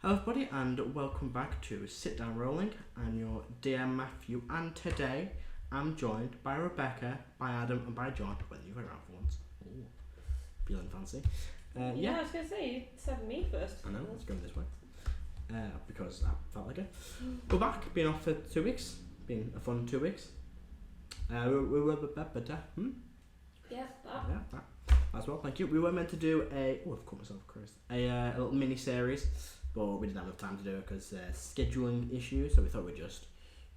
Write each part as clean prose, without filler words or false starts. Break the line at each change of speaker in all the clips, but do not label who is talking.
Hello everybody and welcome back to Sit Down Rolling. I'm your DM Matthew and today I'm joined by Rebecca, by Adam and by John. Whether you've around for once. Ooh, feeling fancy.
Yeah, I was going to say, you said me first.
I know, let's go this way. Because I felt like it. We're back, been off for 2 weeks. Been a fun 2 weeks.
Yeah, that.
Yeah, that as well, thank you. We were meant to do I've caught myself, Chris. A little mini series, but we didn't have enough time to do it because scheduling issues, so we thought we'd just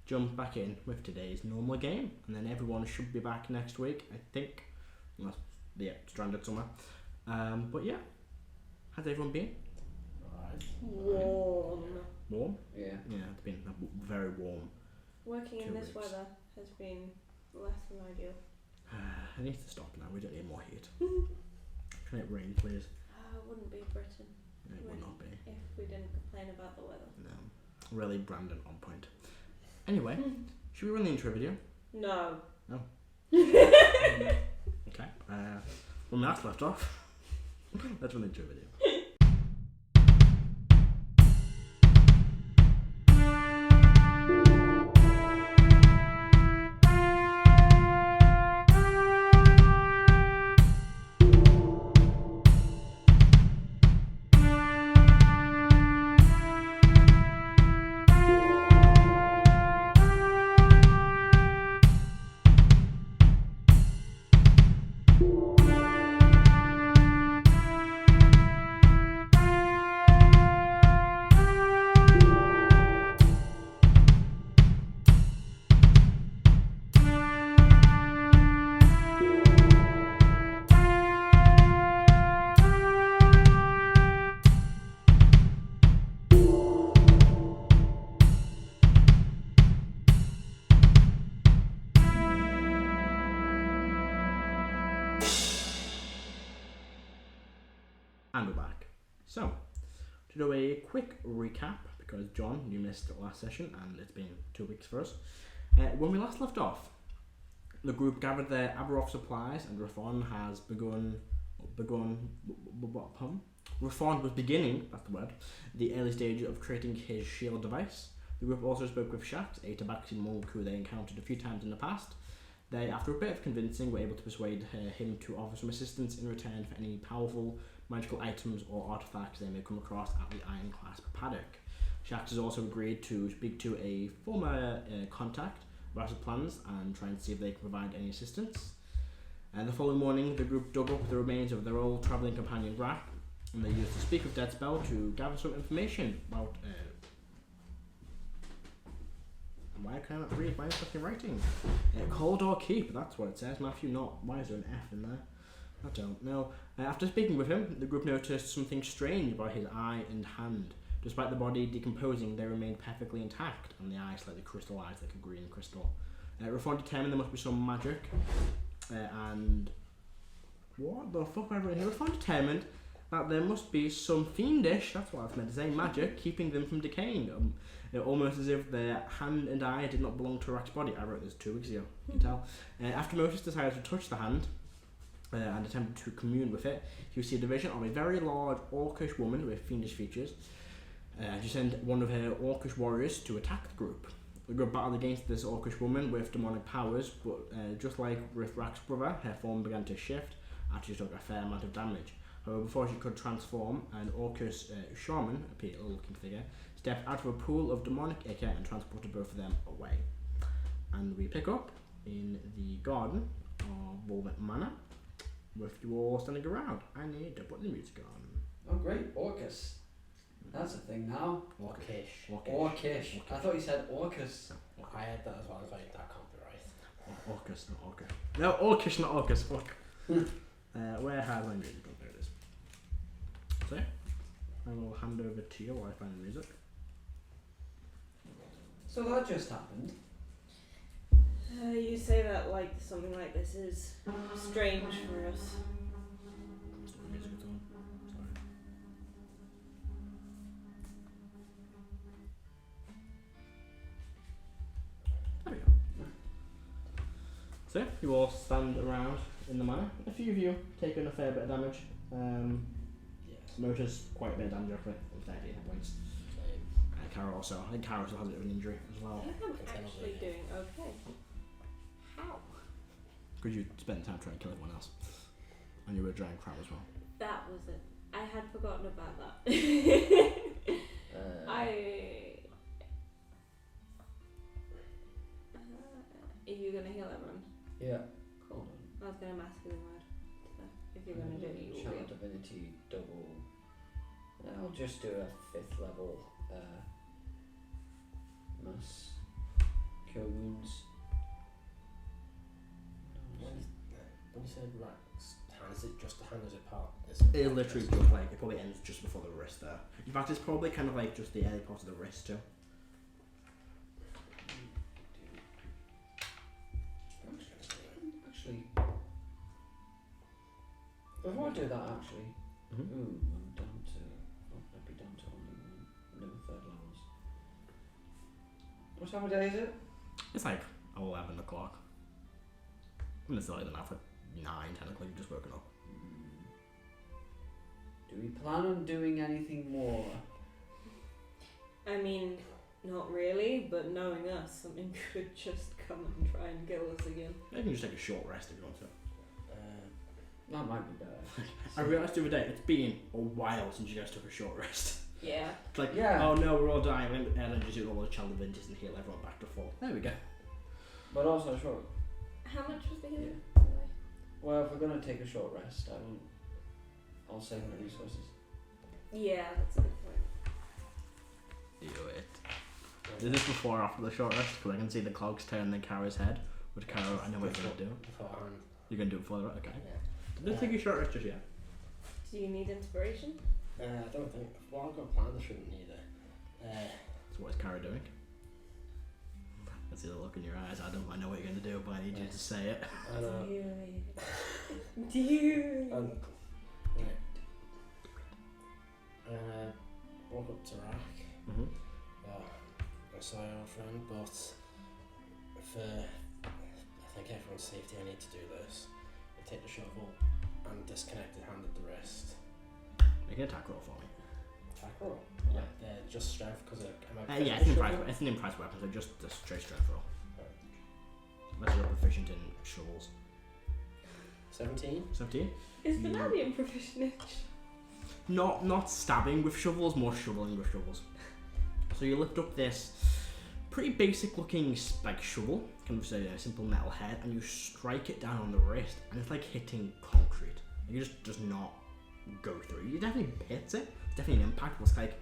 jump back in with today's normal game, and then everyone should be back next week, I think. Unless, stranded somewhere. But yeah, how's everyone been?
Right.
Warm.
Warm?
Yeah.
Yeah, it's been very warm.
Working in this
2 weeks.
weather has been less than ideal.
I need to stop now, we don't need more heat. Can it rain, please?
Wouldn't be Britain
It would not be.
if we didn't complain about the weather.
No. Really Brandon on point. Anyway, should we run the intro video?
No.
Oh. Okay. When we last left off, let's run the intro video. And we're back. So, to do a quick recap, because John, you missed the last session and it's been 2 weeks for us. When we last left off, the group gathered their Aberoth supplies and Reyfron has begun. Reyfron was beginning, that's the word, the early stage of creating his shield device. The group also spoke with Shax, a Tabaxi monk who they encountered a few times in the past. They, after a bit of convincing, were able to persuade him to offer some assistance in return for any powerful magical items or artifacts they may come across at the Ironclasp paddock. Shax has also agreed to speak to a former contact about his plans and try and see if they can provide any assistance. And the following morning, the group dug up the remains of their old travelling companion Rrack, and they used the Speak of Dead spell to gather some information about. Why can I not read my fucking writing? Hold or keep, that's what it says, Matthew, not. Why is there an F in there? I don't know. After speaking with him, the group noticed something strange about his eye and hand. Despite the body decomposing, they remained perfectly intact, and the eye slightly crystallized like a green crystal. Reyfron determined there must be some magic, and what the fuck am I writing here? Reyfron determined that there must be some fiendish, that's what I was meant to say, magic keeping them from decaying. Almost as if their hand and eye did not belong to Rrack's body. I wrote this 2 weeks ago, you can tell. After Moses decided to touch the hand, and attempted to commune with it, he received a vision of a very large orcish woman with fiendish features. She sent one of her orcish warriors to attack the group. The group battled against this orcish woman with demonic powers, but just like with Rrack's brother, her form began to shift after she took a fair amount of damage. However, before she could transform, an orcish shaman, a peculiar looking figure, stepped out of a pool of demonic ichor and transported both of them away. And we pick up in the garden of Volvit Manor, with you all standing around. I need to put the music on.
Oh great, Orcus. That's a thing now.
Orcish.
I thought you said Orcus.
I had that as well. I was like, that can't be right.
Orcus, not Orca. No, Orcish, not Orcus. Fuck. Where has my music gone? There it is. So, I will hand over to you while I find the music.
So that just happened.
You say that like something like this is strange for us.
The music's on. Sorry. There we go. So, you all stand around in the manor. A few of you taken a fair bit of damage.
Yes.
Motor's quite a bit of damage off it, 30 hit points. Karo also. I think Karo still has a bit of an injury as
I
well.
think I'm actually doing okay. How?
Because you spent time trying to kill everyone else. And you were a giant crab as well.
That was it. I had forgotten about that. Are you gonna heal everyone?
Yeah.
Cool. I was gonna masculine word. So if you're gonna do it, you will
Channel
be.
divinity double. I'll just do a 5th level mass cure wounds.
When you said Rrack's hand, is it just the hand? Is it part?
It literally just like, it probably ends just before the wrist there. In fact, it's probably kind of like just the early part of the wrist too.
Actually, before I do that, actually, ooh, I'm down to. I'd be down to only no 3rd levels. What time of day is it?
It's like 11 o'clock. And it's later than that for 9, 10 o'clock, you've just woken up.
Do we plan on doing anything more?
I mean, not really, but knowing us, something could just come and try and kill us again.
You can just take a short rest if you want to.
That might be better.
I realised the other day, it's been a while since you guys took a short rest.
Yeah.
It's like,
Yeah.
oh no, we're all dying, and then just do all the child divinity and heal everyone back to full. There we go.
But also short.
How much was the healing?
Well, if we're gonna take a short rest, I'll save my resources.
Yeah, that's a good point.
Do it. Is this before or after the short rest? Because I can see the clogs turn the Karo's head. Which Karo, I know what you're going to do.
Beforehand.
You're going to do it before the okay.
Yeah.
Don't take a short rest just yet.
Do you need inspiration?
I don't think. Well, I've got planned. I shouldn't need it.
So what is Karo doing? I see the look in your eyes. I know what you're going to do, but I need you to say it.
I know.
Do you?
Right. Walk up to Rrack.
Mm-hmm.
I saw your old friend, but for I think everyone's safety, I need to do this. I take the shovel and disconnect the hand at the wrist.
Make an attack roll for me.
Attack roll? Yeah. Just strength because
Yeah, it's an impressed weapon, so just a straight strength roll. Unless you're proficient in shovels.
17?
17?
Is Paladin proficient?
Not stabbing with shovels, more shoveling with shovels. So you lift up this pretty basic looking like shovel, kind of a simple metal head, and you strike it down on the wrist, and it's like hitting concrete. You just does not go through. You definitely hits it. It's definitely an impact, but it's like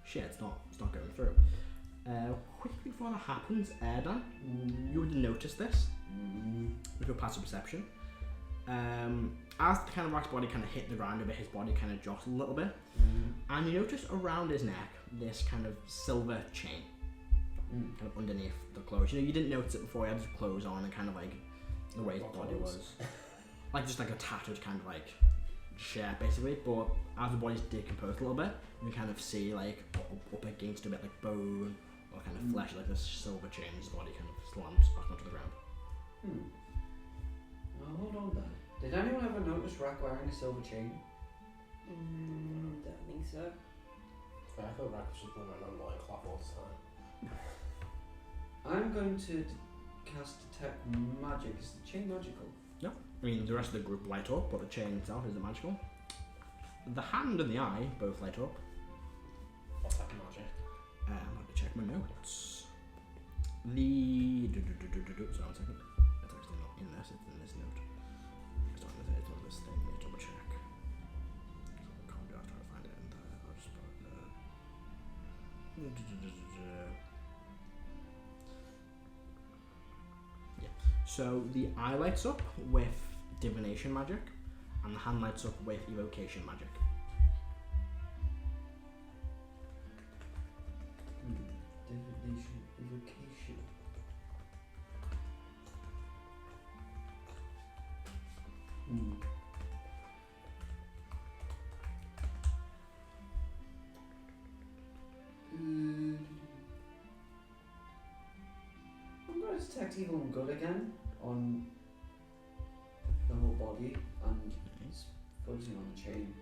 shit. It's not going through. Quickly before that happens, Erdan, you would notice this with your passive perception. As the kind of Rrack's body kind of hit the ground a bit, his body kind of jostled a little bit, and you notice around his neck this kind of silver chain, kind of underneath the clothes. You didn't notice it before. He had his clothes on, and kind of like the way his body was, like just like a tattered kind of like shirt basically. But as the body's decomposed a little bit, you kind of see like up against a bit like bone or kind of flesh, like this silver chain. His body kind of slumps back onto the ground.
Well, hold on then. Did anyone ever notice Rrack wearing a silver chain?
Don't think so.
I thought Rrack was just running on like cloth all the time.
I'm going to cast Detect Magic. Is the chain magical?
No. I mean, the rest of the group light up, but the chain itself isn't magical. The hand and the eye both light up.
What's that magic?
I'm going to check my notes. The... Sorry, 1 second. It's actually not in this, it's in this note. It's on this thing, let me double check. So I can't do, I'll try to find it in there. I'll just put it there. Yeah. So the eye lights up with divination magic, and the hand lights up with evocation magic.
Divination, evocation. I'm going to detect evil and good again on the whole body and it's focusing on the chain.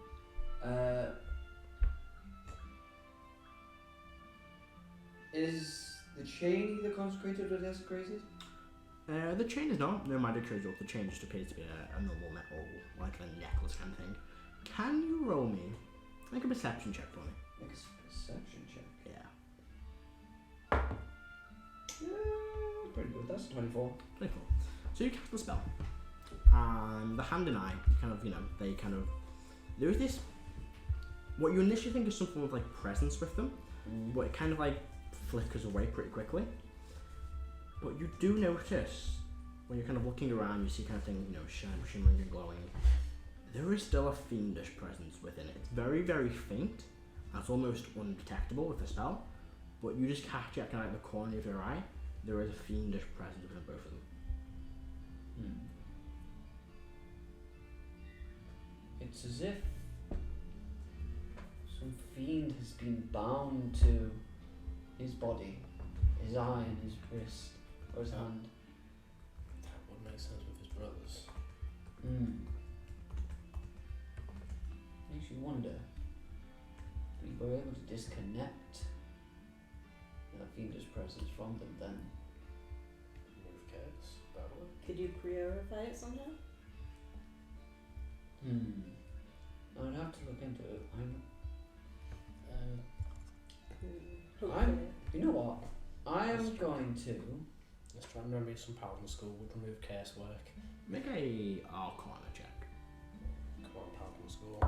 Is the chain either consecrated or desecrated?
The chain is not. No magic shows up. The chain just appears to be a normal metal, like a necklace kind of thing. Can you roll me? Make a perception check for me.
Make a perception check.
Yeah.
Pretty good. That's 24.
24. So you cast the spell. The hand and eye, kind of, they kind of... There is this... What you initially think is some form of, like, presence with them, but it kind of, like, flickers away pretty quickly. But you do notice, when you're kind of looking around, you see kind of thing, shimmering and glowing. There is still a fiendish presence within it. It's very, very faint. That's almost undetectable with the spell. But you just catch it kind of like the corner of your eye. There is a fiendish presence within both of them.
It's as if some fiend has been bound to his body, his eye and his wrist, or his hand.
That would make sense with his brothers.
Makes you wonder if we were able to disconnect that fiendish presence from them then.
Move cats, that would.
Could you purify it somehow?
I'd have to look into it. You know what? I am going to...
Let's try and remember some Paladin school would remove curse work.
Make a Arcana check.
Come on, Paladin school.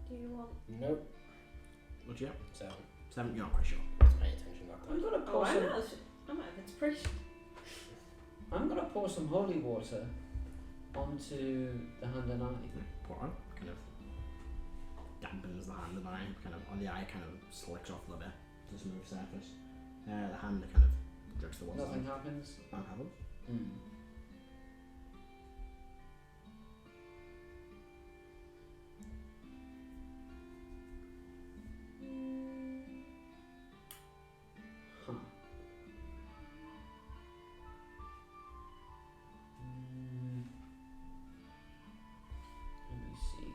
Do you want?
Nope.
What'd you get?
7.
7, you're not quite sure.
Let's pay attention that
I'm
time.
gonna
Oh,
pour some.
I'm out of inspiration.
I'm gonna pour some holy water onto the hand and eye.
Pour on. Kind of dampens the hand and eye. Kind of on the eye, kind of slicks off a little bit to the smooth surface. The hand kind of drifts to one
Nothing
side.
happens.
That happens.
Huh. Let me see.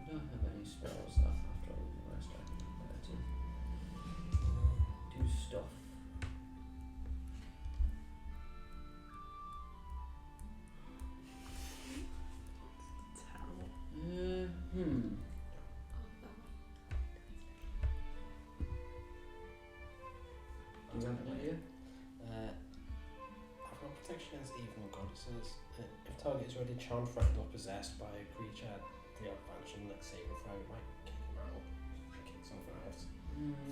We don't have any spells left after all the rest I can compare to. Do stuff.
Terrible.
Do you have an idea?
I've got protection against evil and goddesses. If target is already charmed, threatened, or possessed by a creature, the advantage in that saving throw might kick him out. Kick something out.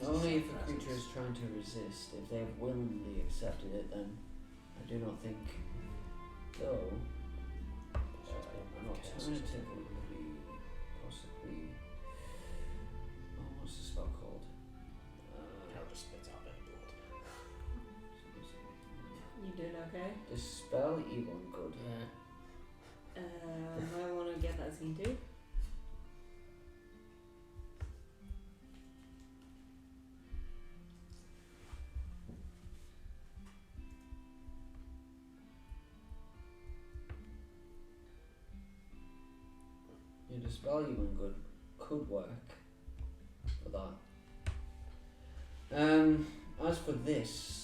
Only if a creature is trying to resist. If they have willingly accepted it, then I do not think. Though, an alternative would be possibly. Oh, what's the spell called?
Karo just spits out a bit of blood.
You doing okay?
Dispel evil and good.
I want to get that scene too.
Your dispel evil and good could work for that. As for this.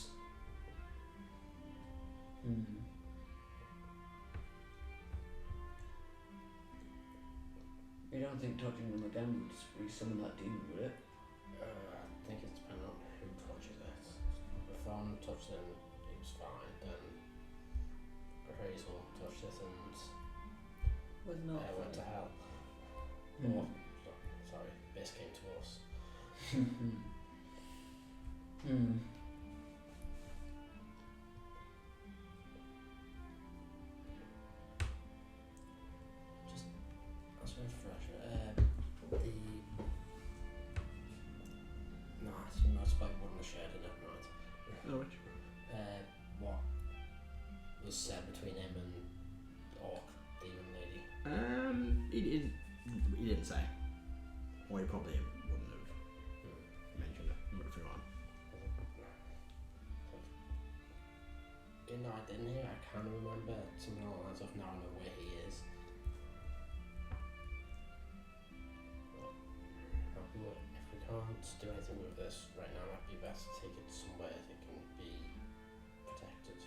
You don't think touching them again would resummon that demon, would it?
I think it's dependent on who touches it. If Thorn touched him, he was fine. Then Akrasiel touched it and
Was not.
went to
fun.
hell. Or, sorry, this came to us. Just as a refresher, actually not spike wouldn't have shared it, right?
Oh, which?
What was said between him and Orc, Demon Lady?
He didn't say. Or he probably wouldn't have mentioned it. But if you want.
that I didn't hear. I can remember something along the lines of now I know where he is. But if we can't do anything with this right now, it might be best to take it somewhere that can be protected.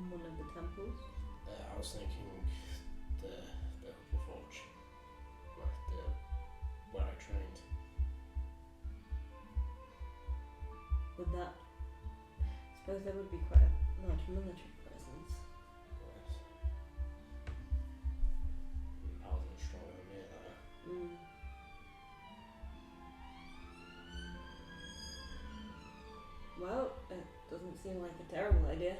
One of the temples.
I was thinking the Forge, like where I trained.
Would that? I suppose there would be quite a large military presence.
Yes. Paladin's stronger than me there.
Well, it doesn't seem like a terrible idea.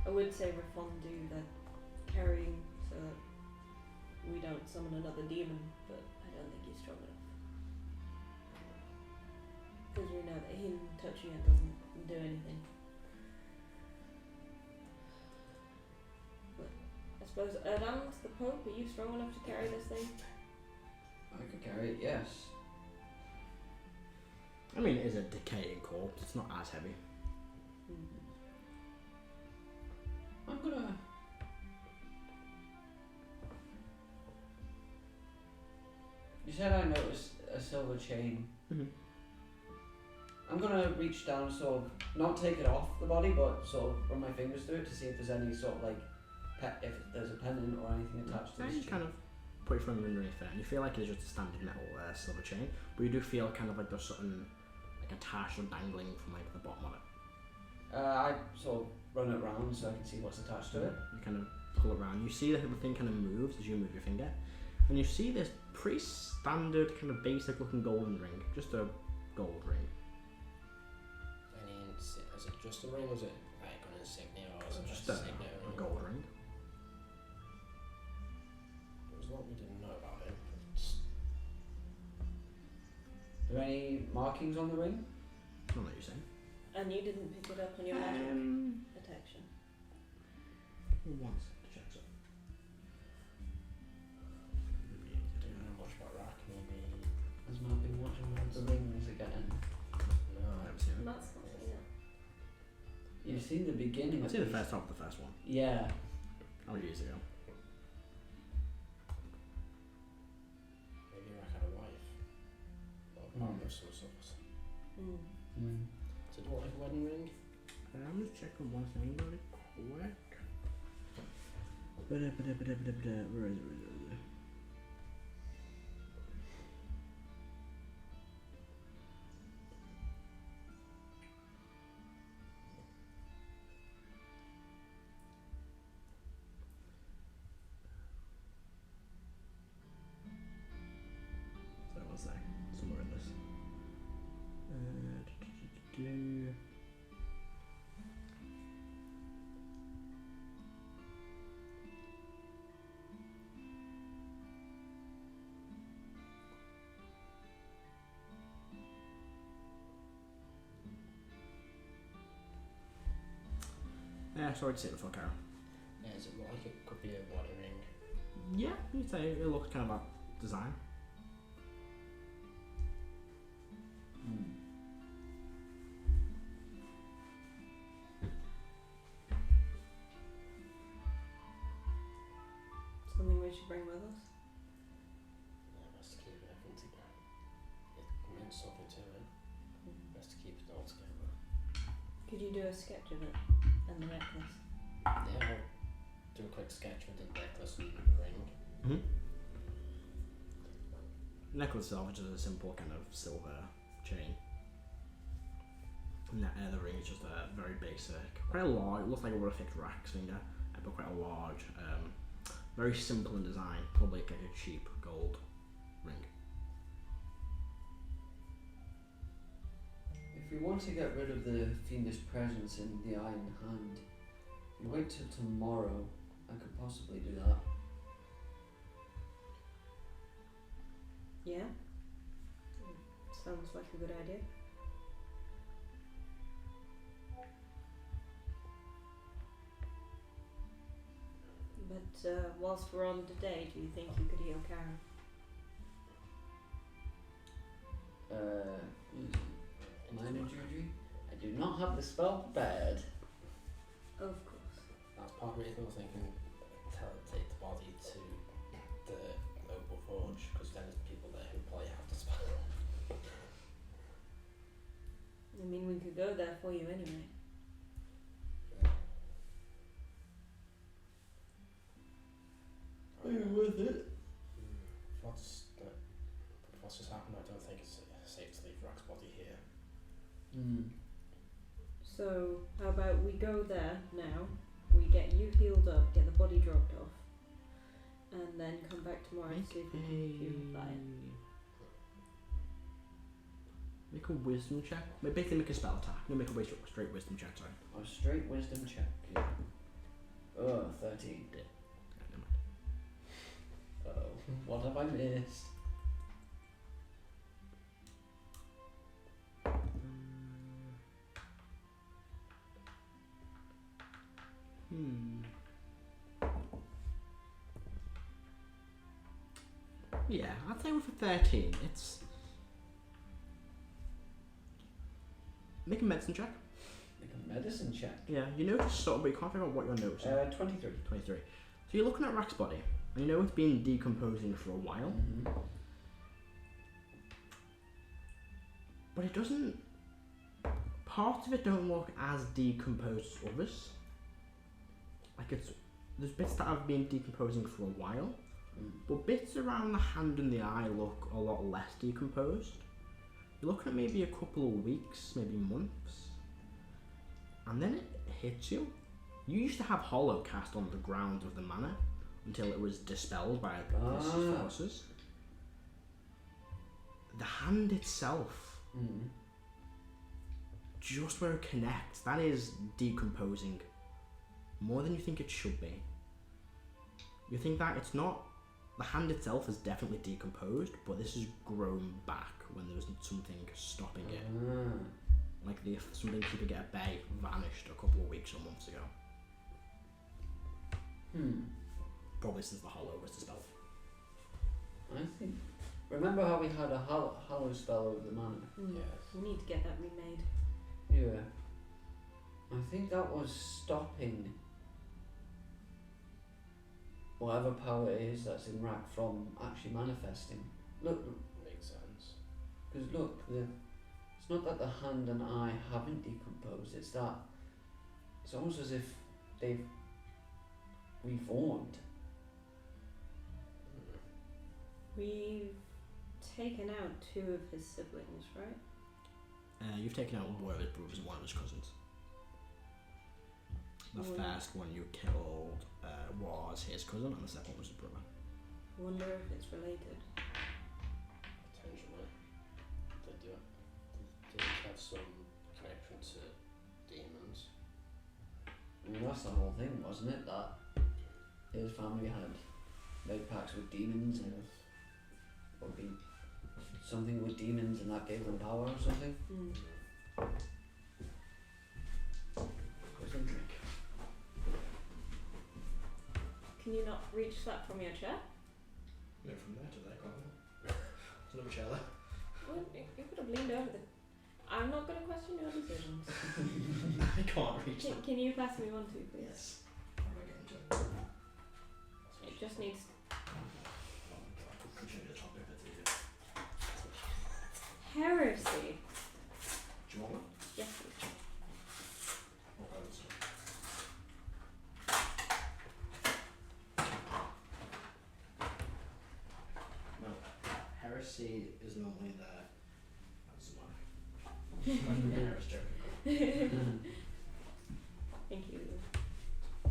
I would say Reyfron do the carrying so that we don't summon another demon, but I don't think he's strong enough. Because we know that him touching it doesn't do anything. But I suppose Erdan, the Pope, are you strong enough to carry this thing?
I could carry it, yes.
I mean, it is a decaying corpse. It's not as heavy.
I'm gonna... You said I noticed a silver chain. I'm gonna reach down, sort of, not take it off the body, but sort of run my fingers through it to see if there's any sort of like, if there's a pendant or anything attached to
Yeah,
this
you
chain.
kind of put your finger underneath it, and you feel like it's just a standard metal silver chain, but you do feel kind of like there's something like attached or dangling from like the bottom of it.
I sort of run it round so I can see what's attached to it.
You kind of pull it around. You see that the thing kind of moves as you move your finger, and you see this pretty standard kind of basic looking golden ring, just a gold ring.
Is it just a ring, or is it like an insignia, or is it
Just
a
a
signet ring?
gold ring.
There's a lot we didn't know about it.
Are there any markings on the ring?
Not that you're saying.
And you didn't pick it up on your magic detection?
Once to check so.
Do you know much about Rrack? Maybe.
Has Matt been watching the rings again?
No,
I haven't seen it.
That's not it.
You've seen the beginning
I've
of
seen the
these.
first half of the first one.
Yeah.
How many years ago?
maybe Rrack had a wife. Or a partner of some sort. So do you want like a wedding ring?
I'm just checking one thing really quick. Where is it? So one sec, somewhere in this. Yeah, sorry to say it before, Karo.
Yeah, is it like it could be a wedding ring?
Yeah, you'd say it looks kind of a design.
Something we should bring with us?
Yeah, best to keep everything together. It meant something to it. Best to keep it all together.
Could you do a sketch of it and the necklace?
Yeah, I'll do a quick sketch with the necklace and the ring.
Necklace itself is just a simple kind of silver chain. And the ring is just a very basic, quite a large, it looks like it would have fixed Rrack's finger, but quite a large, very simple in design, probably like a cheap gold ring.
If we want to get rid of the fiendish presence in the Iron Hand, if we wait till tomorrow, I could possibly do that.
Yeah? Sounds like a good idea. whilst we're on today, do you think you could heal Karo?
Minor injury? I do not have the spell prepared.
Of course.
That's part of the reason I was thinking take the body to the Opal Forge, because then there's people there who probably have the spell.
I mean, we could go there for you anyway.
Worth it.
What's just happened? I don't think it's safe to leave Rrack's body here.
So, how about we go there now, we get you healed up, get the body dropped off, and then come back tomorrow and see if we can purify it.
Make a wisdom check. Basically make a spell attack. No, make a straight wisdom check, sorry.
A straight wisdom check. Yeah. Oh, 13.
Yeah, never mind.
Oh, what have I missed?
Yeah, I'd say with a 13, it's... Make a medicine check.
Make a medicine check.
Yeah, you notice something, but you can't figure out what you're noticing.
23.
23. So you're looking at Rrack's body, and you know it's been decomposing for a while, but it doesn't... Parts of it don't look as decomposed as others. Like there's bits that have been decomposing for a while, but bits around the hand and the eye look a lot less decomposed. You're looking at maybe a couple of weeks, maybe months, and then it hits you. You used to have Hollow cast on the ground of the manor until it was dispelled by the forces. The hand itself, just where it connects, that is decomposing more than you think it should be. You think that it's not... The hand itself is definitely decomposed, but this has grown back when there was something stopping it. Like something keeping it at bay vanished a couple of weeks or months ago. Probably since the Hollow was dispelled.
I think... Remember how we had a hollow spell over the manor?
Yes. We need to get that remade.
Yeah. I think that was stopping whatever power it is that's in Rrack from actually manifesting. Look.
Makes sense.
Because look, it's not that the hand and eye haven't decomposed, it's that it's almost as if they've reformed.
We've taken out 2 of his siblings, right?
You've taken out one of his brothers and one of his cousins. The first one you killed was his cousin, and the second one was his brother.
I wonder if it's related.
Potentially. They do have some connection to demons.
I mean, that's the whole thing, wasn't it? That his family had made pacts with demons and or be something with demons, and that gave them power or something.
Can you not reach that from your chair?
No, from there to there, can't I? There's another chair there.
Well, you could have leaned over the... I'm not going to question your decisions.
I can't reach that.
Can you pass me one too, please?
Yes. How do I get into it?
It just needs...
I'll show you the top bit of it.
Heresy.
Do you want one?
Yes, please.
Heresy is normally there. That's mine. Heresy joke.
Thank you.
I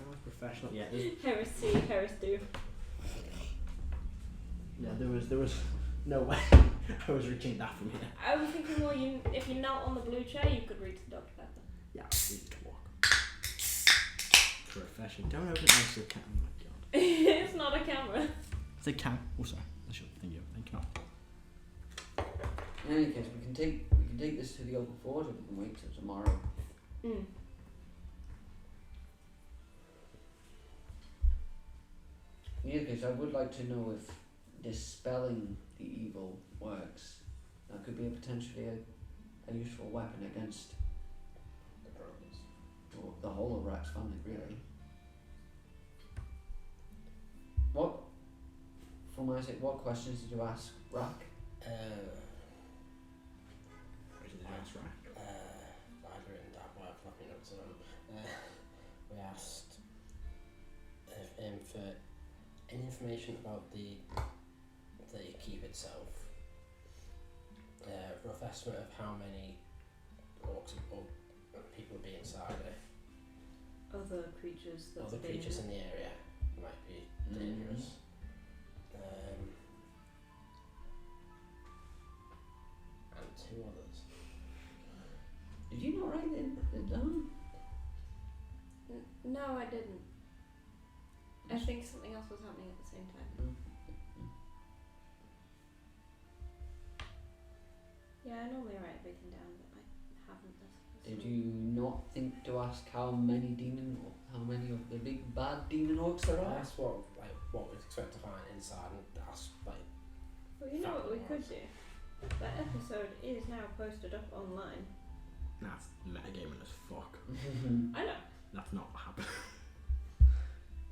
was professional. Yeah,
Heris do.
Yeah, there was no way I was reaching that from here.
I was thinking more, if you knelt on the blue chair, you could reach the Dr. Pepper.
Yeah, I need to walk. Professional. Don't open it next to the cat. Oh my god.
It's not a camera.
It's a cam. Oh, sorry. I should. Thank you.
In any case, we can take this to the open forge, and we can wait till tomorrow. Yeah, because I would like to know if dispelling the evil works. That could be potentially a useful weapon against the whole of Rrack's family, really. What questions did you ask Rrack?
What did you ask Rrack?
I've written down what I've got my notes on. We asked him for any information about the keep itself. Rough estimate of how many orcs or people would be inside it.
Other creatures that
Other creatures in the area might be dangerous. And 2 others.
Did you not write it down?
No, I didn't. I think something else was happening at the same time. Yeah, I normally write everything down, but I haven't this.
Did you not think to ask how many of the big bad demon orcs there are?
That's what we'd expect to find inside, and that's
Well, you know what we could do? That episode is now posted up online.
That's metagaming as fuck.
I know.
That's not happening.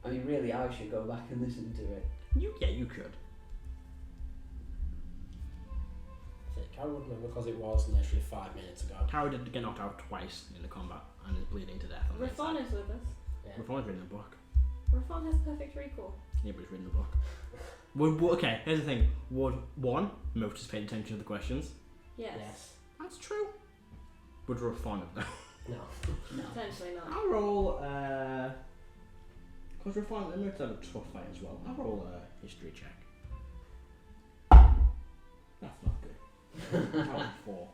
I mean, really, I should go back and listen to it.
You could.
Karo wouldn't know because it was literally 5 minutes ago.
Karo did get knocked out twice in the combat and is bleeding to death.
Reyfron is with us.
Yeah.
Reyfron's reading a book.
Reyfron has perfect recall.
Yeah, but he's reading a book. Okay, here's the thing. Would Motus paid attention to the questions?
Yes.
That's true. Would Reyfron have though?
No.
Potentially not.
I'll roll, because Reyfron and Motus have a tough fight as well. I'll roll a history check. That's not good. 4.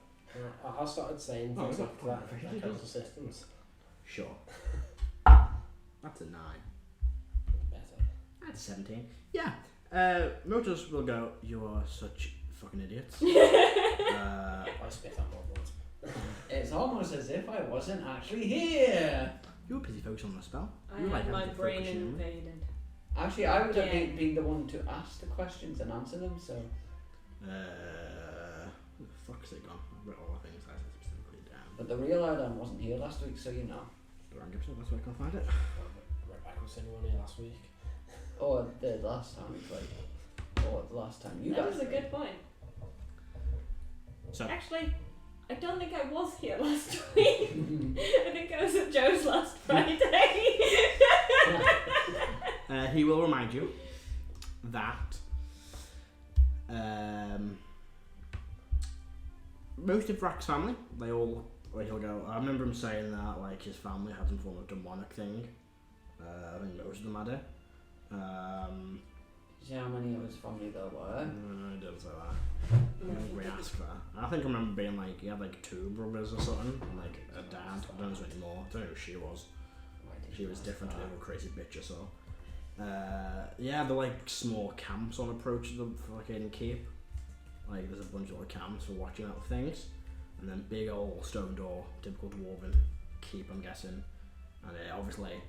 I started saying things like that kinds of systems.
Sure. That's a 9.
Better.
That's 17. Yeah. Motus will go, you are such fucking idiots.
I spit out more words.
It's almost as if I wasn't actually here.
You were busy focusing on the spell.
I
You were
had my
having to
brain
focus in on it.
invaded.
Actually, I would have been the one to ask the questions and answer them, so...
Who the fuck's it gone? I've written all the things I said specifically down.
But the real Erdan wasn't here last week, so you know.
The wrong episode, that's where I can find it.
Rebeca was anyone here last week.
Or the last time we played. Or the last time you
That
guys
was a
played.
good point.
So,
Actually, I don't think I was here last week. I think I was at Joe's last Friday.
he will remind you that most of Rrack's family, he'll go, I remember him saying that like his family had some form of demonic thing. I think most of them had it.
See how many of his family there were?
I didn't say that. I asked for that. I think I remember being like, he had like 2 brothers or something, and like a dad. I don't know anymore. I don't know who she was. She was different to the other crazy bitch or so. Yeah, they're like small camps on approach to the fucking keep. Like there's a bunch of little camps for watching out for things, and then big old stone door, typical dwarven keep, I'm guessing, and obviously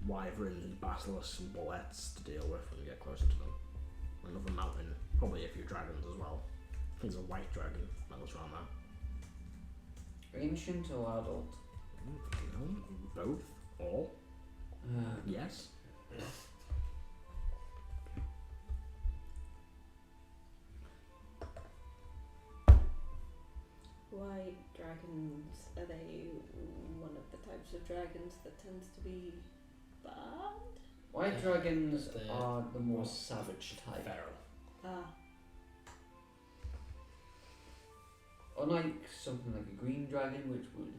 wyverns and basilisks and bullets to deal with when you get closer to them. Another mountain, probably a few dragons as well. I think there's a white dragon medals around there.
Ancient or adult?
Both, all, yes.
White dragons, are they one of the types of dragons that tends to be bad?
White dragons
The
are the more savage type.
Feral.
Ah.
Unlike something like a green dragon, which would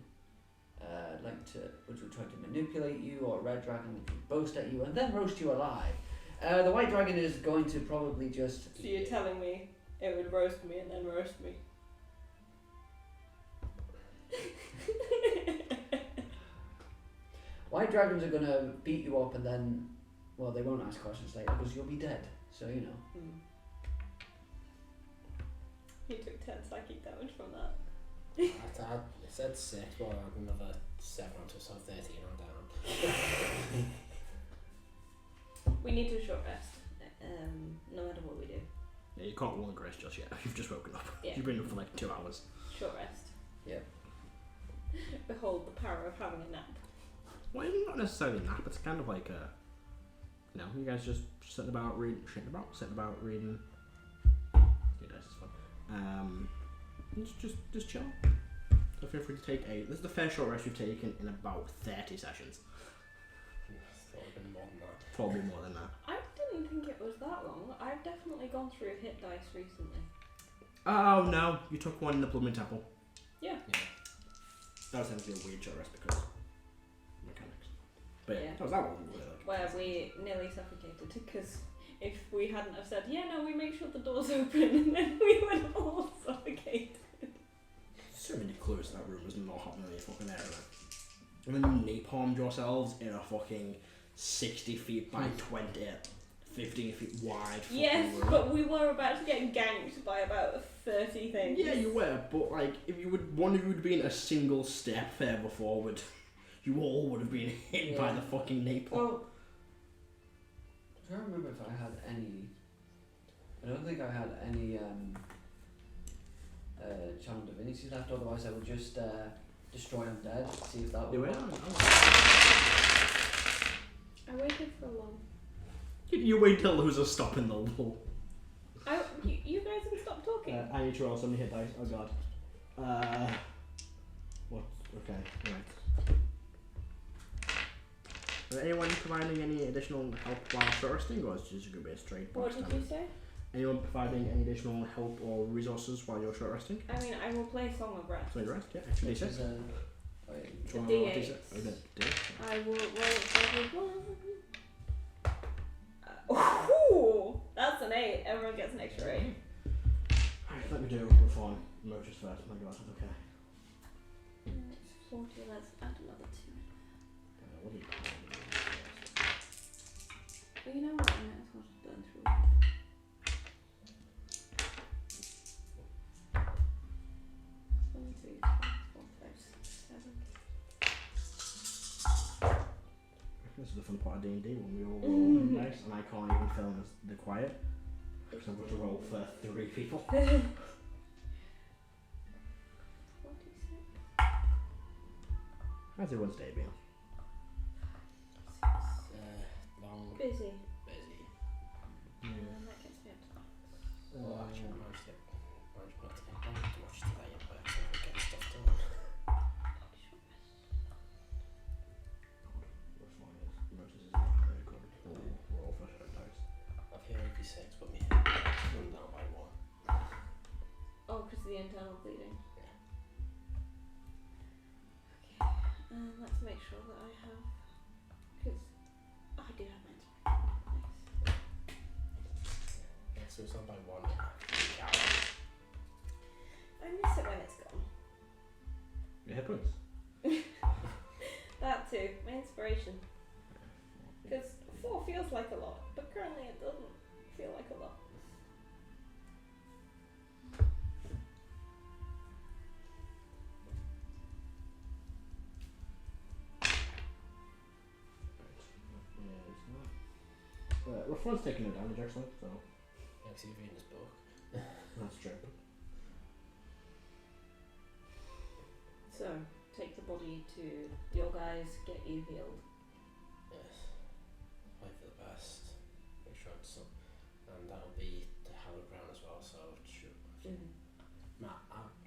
try to manipulate you, or a red dragon which would boast at you and then roast you alive. The white dragon is going to probably just.
So you're telling me it would roast me and then roast me?
White dragons are going to beat you up and then, well, they won't ask questions later because you'll be dead. So you know.
He took 10 psychic damage from that.
It said 6, but I had another 7 onto so 13 on down.
We need to short rest. no matter what we do.
Yeah, you can't want grace just yet. You've just woken up.
Yeah.
You've been up for like 2 hours.
Short rest.
Yep.
Behold the power of having a nap.
Well, it's not necessarily a nap. It's kind of like a, you know, you guys just sitting about reading. Your dice is fun. Just chill. So feel free to take this is the first short rest you've taken in about 30 sessions.
Thought it'd been more than that.
Probably more than that.
I didn't think it was that long. I've definitely gone through hit dice recently.
Oh no, you took one in the Blooming Temple.
Yeah.
That was technically a weird short rest because mechanics. But yeah,
Yeah.
that wasn't really like.
Where we nearly suffocated because if we hadn't have said, yeah, no, we make sure the door's open, and then we would have all suffocated.
So many clues in that room was not happening in the fucking area. And then you napalmed yourselves in a fucking 60 feet by 15 feet wide fucking
Yes,
room.
but we were about to get ganked by about 30 things.
Yeah, you were, but like, if you would, one of you would been a single step further forward, you all would have been hit by the fucking napalm.
Well, I'm trying to remember if I had any. I don't think I had any Channel Divinity left, otherwise I would just destroy undead, see if that would work.
I waited for long.
You wait till there was a stop in the lull.
You guys can stop talking.
I need to roll something hit dice. Oh god. What? Okay, right. Is anyone providing any additional help while short resting, or is it just going to be a straight
What did you say?
Anyone providing any additional help or resources while you're short resting?
I mean, I will play Song of Rest.
Something rest? Yeah, extra
Which
D6.
is
A D8. I will roll ooh, that's an 8. Everyone gets an extra 8.
Alright, let me do Reyfron Motors first. My god, that's okay.
It's 40, let's add another 2.
What do you
But you know what? I might as well just burn through. One, two, three, four, five, six, 7.
This is the fun part of D&D when we all roll dice and I can't even film as the quiet because I'm going to roll for 3 people.
46.
How's everyone's day been?
Long.
Busy.
Busy.
That gets me up to
Well, actually, I managed not to get down too much today, but I get stuff done.
Roll for short dice.
I've here EP-6, but me run down by 1.
Oh, because of the internal bleeding.
Yeah.
Okay, let's make sure that I have. Because I do have my inspiration. Nice.
Yeah, so it's not by 1.
I miss it when it's gone.
Your hit points?
That too, my inspiration. Because 4 feels like a lot, but currently it doesn't feel like a lot.
Reyfron's taking no damage actually, so
Yeah, see, reading this book.
that's true.
So, take the body to your guys, get you healed.
Yes. Hope for the best. Make sure it's some. And that'll be the hallowed ground as well, so it should. Matt,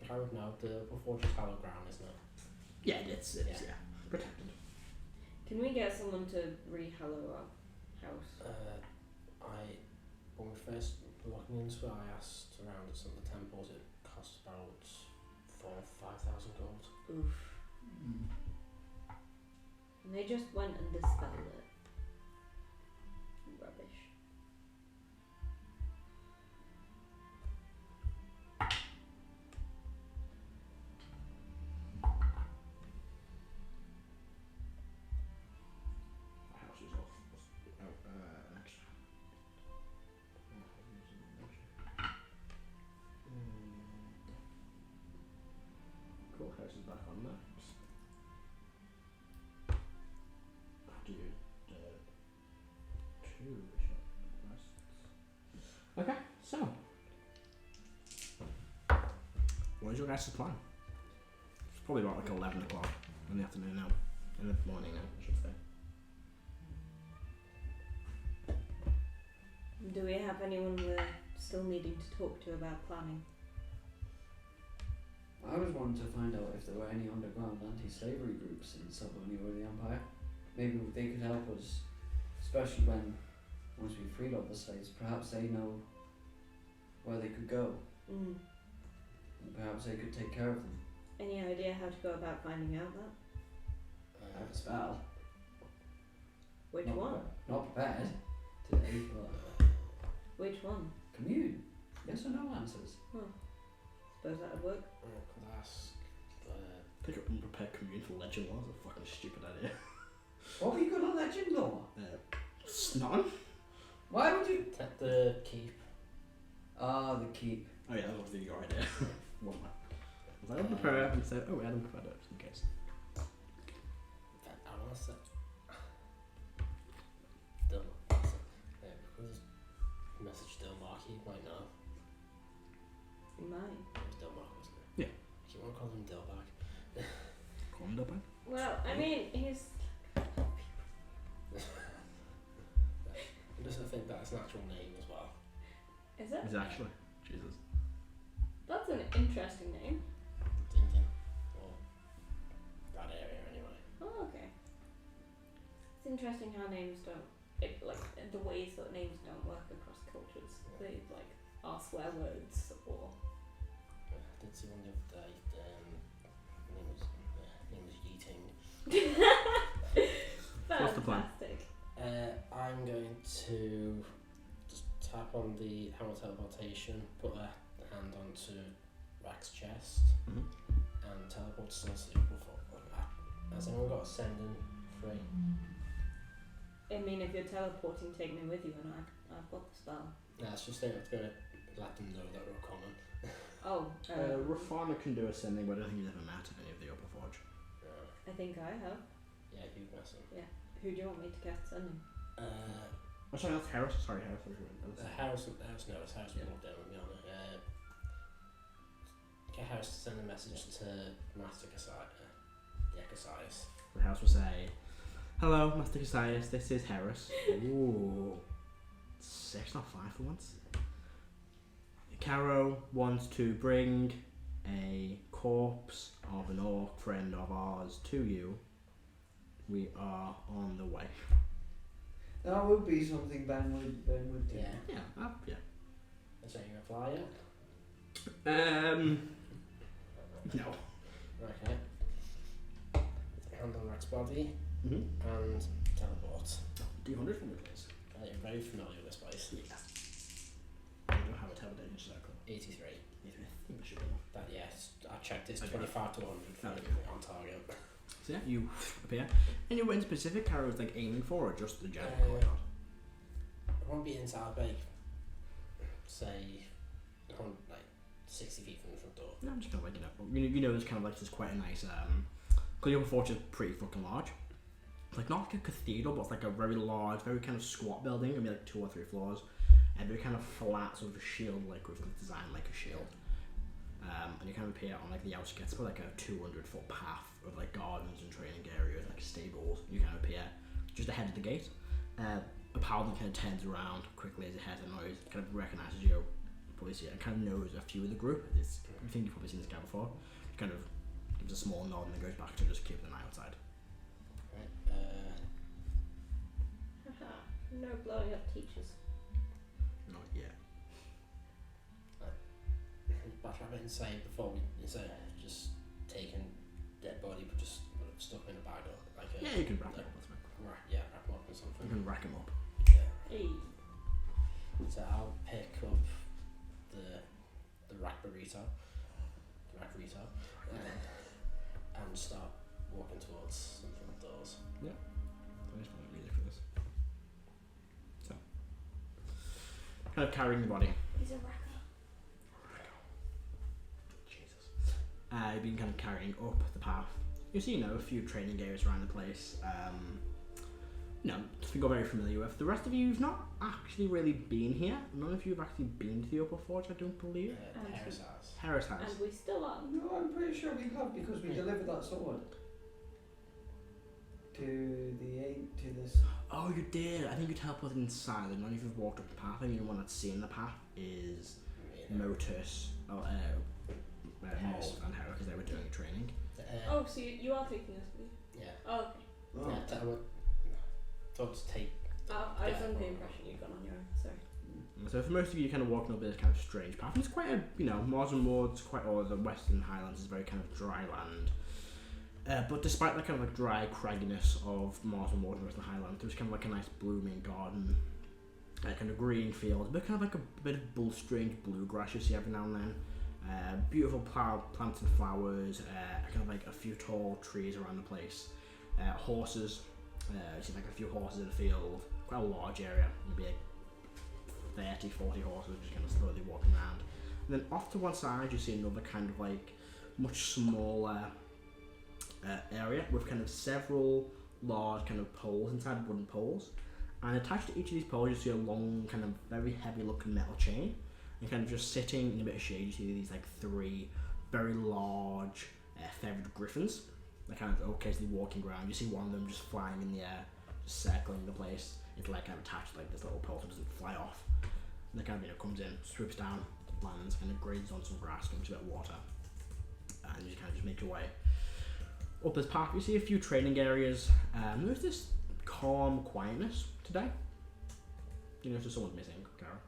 Karo now, the Fortress hallowed ground, isn't it?
Yeah, it's protected.
Can we get someone to re-hallow our house?
When we first were looking into it, I asked around at some of the temples, it cost about 4,000 or 5,000 gold.
Oof. And they just went and dispelled it. Rubbish.
My house is off. Next. Cool, house is back on next. Do 2 short rests. what is your guys' plan? It's probably about like 11 o'clock in the afternoon now. In the morning now, I should say.
Do we have anyone we're still needing to talk to about planning?
I was wanting to find out if there were any underground anti-slavery groups in Subony or the Empire. Maybe they could help us, especially once we freed all the slaves. Perhaps they know where they could go.
Mm.
And perhaps they could take care of them.
Any idea how to go about finding out that?
I have a spell.
Which
Not
one?
Not prepared today, but
Which one?
commune. Yes or no answers.
Suppose that would work.
Could ask.
Pick up unprepared commune for legend law. That's a fucking stupid idea.
What were you good on legend lore?
None?
Why would you?
Take the keep.
Ah, the keep.
Oh yeah, that was the your idea. What am I? Was I unprepared and said, oh, I had unprepared it, just in case.
I want to say. Because message Dilmark, he might know.
You might.
It was Dilmark, wasn't it?
Yeah.
You want to call him Dilbag?
Calmed up,
Well, I mean, he's.
I just think that's an actual name as well.
Is it?
Is actually. Jesus.
That's an interesting name.
Thinking. Or that area anyway.
Oh, okay. It's interesting how names don't. The ways that names don't work across cultures. They, are swear words or.
I did see one the other day. Name was Yeeting.
What's the plan?
Fantastic.
I'm going to just tap on the hammer teleportation, put a hand onto Rrack's chest, and teleport to Sorcerer before. Has anyone got a sending free?
I mean, if you're teleporting, take me with you, and I've got the spell.
No, it's just going to let them know that we're coming.
Oh.
Reformer can do ascending, but I don't think he's ever met any of the upper forge.
I think I have.
Yeah, you mess him.
Who do you want me to cast sending?
Oh, sorry, that's Heris. Sorry, Heris.
Harris walked down with me on it. Get Harris to send a message to Master the Akrasiel.
The house will say, hello, Master Cassius, this is Heris. Ooh. 6, not 5 for once. Karo wants to bring a corpse of an orc friend of ours to you. We are on the way.
That would be something Ben would do.
Yeah.
Yeah.
Is that you reply yet?
No.
Okay. Hand on Rrack's body
Mm-hmm.
and teleport.
D100 for me, please.
You're very familiar with this place.
Yeah. I don't have a teleportation circle.
83.
I think I should be enough.
That, yes, I checked it's
Okay.
25 to 100
Okay.
on target.
So yeah, you appear. Anywhere in specific Karo is aiming for, or just the general corridor?
It won't be inside, say, 60 feet from the front door.
No, I'm just kind of there's kind of there's quite a nice, because the upper forge is pretty fucking large. It's not like a cathedral, but it's a very large, very kind of squat building, maybe 2 or 3 floors, and very kind of flat sort of shield, with designed like a shield. And you kind of appear on the outskirts of a 200-foot path of gardens and training areas, stables. You kind of appear just ahead of the gate. A paladin kind of turns around quickly as it hears a noise, kind of recognizes you, probably see it, and kind of knows a few of the group. You think you've probably seen this guy before. He kind of gives a small nod and then goes back to just keeping an eye outside.
Right.
Haha. No blowing up teachers.
Not yet.
Backtrack inside before we just taking dead body, but just stuck in a bag or
Yeah, you can wrap it up. That's fine.
wrap them up or something.
You can rack him up.
Yeah.
Hey.
So I'll pick up the Rrack burrito, and start walking towards some front doors.
I just want music for this. So, kind of carrying the body.
He's a racker.
Jesus. You've been kind of carrying up the path. You see, a few training areas around the place. something you're very familiar with. The rest of you've not actually really been here. None of you have actually been to the Upper Forge, I don't believe.
Heris has.
Heris has.
And we still are.
No, I'm pretty sure we have because we delivered that sword to this.
Oh, you did. I think you teleported inside. None of you have walked up the path. I think the one that's seen the path is Motus, Mold and Heris, because they were doing training.
Oh, so you are taking us with you?
Yeah.
Oh, okay.
Oh.
Yeah, I would thought to take.
I was under the impression you'd gone on your own, sorry.
So for most of you, you're kind of walking up this kind of strange path. It's quite a, Marzenward's or the Western Highlands is very kind of dry land. But despite that kind of like dry cragginess of Marzenward and the Western Highlands, there's kind of like a nice blooming garden, kind of green fields, but kind of like a bit of strange bluegrass you see every now and then. Beautiful plants and flowers, kind of like a few tall trees around the place. Horses, you see like a few horses in the field, quite a large area, maybe like 30, 40 horses just kind of slowly walking around. And then off to one side you see another kind of like much smaller area with kind of several large kind of poles inside, wooden poles. And attached to each of these poles you see a long kind of very heavy looking metal chain. And kind of just sitting in a bit of shade you see these like 3 very large feathered griffins. They're kind of occasionally walking around. You see one of them just flying in the air, just circling the place. It's like kind of attached to like this little pole so it doesn't fly off. And it kind of comes in, swoops down, lands, kind of grazes on some grass, drinks a bit of water. And you kind of just make your way up this path. You see a few training areas. There's this calm quietness today. You notice someone's missing, Karo.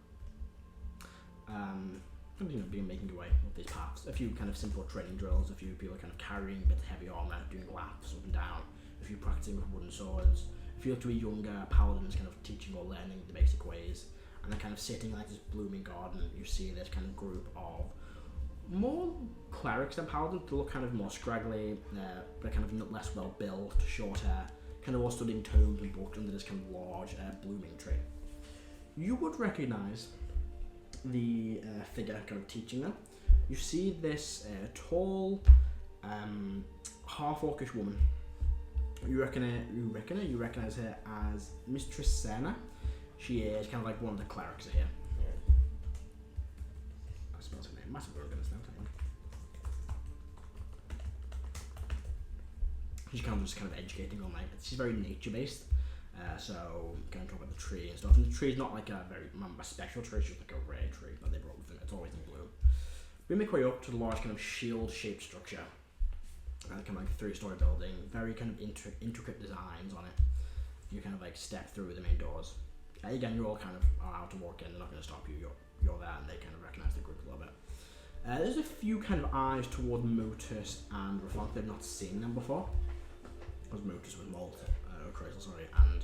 Being making your way up these paths. A few kind of simple training drills, a few people kind of carrying a bit of heavy armor, doing laps up and down, a few practicing with wooden swords, a few to a younger paladins kind of teaching or learning the basic ways, and then kind of sitting in like this blooming garden, you see this kind of group of more clerics than paladins. They look kind of more scraggly, but kind of less well built, short hair, kind of all studying tomes and books under this kind of large blooming tree. You would recognise the figure kind of teaching them. You see this tall, half-orcish woman. You recognise her as Mistress Sena. She is kind of like one of the clerics here. I suppose her name. Might have been that one. She's kind of educating on like, she's very nature-based. So going to talk about the tree and stuff. And the tree is not like a very special tree, it's just like a rare tree that they brought with them. It's always in bloom. We make our way up to the large kind of shield-shaped structure. Kind of like a 3-story building, very kind of intricate designs on it. You kind of like step through the main doors. Again, you're all kind of allowed to walk in. They're not going to stop you. You're there, and they kind of recognise the group a little bit. There's a few kind of eyes toward Motus and Reyfron. They've not seen them before, because Motus was Mold. Akrasiel, sorry, and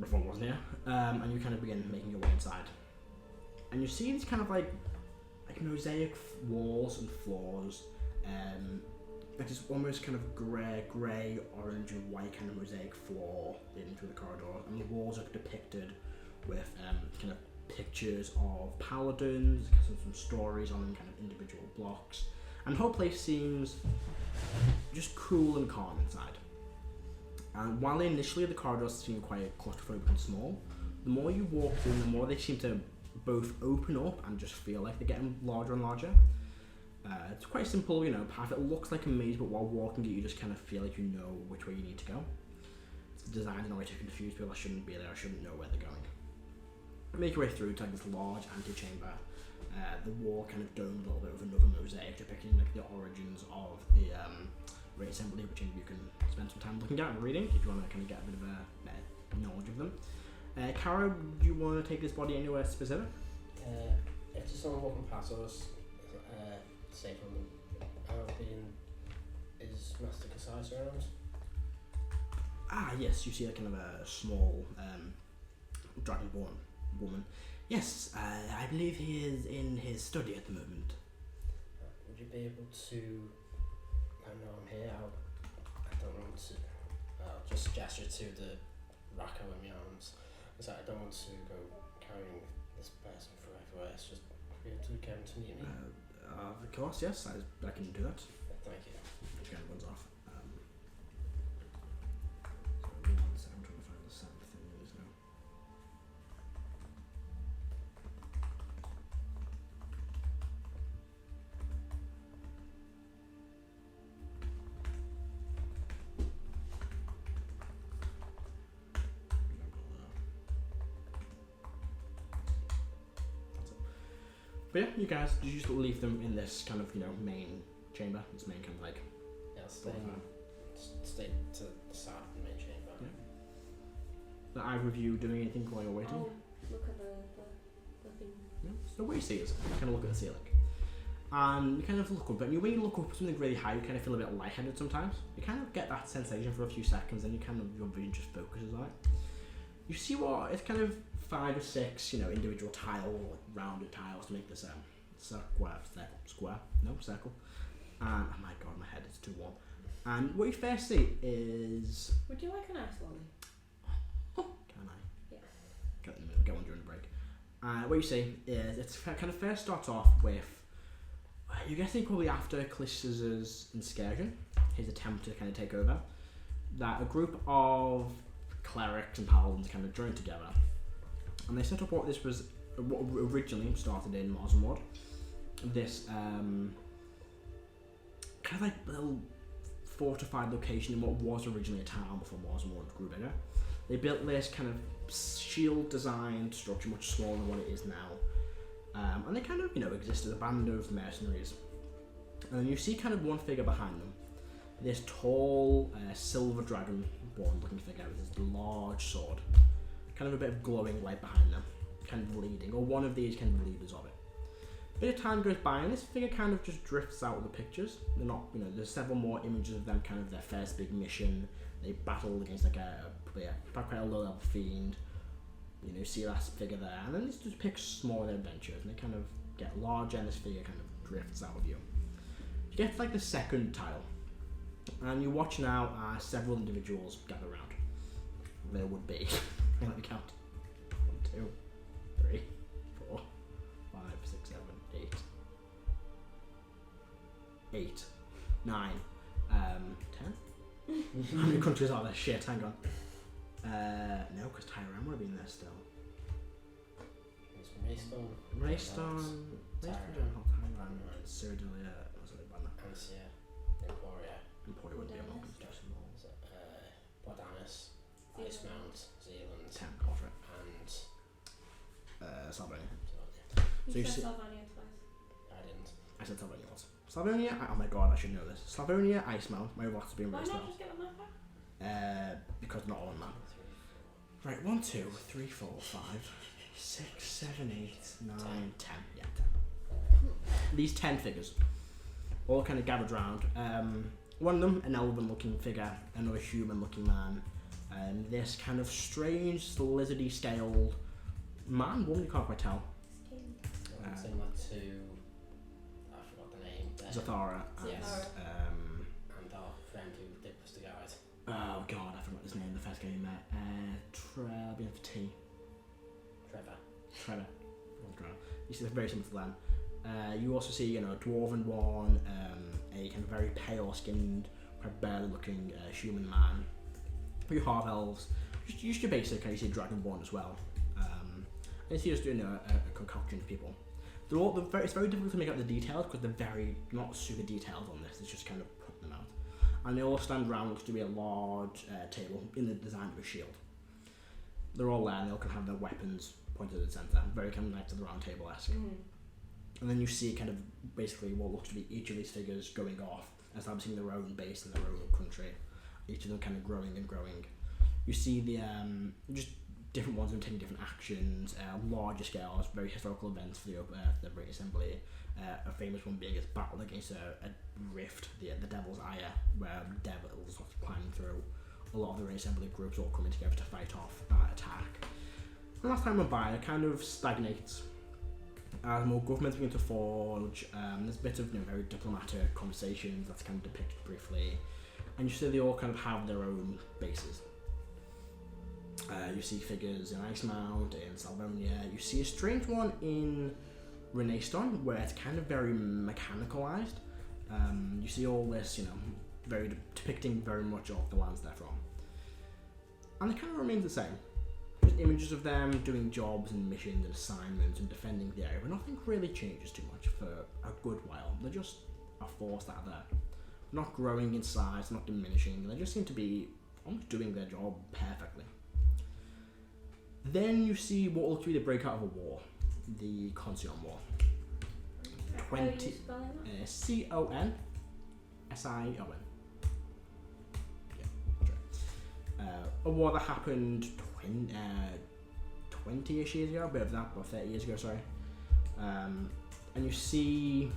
Reyfron wasn't here. And you kind of begin making your way inside, and you see these kind of like mosaic walls and floors, like this almost kind of grey, orange and white kind of mosaic floor leading through the corridor, and the walls are depicted with kind of pictures of paladins, some stories on them, kind of individual blocks, and the whole place seems just cool and calm inside. And while initially the corridors seem quite claustrophobic and small, the more you walk through them, the more they seem to both open up and just feel like they're getting larger and larger. It's quite simple, path. It looks like a maze, but while walking it, you just kind of feel like you know which way you need to go. It's designed in a way to confuse people that shouldn't be there or shouldn't know where they're going. Make your way through to like this large antechamber. The wall kind of domed a little bit with another mosaic depicting like the origins of the Race Assembly, which you can spend some time looking at and reading if you want to kind of get a bit of a better knowledge of them. Karo, do you want to take this body anywhere specific?
If there's someone walking past us, say from our opinion, is Master Canis around?
Yes, you see a kind of a small Dragonborn woman. Yes, I believe he is in his study at the moment.
Would you be able to, I know I'm here, I don't want to, I'll just gesture to the Rrack in my arms. I don't want to go carrying this person for everywhere, it's just be able to get him to meet me.
Of course, yes, I can do that.
Thank you.
Which kind of runs off. But yeah, you guys, you just leave them in this kind of, main chamber. This main kind of like...
Yeah, stay to the side of the main chamber.
Yeah. Are either of you doing anything while you're waiting?
I'll look at the thing.
Yeah. So what you see is, you kind of look at the ceiling. And you kind of look up, and when you look up at something really high, you kind of feel a bit lightheaded sometimes. You kind of get that sensation for a few seconds, and your vision just focuses on it. You see what, it's kind of 5 or 6, individual rounded tiles to make this circle. And oh my god, my head is too warm. And what you first see is...
Would you like an ice lolly?
Can I?
Yeah.
Get one during the break. What you see is, it's kind of first starts off with, you're guessing probably after Calishtar's excursion, his attempt to kind of take over, that a group of clerics and paladins kind of joined together, and they set up what originally started in Marzenward. This kind of like little fortified location in what was originally a town before Marzenward grew bigger. They built this kind of shield designed structure, much smaller than what it is now. And they kind of, exist as a band of mercenaries. And then you see kind of one figure behind them. This tall, silver dragonborn looking figure with this large sword. Kind of a bit of glowing light behind them. Kind of leading, or one of these kind of leaders of it. A bit of time goes by and this figure kind of just drifts out of the pictures. They're not, there's several more images of them, kind of their first big mission. They battle against like quite a low level fiend. See that figure there, and then this just picks smaller adventures, and they kind of get larger, and this figure kind of drifts out of view. You get to like the second tile, and you watch now as several individuals gather around. There would be, let me count, 1, 2, 3, 4, 5, 6, 7, 8, 8, 9, 10. How many countries are there? Shit, hang on. No, because Tyrone would have been there still. Raesokeran, Sede Volvit, Emporia would be among them.
Paladin, Icemount, Zealand,
Temple, and Salvonia. So you
said
see,
Salvonia twice.
I didn't.
I said Salvonia once. Salvonia, oh my god, I should know this. Salvonia, Icemount, my rock's been
Why
raised
not
now.
just get the map out?
Because not on map. Right, 1, 2, 3, 4, 5, 6, 7, 8, 9, 10. Yeah, 10. These 10 figures all kind of gathered round. One of them, an elven-looking figure, another human-looking man, and this kind of strange, lizardy scaled man, woman, you can't quite tell.
Similar to, I forgot the name.
Zathara.
Yes.
And
And our friend who did was the guide.
oh god, I forgot his name. The first guy you met. Begins with T. Trevor. You see, they're very similar to them. You also see, a dwarven one, a kind of very pale-skinned, quite burly-looking human man. A few half elves. Just your basic. You see Dragonborn as well. And you see just doing a concoction of people. It's very difficult to make out the details because they're not super detailed on this. It's just kind of putting them out. And they all stand around what looks to be a large table in the design of a shield. They're all there and they all can have their weapons pointed at the centre, very kind of like to the round table-esque. And then you see kind of basically what looks to be each of these figures going off, establishing their own base in their own country, each of them kind of growing and growing. You see the just different ones taking different actions, larger scales, very historical events for the Great Assembly. A famous one being its battle against a rift, the Devil's Ire, where devils are climbing through. A lot of the Great Assembly groups all coming together to fight off that attack. And last time went by, it kind of stagnates. As more governments begin to forge, there's a bit of very diplomatic conversations that's kind of depicted briefly, and you see they all kind of have their own bases. You see figures in Icemount, in Salvonia. You see a strange one in Renaissance, where it's kind of very mechanicalized. You see all this, very depicting very much of the lands they're from. And it kind of remains the same. Just images of them doing jobs and missions and assignments and defending the area, but nothing really changes too much for a good while. They're just a force that are there. Not growing in size, not diminishing. They just seem to be almost doing their job perfectly. Then you see what looks to be the breakout of a war, the Consion War.
How are you
20.
spelling that?
Consion. Yeah, that's right. A war that happened 20-ish years ago, a bit of that, about 30 years ago, sorry. And you see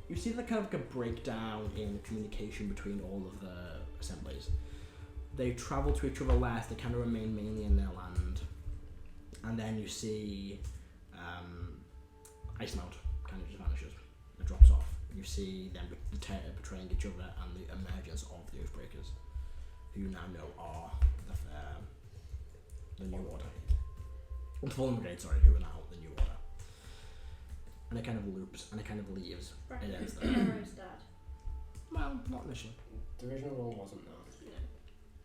the kind of like a breakdown in communication between all of the assemblies. They travel to each other less, they kind of remain mainly in their land. And then you see Icemount kind of just vanishes. It drops off. You see them betraying each other and the emergence of the Oathbreakers, who you now know are the New Order. The Fallen Brigade, sorry, who are now the New Order. And it kind of loops and it kind of leaves. It ends there.
Karo's dad.
Well, not initially.
The original role wasn't known.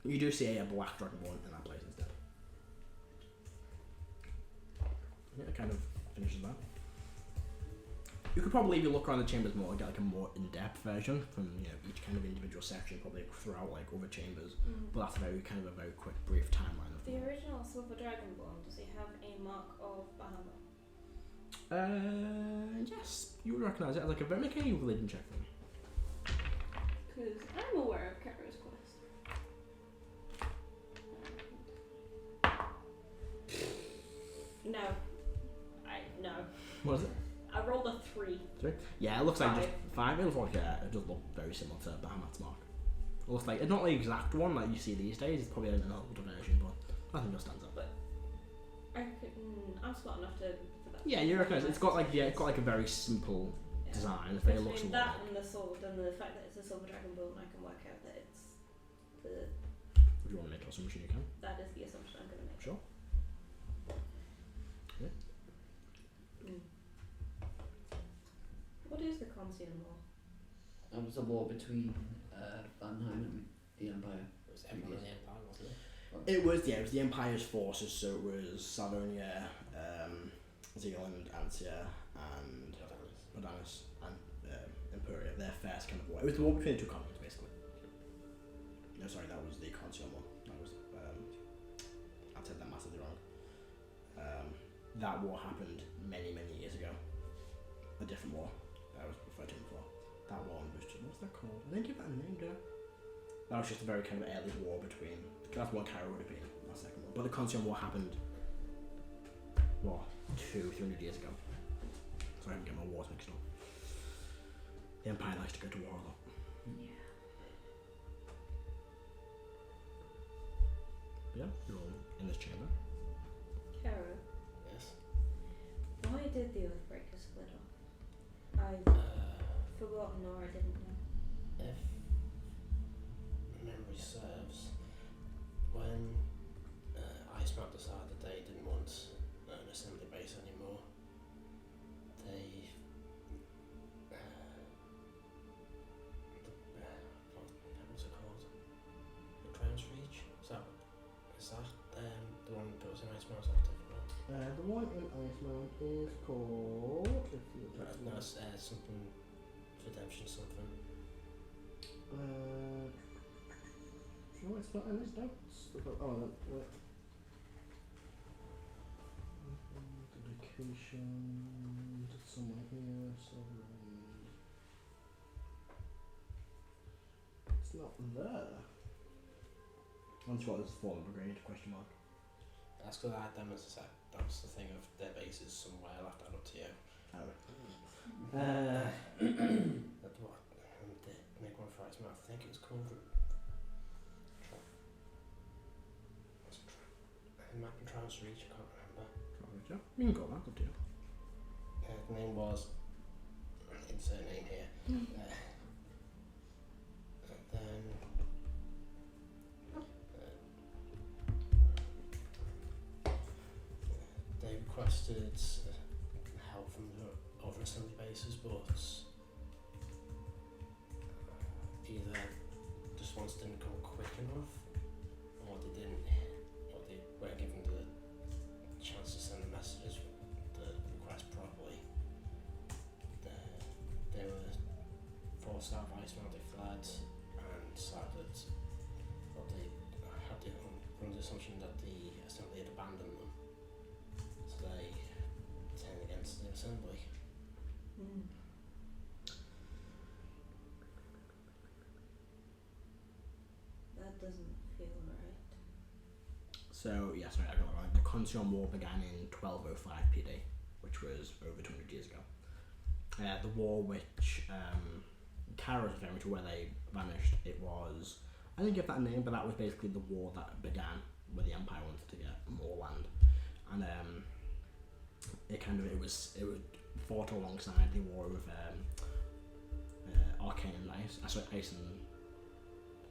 No.
You do see a black Dragonborn in that place instead. Yeah, it kind of finishes that. You could probably, if you look around the chambers more, get like a more in-depth version from each kind of individual section, probably throughout like other chambers. But that's a very quick, brief timeline of
The
them.
original Silver Dragonborn, does he have a mark of Bahamut?
Yes, you would recognise it as like a very make a religion check for me.
Because I'm aware of Karo's quest. No. No.
What is it?
I rolled a 3.
3? Yeah, it looks like just
5.
5. It looks like it does look very similar to Bahamut's mark. It looks like it's not the exact one that you see these days. It's probably an older version, but I think it stands up.
But I'm smart enough to.
Yeah, you recognise it. It's got like a very simple design. It very looks
Between
a lot
that
like.
and the sword and the fact that it's a Silver Dragonborn, I can work out that it's the.
If you want to make an assumption, you can.
That is the assumption I'm going to make.
Sure.
What is the Consion War?
That was a war between Vanheim and the Empire.
It was everyone in the Empire, wasn't it?
It was the Empire's forces. So it was Savonia, Zealand, Antia, and Paladin and Empuria. Their first kind of war. It was the war between the two continents, basically. No, sorry, that was the Consion War. That was I said that massively wrong. That war happened many years ago. A different war that I was referred to before. That one was just, what's that called? I didn't give that a name, did I? That was just a very kind of early war between. That's what Karo would have been. That second war. But the Consion War happened. 200-300 years ago. Sorry, I'm getting my wars mixed up. The Empire likes to go to war a lot.
Yeah.
Yeah, you're all in this chamber.
Karo,
Yes.
why did the Oathbreaker split off? I've forgotten or I didn't know.
If memory serves, when Icemount decided they didn't want an assembly base anymore, they what's it called? The Crown's Reach? Is that the one that was in Icemount's active?
The one in Icemount is called.
No, it's something redemption something.
No, it's not in his notes. Oh, no, wait. Dedication. It's somewhere here. So it's not there. That's what this Fallen Brigade question mark.
That's because I had them as a set. That was the thing of their bases somewhere. I left that up to you. That's what the make one for Icemount. I think it was called Map and Trials Reach. I can't remember.
You can go back up to you.
The name was insert name here. And then they requested help from the other assembly bases, but either just ones didn't go quick enough, or they weren't given the chance to send the messages, the request properly. They were forced out of Icemount, they fled, and decided, well, they had the assumption that the assembly had abandoned them, so they turned against the assembly.
That doesn't feel right.
So, yeah, sorry, I got that right. The Consume War began in 1205 PD, which was over 200 years ago. The war which Karo is referring to, where they vanished, it was, I didn't give that a name, but that was basically the war that began where the Empire wanted to get more land. And it was fought alongside the war with Arcane and Ice and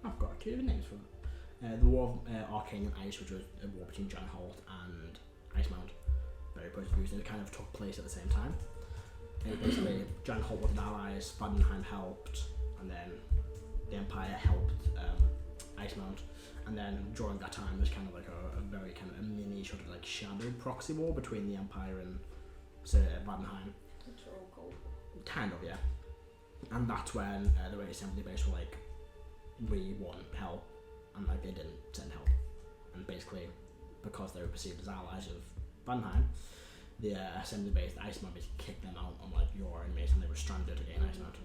I've got two different names for it. The war of Arcane and Ice, which was a war between John Holt and Icemount. Very opposed views, and it kind of took place at the same time. And basically, John Holt was allies, Vaddenheim helped, and then the Empire helped Icemount. And then during that time, there's kind of like a very kind of a mini sort of like shadow proxy war between the Empire and Vaddenheim.
Which are all cool.
Kind of, yeah. And that's when the Raid Assembly base were like, we want help, and like they didn't send help. And basically, because they were perceived as allies of Vaddenheim, the Assembly base, the Icemount, basically kicked them out on like your enemies, and they were stranded again, Icemount.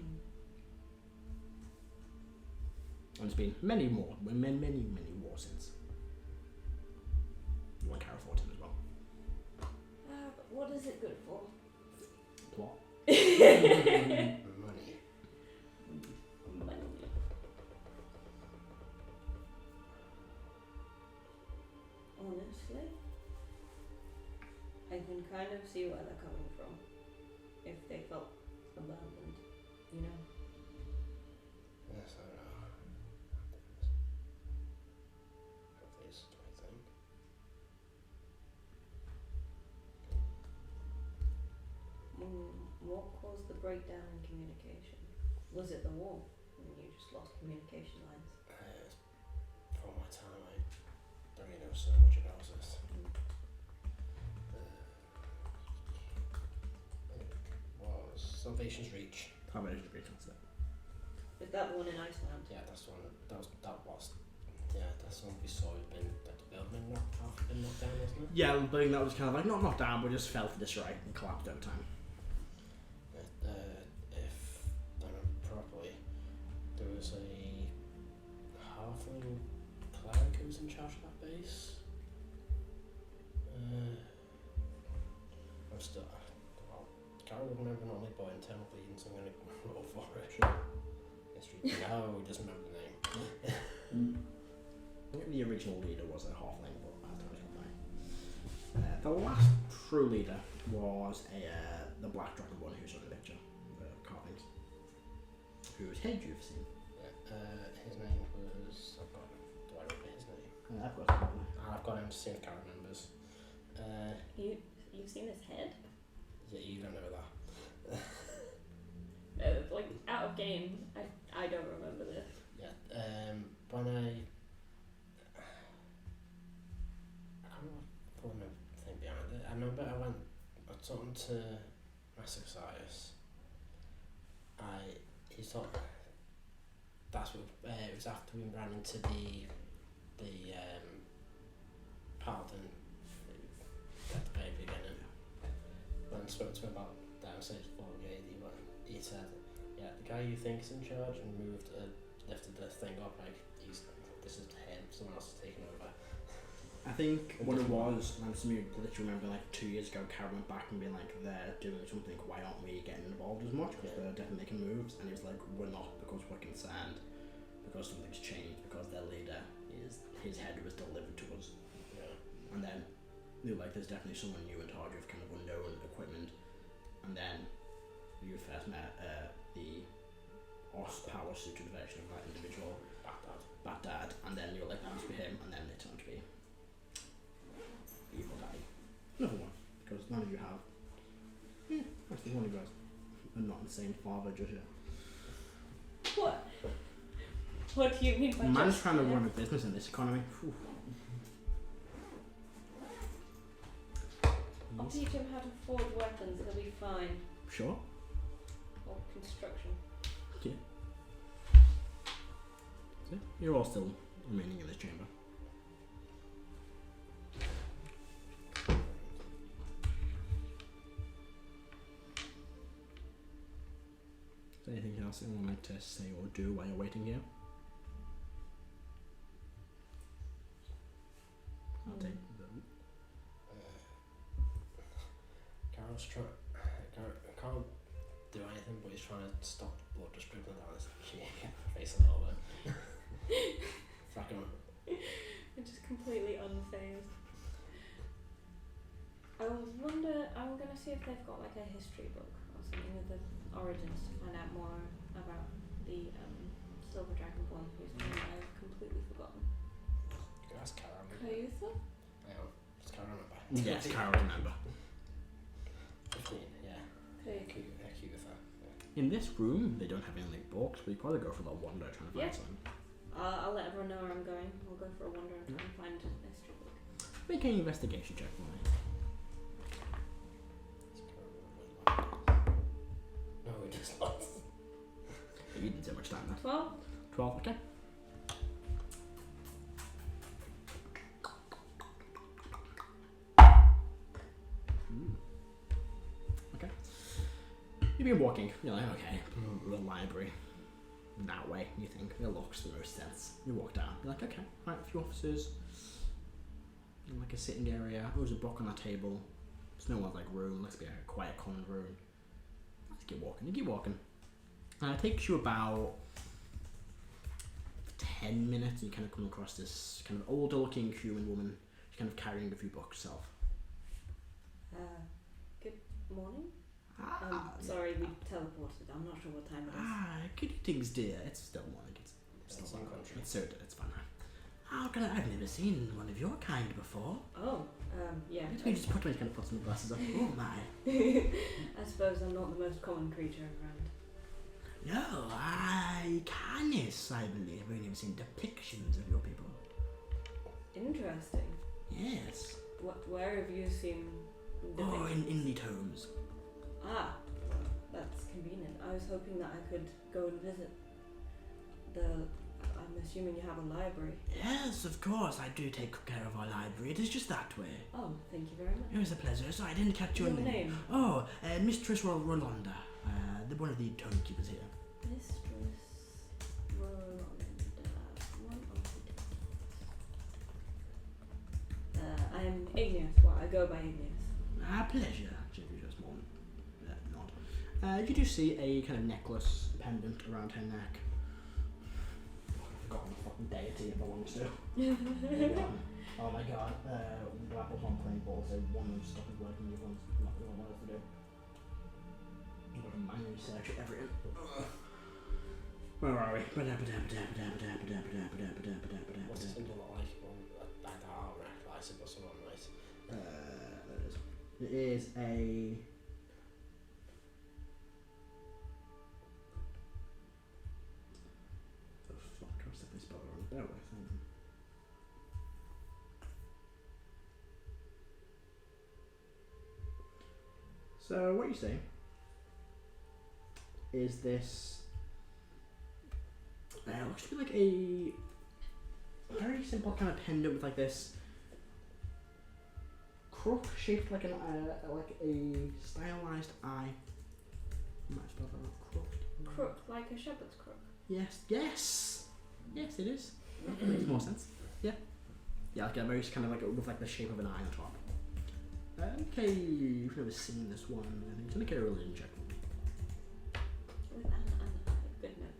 And there's been many wars since. One Karo fought him as well.
But what is it good for?
Plot.
Money.
Money. Honestly, I can kind of see where they're coming from. If they felt abandoned, you know.
Yes, I know. At least, I think.
What caused the breakdown in communication? Was it the war? And you just lost communication lines?
For my time, I don't really know so much about this. It was Salvation's Reach.
Salvation's Reach, that's it.
Is that the one in Iceland?
Yeah, that's the one. That's the one we saw. That the building been knocked down, wasn't it?
Yeah, the building that was kind of like not knocked down, but just fell to disarray and collapsed over time.
If I remember properly, there was a halfling cleric who was in charge of that base. I'm still. Well, Karo would remember normally by internal bleeding, so I'm going to roll for it.
Sure.
History. No, he doesn't remember the name.
I think the original leader was a halfling, but as time has gone by. The last true leader was the Black Dragonborn who's on the picture, the carvings. Whose head you've seen.
His name was. Do I remember his name?
I've got it.
I've got him to see if Karo remembers.
You've seen his head?
Yeah, you don't know that.
Like out of game, I don't remember this.
Yeah, when I can't remember pulling the thing behind it. I remember I was talking to Raesokeran. He thought that's what it was after we ran into the Paladin at the very beginning. When I spoke to him about downstage 48, he said, yeah, the guy you think is in charge and lifted the thing up, like, this is him, someone else is taking over.
I think what it was, and something you literally remember like 2 years ago, Karo went back and being like, they're doing something, why aren't we getting involved as much? Because they're definitely making moves, and he was like, we're not, because we're concerned, because something's changed, because their leader his head was delivered to us.
Yeah.
And then they were like, there's definitely someone new in charge of kind of unknown equipment. And then you first met the power suited version of that individual, Bad Dad, and then you were like, that must be him, and then it turned to be Evil Daddy. Another one, because none of you have. Actually, one of you guys are not the same father just yet.
What? What do you mean by
Man's
just
trying to run a business in this economy. Whew.
I'll teach him how to forge weapons, he'll be fine.
Sure.
Or construction.
Yeah. So, you're all still remaining in this chamber. Anything else anyone would like to say or do while you're waiting here? I'll take them.
Karo's trying. Can't do anything, but he's trying to stop blood just dribbling down his face a little bit. Frack on.
I'm just completely unfazed. I'm gonna see if they've got like a history book or something of the origins to find out more about the Silver Dragonborn whose name I've completely forgotten.
You can ask Karo.
Clotha?
Hang on, does Karo remember?
Yes, Karo remember.
15, yeah.
Clotha.
In this room, they don't have any like books, but you probably go for the wander trying to find
Yeah.
something.
I'll let everyone know where I'm going. We'll go for a wander and try and find a history book.
Make an investigation check for me.
No, it does not.
You didn't take much time there.
12?
12, okay. Okay. You've been walking, you're like, okay, the library. That way, you think. It looks the most sense. You walk down, you're like, okay, right, a few officers. In like a sitting area, there's a book on that table. There's no one's like room, looks to be a quiet common room. Let's keep walking, you keep walking. And it takes you about 10 minutes and you kind of come across this kind of older looking human woman. She's kind of carrying a few books herself.
Good morning. Sorry, we teleported. I'm not sure what time it is.
Good evenings, dear. It's still morning. It's
Still
fine.
country.
It's so it's fine. I've never seen one of your kind before.
Oh, yeah.
Let me just put my kind of put some glasses on. Oh my.
I suppose I'm not the most common creature around.
No, Canis, I believe. I've only seen depictions of your people.
Interesting.
Yes.
Where have you seen
Oh,
depictions?
in the tomes.
Ah, that's convenient. I was hoping that I could go and visit I'm assuming you have a library.
Yes, of course. I do take care of our library. It is just that way.
Oh, thank you very much.
It was a pleasure. Sorry, I didn't catch your
name.
Oh, Mistress Rolanda, one of the tomekeepers here.
Mistress Rolanda, one of the I'm Igneous. Well, I go by Igneous.
Pleasure. Just one nod. You do see a kind of necklace pendant around her neck. I've forgotten the fucking deity it belongs to. Oh my god. Black was on playing ball, so one of them stopped working, the other one's not doing what else to do. You've got to manually search everything. Where are we?
What's the symbol like? Like that Rrack license or something, right?
There it is. It is a... The fuck, I was definitely spelled it wrong. Bear with me. So what you see is this looks to be like a very simple kind of pendant with like this crook shaped like a stylized eye. I might spell that out.
Crook, like a shepherd's crook.
Yes, it is. That makes more sense. Yeah, like a very kind of like with like the shape of an eye on top. Okay, you've never seen this one. I think it's gonna get a religion check.
With an good note.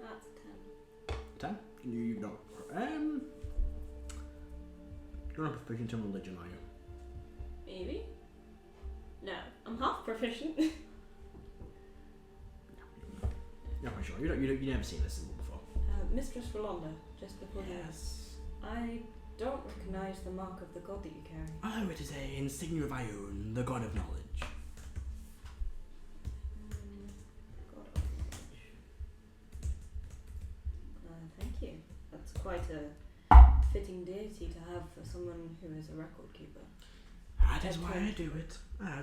That's a 10.
10? You don't. You're not proficient in religion, are you?
Maybe? No, I'm half proficient.
Not quite sure. You've never seen this symbol before.
Mistress Rolanda, just before
Yes.
I don't recognise the mark of the god that you carry.
Oh, it is a insignia of Ioun, the god of knowledge.
God of knowledge. Thank you. That's quite a fitting deity to have for someone who is a record keeper.
That is why I do it.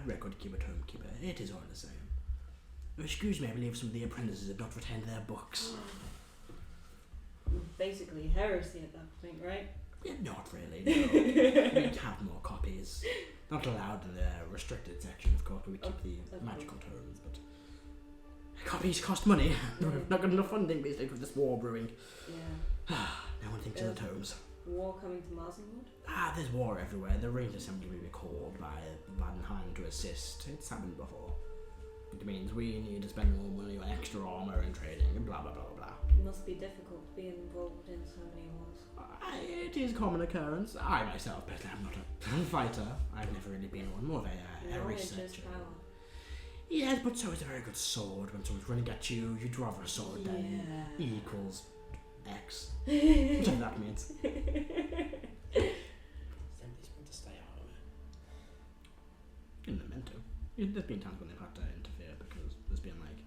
Record keeper, tome keeper, it is all the same. Excuse me, I believe some of the apprentices have not retained their books.
Basically heresy at that point, right?
Not really, no. We have more copies. Not allowed in the restricted section, of course, where we keep the magical tomes, but copies cost money. We've not got enough funding, basically, with this war brewing.
Yeah.
No one thinks of the tomes.
War coming to Marzenward?
There's war everywhere. The Rangers Assembly will be called by Paladin to assist. It's happened before. It means we need to spend more money on extra armor and training and blah blah blah blah.
It must be difficult being involved in so many wars.
It is a common occurrence. I myself, personally, am not a fighter. I've never really been one. More of a researcher.
Power.
Yes, but so is a very good sword. When someone's running at you, you'd rather a sword than E equals X. Whatever that means.
Somebody's meant to stay out of it.
They're meant to. There's been times when they've had to interfere because there's been like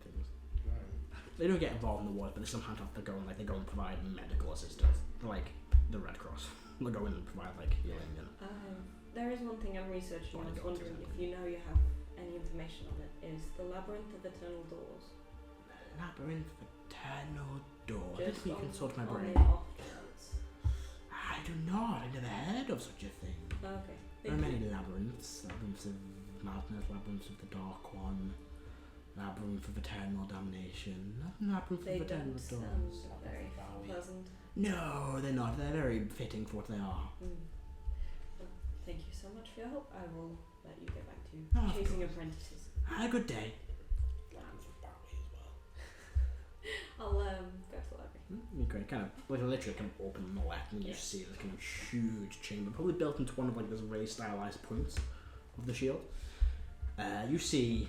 things.
Right.
They don't get involved in the wars, but they sometimes have to go and they go and provide medical assistance, like the Red Cross. They'll go in and provide like healing and.
There is one thing I'm researching. I was wondering if you know you have any information on it. Is the Labyrinth of Eternal Doors?
Labyrinth of Eternal Doors.
Just
Let me consult my brain.
on the off chance.
I do not. I've never heard of such a thing.
Okay.
There are many labyrinths. Labyrinths of Madness, Labyrinths of the Dark One, Labyrinth of Eternal Damnation, Labyrinth
They
of Eternal
don't
Doors.
sound very pleasant.
No, they're not. They're very fitting for what they are.
Well, thank you so much for your help. I will let you get back to
Oh, of
chasing
course.
apprentices.
Have a good day.
Land for Bowie as well.
I'll go to the library.
You can kind of, like, literally kind of open the left and you see this kind of huge chamber, probably built into one of like those very stylized points of the shield. You see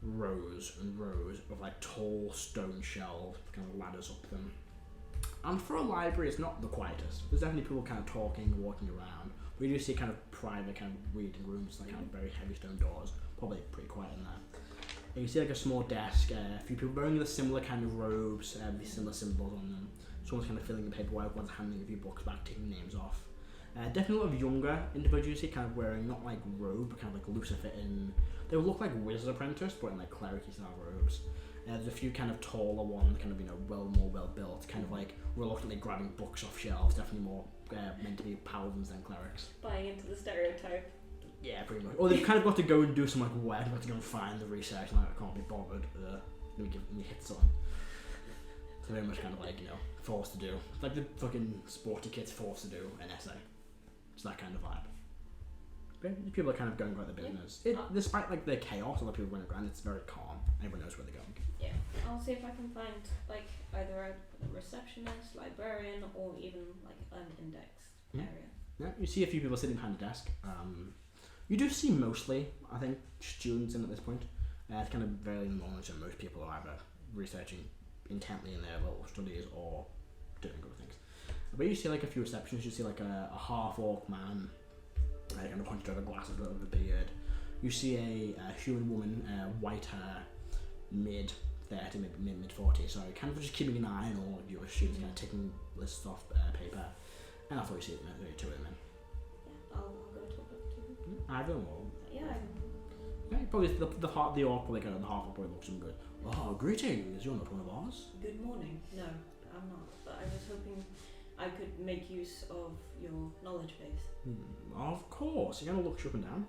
rows and rows of like tall stone shelves, kind of ladders up them. And for a library, it's not the quietest. There's definitely people kind of talking, walking around. We do see kind of private kind of reading rooms, like kind of very heavy stone doors. Probably pretty quiet in there. And you see like a small desk, a few people wearing the similar kind of robes, with similar symbols on them. Someone's kind of filling the paperwork, one's handing a few books back, taking names off. Definitely a lot of younger individuals here, kind of wearing not like robe, but kind of like looser fitting. They would look like wizard apprentice, but in like cleric-y style robes. There's a few kind of taller ones, kind of more well built, kind of like reluctantly grabbing books off shelves. Definitely more meant to be paladins than clerics.
Buying into the stereotype.
Yeah, pretty much. Or they've kind of got to go and do some like work. They've got to go and find the research. Like, I can't be bothered. Let me hit something. So very much kind of like forced to do. It's like the fucking sporty kids forced to do an essay. It's that kind of vibe. But people are kind of going about their business. Despite like the chaos, a lot of people running around. It's very calm. Everyone knows where they're going.
Yeah, I'll see if I can find like either a receptionist, librarian, or even like an indexed area.
Yeah, you see a few people sitting behind the desk. You do see mostly, I think, students in at this point. It's kind of very normal that most people are either researching intently in their little studies or doing other things. But you see like a few receptionists. You see like a half-orc man, kind of hunched over glasses with a beard. You see a human woman, white hair, mid-30, mid-40s, sorry, kind of just keeping an eye on all of your students, kind of taking lists off paper. And that's what you see, two of them in.
Yeah, I'll go talk up to them.
Either or.
Yeah.
Yeah, probably the orc probably kind of the half orc probably looks some good. Oh, greetings! You're not one of ours.
Good morning. No, I'm not. But I was hoping I could make use of your knowledge base.
Of course. You're gonna look up and down.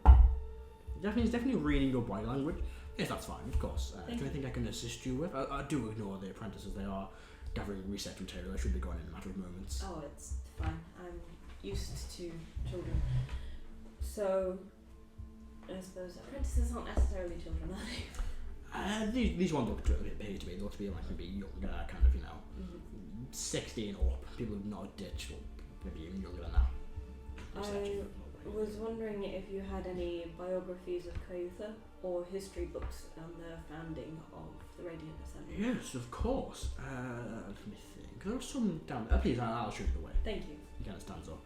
He's definitely reading your body language. Yes, that's fine. Of course. Is there anything I can assist you with? I do ignore the apprentices. They are gathering research material. I should be going in a matter of moments.
Oh, it's fine. I'm used to children. So, I suppose apprentices aren't necessarily children, are they?
These ones look to appear to be. They look to be like maybe younger, kind of 16 up. People who've not ditched, or maybe even younger than that.
I was wondering if you had any biographies of Cayutha or history books on the founding of the Radiant Assembly.
Yes, of course. Let me think. There are some down there. Please, I'll show you the way.
Thank you.
He kind of stands up.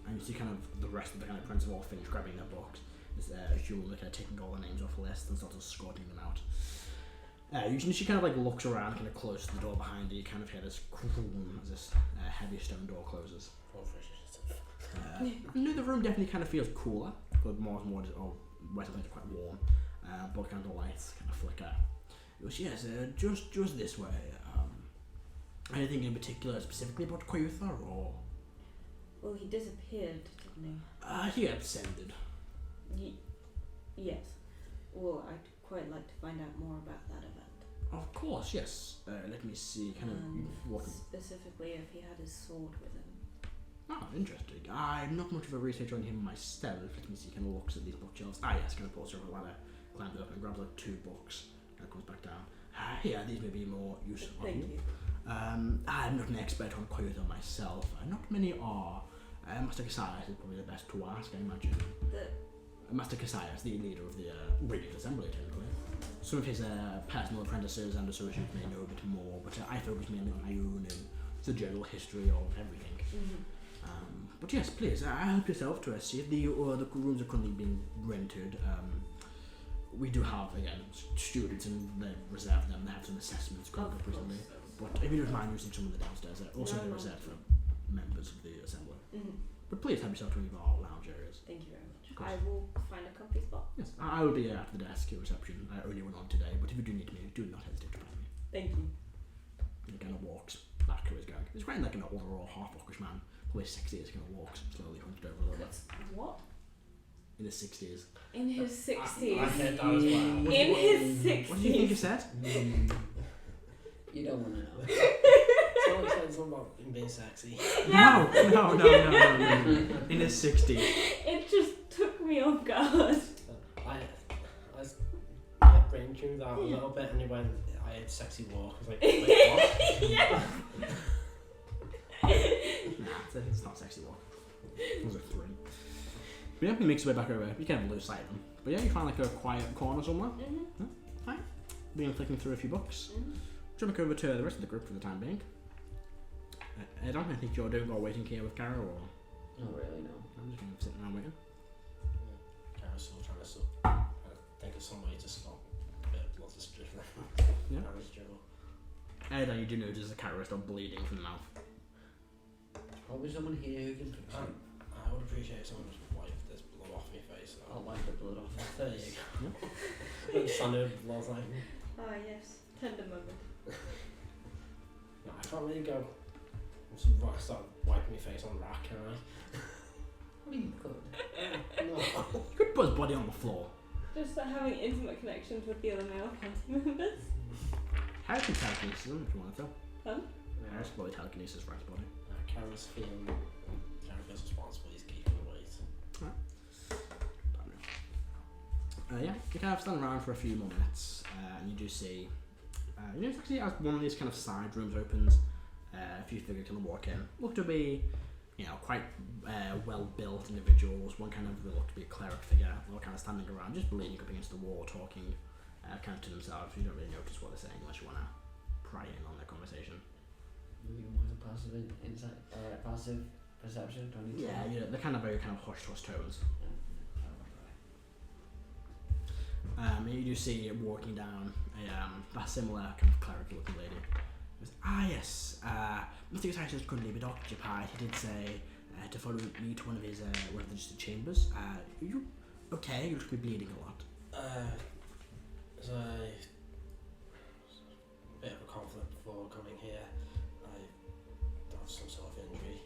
And you see kind of the rest of the kind of prince have all finished grabbing their books. There's Huel kind of taking all the names off the list and sort of escorting them out. She kind of like looks around, kind of close to the door behind you. You kind of hear this croom as this heavy stone door closes. No, the room definitely kind of feels cooler, but more and more, weather things are quite warm. But kind of the lights kind of flicker. It was just this way. Anything in particular specifically about Cayutha, or
Well, he disappeared, didn't
He ascended.
he? Yes. Well, I'd quite like to find out more about that event.
Of course, yes. Let me see. Kind
And
of what.
specifically if he had his sword with him.
Oh, interesting. I'm not much of a researcher on him myself. Let me see. Kind of looks at these bookshelves. Yes. Kind of pulls over a ladder, climbs up, and grabs like 2 books. And comes back down. Here, these may be more useful.
Thank you.
I'm not an expert on Koyoto myself. Not many are. Master Cassius is probably the best to ask, I imagine. Master Cassius, the leader of the Radiant Assembly, technically. Some of his personal apprentices and associates may know a bit more, but I focus mainly on my own and the general history of everything. But yes, please, help yourself to see if the rooms are currently being rented. We do have, again, students and they reserve them. They have some assessments coming up recently. But if you don't mind using some of the downstairs, also they're reserved for members of the assembly. But please help yourself to any of our lounge areas.
Thank you very much. I will find a comfy spot.
Yes, I will be at the desk at reception. I only went on today, but if you do need me, do not hesitate to find me.
Thank you.
He kind of walks back to his gang. He's quite like an overall half-orcish man. Probably 60s, kind of walks slowly, hunched over a little bit.
What?
In his 60s.
In his 60s.
I heard that as well.
In his 60s.
What do you think he said?
You don't want to know.
Someone said something about him being sexy.
No. In his 60s.
It just took me off guard.
I was brain tuned out a little bit, and he went, I had sexy walk. I was like, wait, what?
Yeah.
It's not sexy walk. It was a 3. But yeah, he makes his way back over. You kind of lose sight of him. But yeah, you find like a quiet corner somewhere. Fine. Begin flicking through a few books. Jumping over to the rest of the group for the time being. Erdan, I think you're doing while waiting here with Karo, or?
Not really, no.
I'm just going to sit around waiting.
Karo's still trying to think of some way to stop lots of stress.
Yeah.
Karo's struggle.
Erdan, you do notice the Karo is still bleeding from the mouth.
Probably someone here who can fix it.
I would appreciate someone just wipe this blood off my face.
I'll wipe the blood off.
There you go. Like standard blood, like.
Ah, yes. Tender moment.
No, I can't really go. Start wiping my face on Rrack, can I?
I mean, you could.
No.
You could put his body on the floor.
Just having intimate connections with the other male party members.
Harris can telekinesis him if you want to.
Huh?
Harris can probably telekinesis for his body.
Karo's feeling. Karo feels responsible. He's keeping the weight.
Yeah, you kind of stand around for a few more minutes, and you do see. It's actually as one of these kind of side rooms opens, a few figures kind of walk in. Look to be, quite well-built individuals. One kind of look to be a cleric figure. All kind of standing around, just leaning up against the wall, talking, kind of to themselves. You don't really notice what they're saying unless you want to pry in on their conversation.
Maybe more the passive insight, passive perception. Do I need to?
Yeah, they're kind of very kind of hush tones. You do see walking down a similar kind of cleric looking lady. Goes, yes, Mr. Cassius is currently a bit occupied. He did say to follow me to one of the chambers. Are you okay? You look to be bleeding a lot.
There's a bit of a conflict before coming here. I have some sort of injury.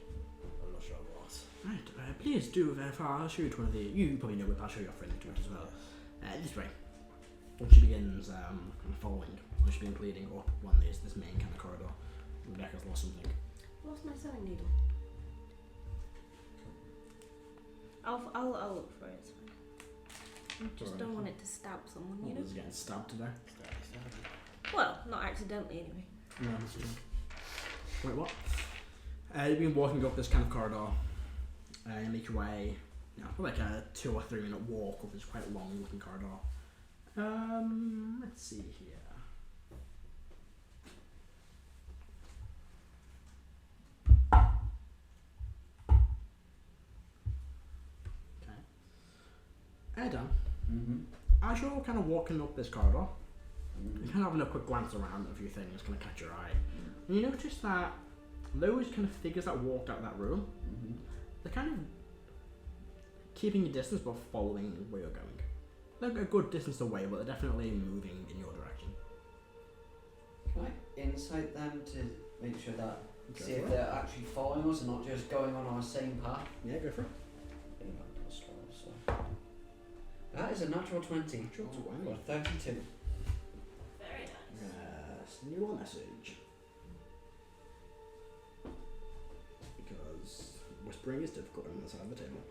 I'm not sure what.
Right, please do. I'll show you to one of the. You probably know it, but I'll show your friend to it as well. This way. Once she begins kind of following, once she begins bleeding up one of this main kind of corridor, Rebecca's lost something.
Lost my sewing needle. I'll look for it. I just don't want it to stab someone, you know?
Is getting stabbed today?
Well, not accidentally anyway.
No, that's true. Wait, what? You've been walking up this kind of corridor. You make your way, probably like a 2 or 3 minute walk up this quite long looking corridor. Let's see here. Okay. Erdan, as you're kind of walking up this corridor, you're kind of having a quick glance around at a few things, kind of catch your eye. And you notice that those kind of figures that walked out that room, they're kind of keeping your distance but following where you're going. They're a good distance away, but they're definitely moving in your direction.
Can I insight them to make sure that
Go
See
for
if
it.
they're actually following us and not just going on our same path.
Yeah, go for it.
So. That is a natural 20.
Natural 20.
Or 32.
Very nice.
Send you a message. Because whispering is difficult on the side of the table.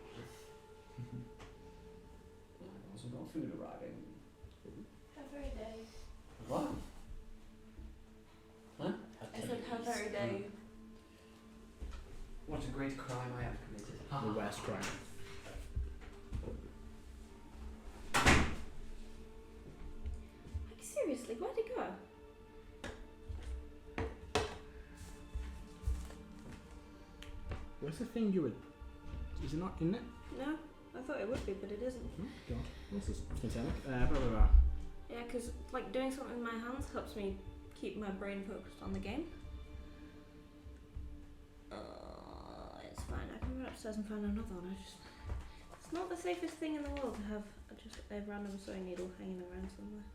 I've also got food arriving.
How very day.
What? Huh?
I said how very day.
What a great crime I have committed.
The West crime.
Like seriously, where'd it go?
What's the thing you would... Is it not in it?
No, I thought it would be, but it isn't.
Oh, God. This is satanic. Blah, blah, blah.
Yeah, because like doing something with my hands helps me keep my brain focused on the game. It's fine. I can run upstairs and find another one. It's not the safest thing in the world to have just a random sewing needle hanging around somewhere.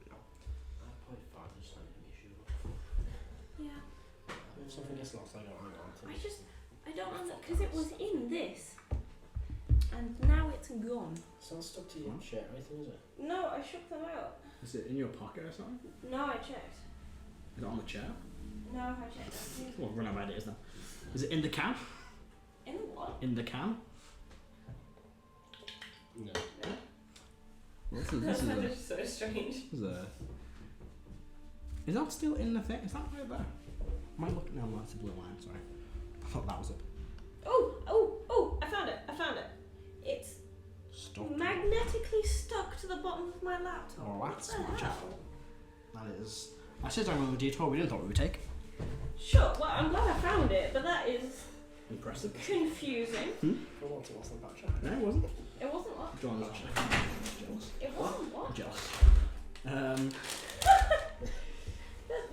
I'd probably find just something to be sure.
Yeah.
If something gets lost, I don't hang on to it.
I don't understand because it was in this, and now it's gone.
It's not stuck to your shirt or anything, is it?
No, I shook them out.
Is it in your pocket or something?
No, I checked.
Is it on the chair?
No, I checked.
Well, run out of ideas then. Is it in the can?
In what?
In the can?
No.
Well, this
That
is
sounded so strange.
Is that still in the thing? Is that right there? Am I looking? No, that's a blue line, sorry. I thought that was it.
Oh, I found it. It's
Stuck.
magnetically stuck to the bottom of my laptop.
Oh, that's
What the
much.
hell?
That is... I said I went on a detour we didn't thought we would take.
Sure, well, I'm glad I found it, but that is
Impressive.
confusing.
For once, it wasn't about chat.
No, it wasn't.
It wasn't what?
John's actually jealous.
It wasn't what?
Jealous.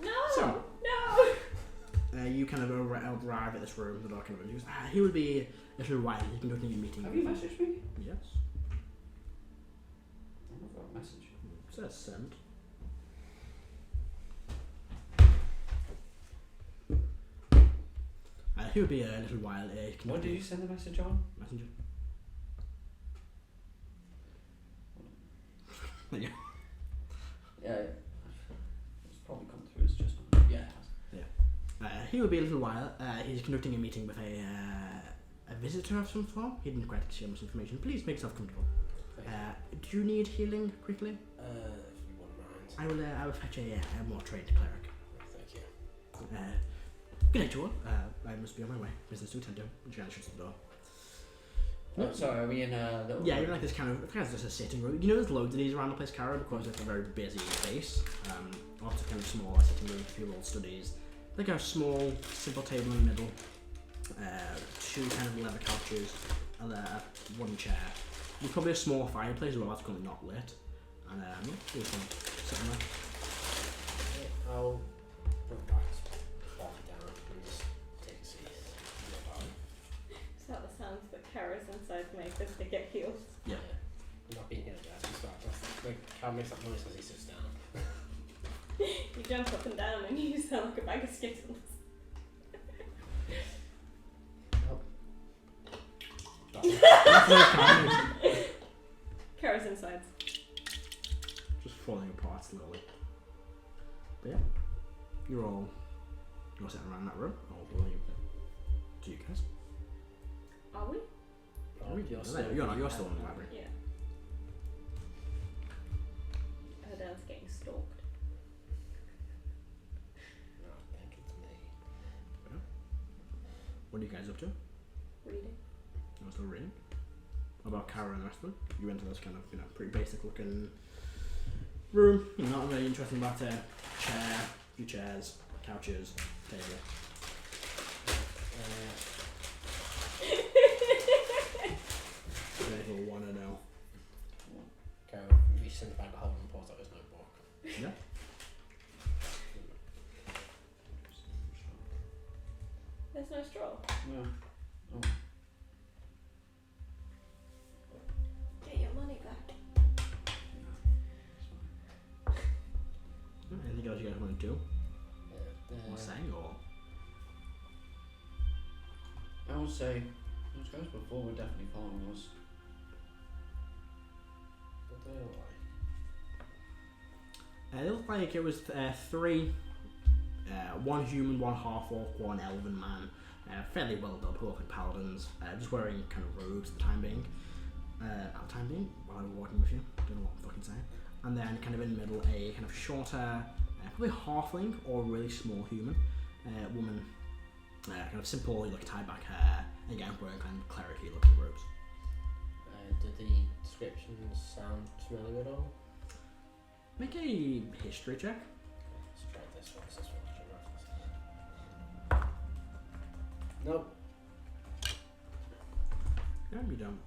No!
So.
No!
You kind of arrive at this room, the door kind of opens. He would be a little while. He can go to a meeting.
Have you messaged me?
Yes.
I never got a message.
It says send. He would be a little while. He can
What did you send the message on?
Messenger. There you go.
Yeah, it's probably come through as just yeah.
He will be a little while. He's conducting a meeting with a visitor of some form. He didn't quite share much information. Please make yourself comfortable. Do you need healing quickly?
If you wouldn't mind.
I will fetch a more trained cleric.
Thank you.
Good night, you all. I must be on my way. Business to attend to. She kind of shuts the door.
Oh, sorry, are we in a little...
Yeah, you're like this kind of just a sitting room. You know, there's loads of these around the place, Karo, because it's a very busy space. Lots of kind of smaller sitting rooms, a few old studies. Like a small, simple table in the middle. Two kind of leather couches, and one chair. There's probably a small fireplace as well. That's currently not lit. And yeah, just kind of sitting there.
I'll put back walk down and just take a seat.
Is that the sounds that Kara's inside make as they get healed?
Yeah.
I'm not being here, guys. Like, how makes that noise as he sits down?
You jump up and down and you sound like a bag of Skittles. Kara's inside.
Just falling apart slowly. But yeah, you're sitting around that room. I'll leave it to you guys.
Are we?
You're not. You're still in the library.
Yeah. Erdan's getting stalked.
No, I think it's me.
What are you guys up to?
Reading.
I'm still reading. What about Karo and the rest of them? You went to this kind of, pretty basic looking room. Not really interesting about a chair, few chairs, couches, table. Anything want to know?
Go reach in the bag of holding and pulls out his notebook.
Yeah.
There's no straw.
No. Oh.
Get your money back.
Anything else you guys want to do? or saying, or
I would say those guys before were definitely following us.
What do they look like?
it looked like it was 3, one human, one half-orc, one elven man, fairly well built, like paladins, just wearing kind of robes at the time being. While I was walking with you, don't know what I'm fucking saying. And then kind of in the middle, a kind of shorter, probably halfling or really small human woman, kind of simple, like tied back hair, again wearing kind of cleric-y looking robes.
Do the descriptions sound familiar at all?
Make a history check.
Let's try this one. 'Cause this one Nope.
Yeah, you don't.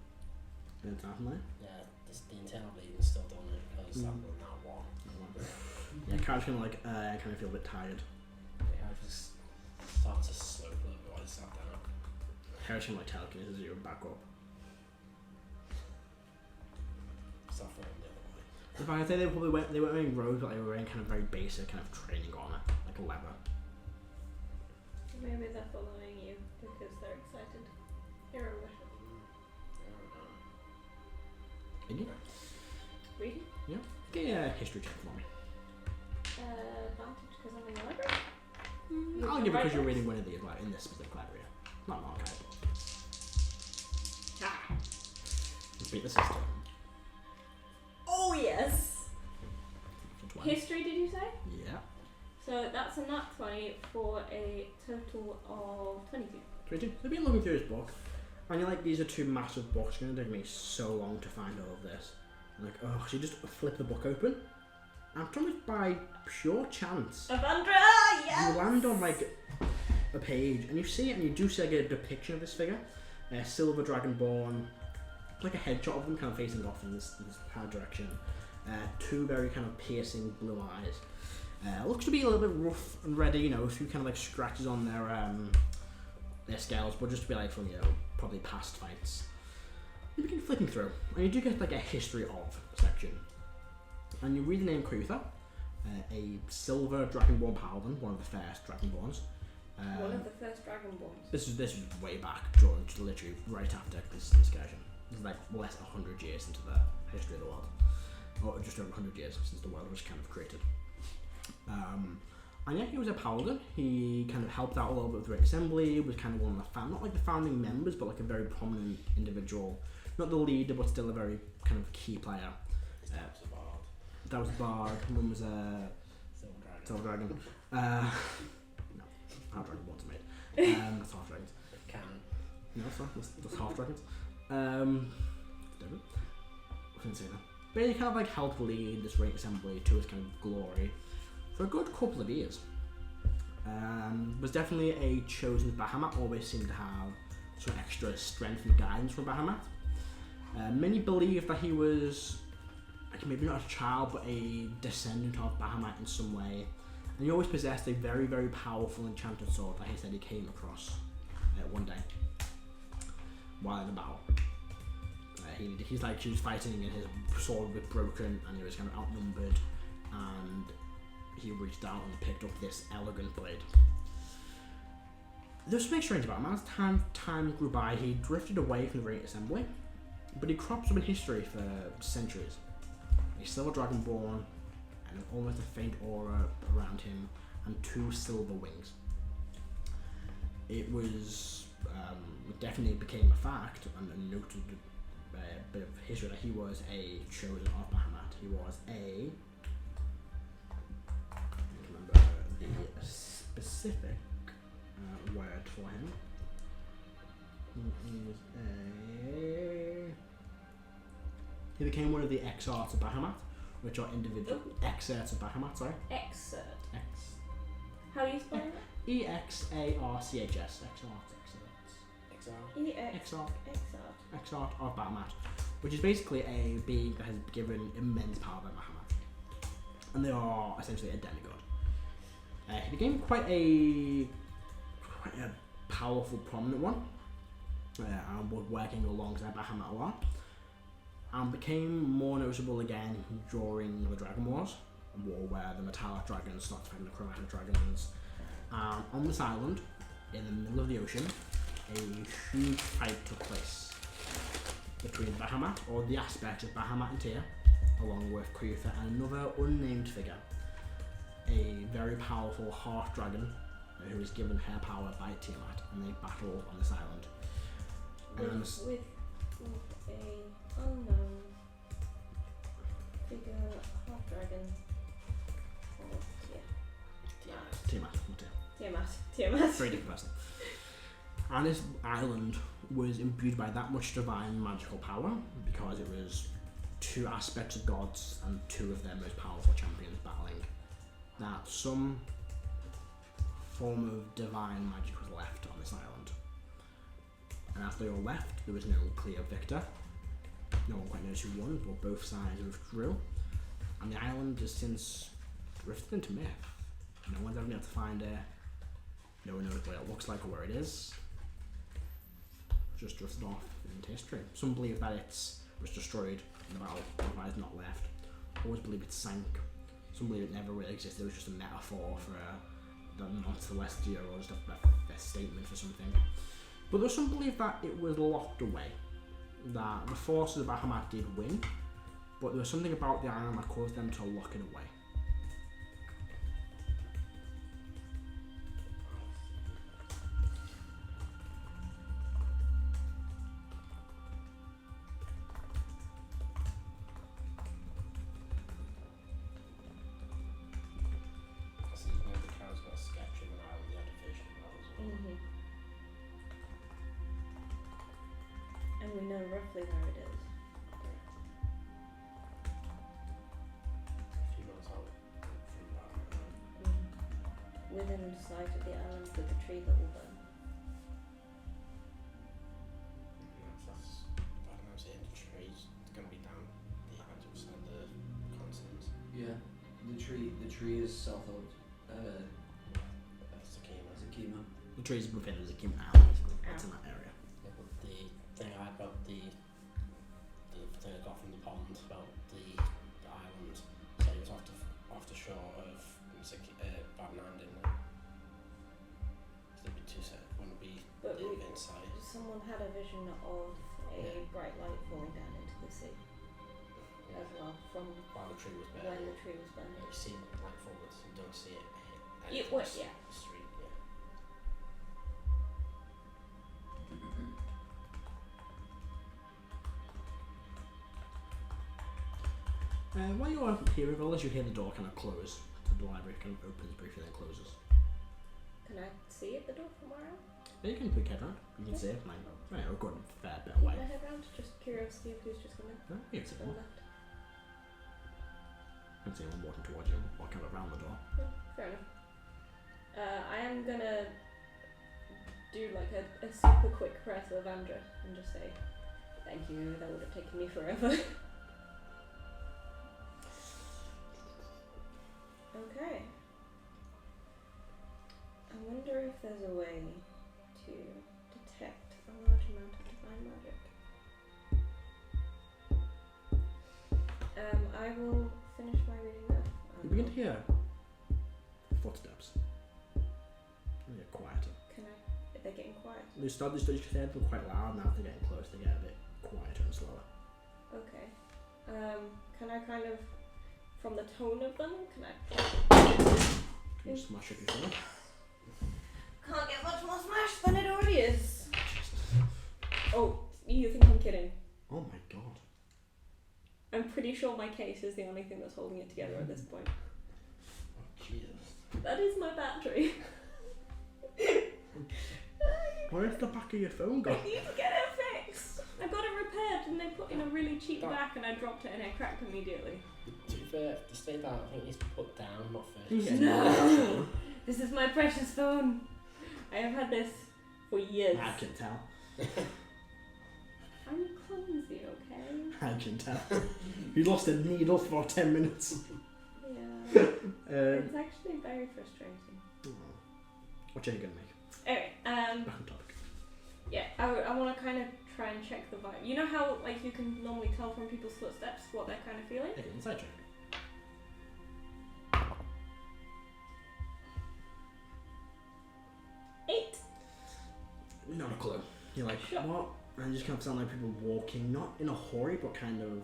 Don't definitely.
Yeah, the internal bleeding still done it because that was now one.
Yeah, Karo's gonna kind of feel a bit tired.
Yeah, I just start to slope a little bit while I sat down.
Heris gonna telekinesis you back up.
Start falling the other way.
In fact, I think they weren't wearing robes, but they were wearing kind of very basic kind of training armor, like a leather.
Maybe they're following you because they're excited. Hero worship.
Iggy?
Reading?
Get a history check for me.
Advantage because I'm in the library.
I'll give it because you're reading one of these, like in this specific area, not an archive. Let's beat the system.
Oh yes.
For 20.
History, did you say?
Yeah.
So that's a nat 20 for a total of 22.
22. So I've been looking through this book, and you're like, these are 2 massive books. It's going to take me so long to find all of this. I'm like, oh, so you just flip the book open, and almost by pure chance,
Avandra, yes!
you land on like a page, and you see it, and you do see like a depiction of this figure, silver dragonborn, like a headshot of them kind of facing off in this hard direction. 2 very kind of piercing blue eyes. Looks to be a little bit rough and ready, you know, a few kind of like scratches on their scales, but just to be like from, you know, probably past fights. You begin flicking through, and you do get like a history of section. And you read the name Kruther, a silver dragonborn paladin, one of the first dragonborns.
One of the first Dragonborns.
This was way back during, literally right after this excursion. This is like less than 100 years into the history of the world. Or just over 100 years since the world was kind of created. And yeah, he was a paladin. He kind of helped out a little bit with the Assembly, was kind of one of the not like the founding members, but like a very prominent individual. Not the leader, but still a very kind of key player. That was Bard. One was Silver Dragon. No, half Dragonborns are made. That's half dragons.
Canon.
No, it's not. That's half dragons. I didn't say that. But he kind of like helped lead this Rite Assembly to his kind of glory for a good couple of years. Was definitely a chosen Bahamut. Always seemed to have some extra strength and guidance from Bahamut. Many believe that he was, like, maybe not a child, but a descendant of Bahamut in some way. And he always possessed a very, very powerful enchanted sword that he said he came across one day while in a battle. He was fighting and his sword was broken and he was kind of outnumbered, and he reached out and picked up this elegant blade. There's something strange about him. As time grew by, he drifted away from the Rite Assembly, but he crops up in history for centuries. A silver dragonborn, and almost a faint aura around him, and 2 silver wings. It was definitely became a fact and a noted bit of history that he was a chosen of Bahamut. He was a, I don't remember the specific word for him. He became one of the exarchs of Bahamut, which are individual excerpts of Bahamut. Sorry.
Excerpt.
X.
How do you spell it?
EXARCHS. Exarch of Bahamut, which is basically a being that has given immense power by Bahamut, and they are essentially a demigod. He became quite a powerful, prominent one, and was working alongside Bahamut a lot, and became more noticeable again during the Dragon Wars, a war where the metallic dragons started fighting the chromatic dragons, On this island, in the middle of the ocean, a huge fight took place between Bahamut, or the aspect of Bahamut and Tyr, along with Kuyutha and another unnamed figure, a very powerful half-dragon who was given her power by Tiamat, and they battle on this island.
With a unknown figure, half dragon.
Tiamat, not Tyr.
Tiamat.
Very different person. And this island was imbued by that much divine magical power because it was two aspects of gods and two of their most powerful champions battling, that some form of divine magic was left on this island. And after they all left, there was no clear victor. No one quite knows who won, but both sides withdrew. And the island has since drifted into myth. No one's ever been able to find it. No one knows what it looks like or where it is. Just drifted off into history. Some believe that it was destroyed in the battle, otherwise not left. Others believe it sank. Some believe it never really existed. It was just a metaphor for the non-celestial, or just a statement for something. But there's some believe that it was locked away. That the forces of Bahamut did win, but there was something about the island that caused them to lock it away.
And we know roughly where it is.
A few miles out from that.
Within sight of the island with the tree that will burn.
That's I don't know, seeing the trees. It's going to be down the island outside the continent.
Yeah, the tree is south of
Zakima.
The trees within the Zakim Island, basically. It's in that area.
Yeah, but the thing I had about the thing I got from the pond about the island, so it was off the shore of Batman, didn't it? So there'd be two set, one would be
But
the inside.
someone had a vision of a bright light falling down into the sea as well from
While the tree was
when
burning.
the tree was burning.
You see it like forwards, you don't see it hit
Yeah,
anything
well,
else.
yeah.
The street, yeah.
While you're hearing all this, you hear the door kind of close. The library kind of opens briefly, then closes.
Can I see it, the door from where I am?
Yeah, you can put your head around. You can see it, like, we're going a fair bit
Keep
away.
my head round, just curiosity of who's just come in.
Yeah, you can see
To the
one.
left.
You can see one walking towards you, or kind of around the door.
Fair enough. I am gonna do like a super quick press of Andra and just say, thank you, that would have taken me forever. Okay. I wonder if there's a way to detect a large amount of divine magic. I will finish my reading now.
You begin to hear footsteps. They get quieter.
Are they getting quiet?
They start to hear them quite loud, now they're getting close, they get a bit quieter and slower.
Okay. Can I kind of, from the tone of them, can I...
You smash it yourself.
Can't get much more smash than it already is. Oh, you think I'm kidding?
Oh my god.
I'm pretty sure my case is the only thing that's holding it together at this point.
Oh, Jesus.
That is my battery.
Where's the back of your phone
I
gone?
need to get it fixed. I got it repaired and they put in a really cheap back and I dropped it and it cracked immediately.
To be fair, to stay down, I think it needs to be put down, not fixed.
Yeah.
No! This is my precious phone. I have had this for years.
I can tell.
I'm clumsy, okay?
I can tell. You lost a needle for 10 minutes.
Yeah. It's actually very frustrating.
What are you going to make?
Anyway,
Back on topic.
yeah, I want to kind of try and check the vibe. You know how like you can normally tell from people's footsteps what they're kind of feeling?
Okay, inside check. You're like,
Sure.
what? And you just kind of sound like people walking, not in a hurry, but kind of.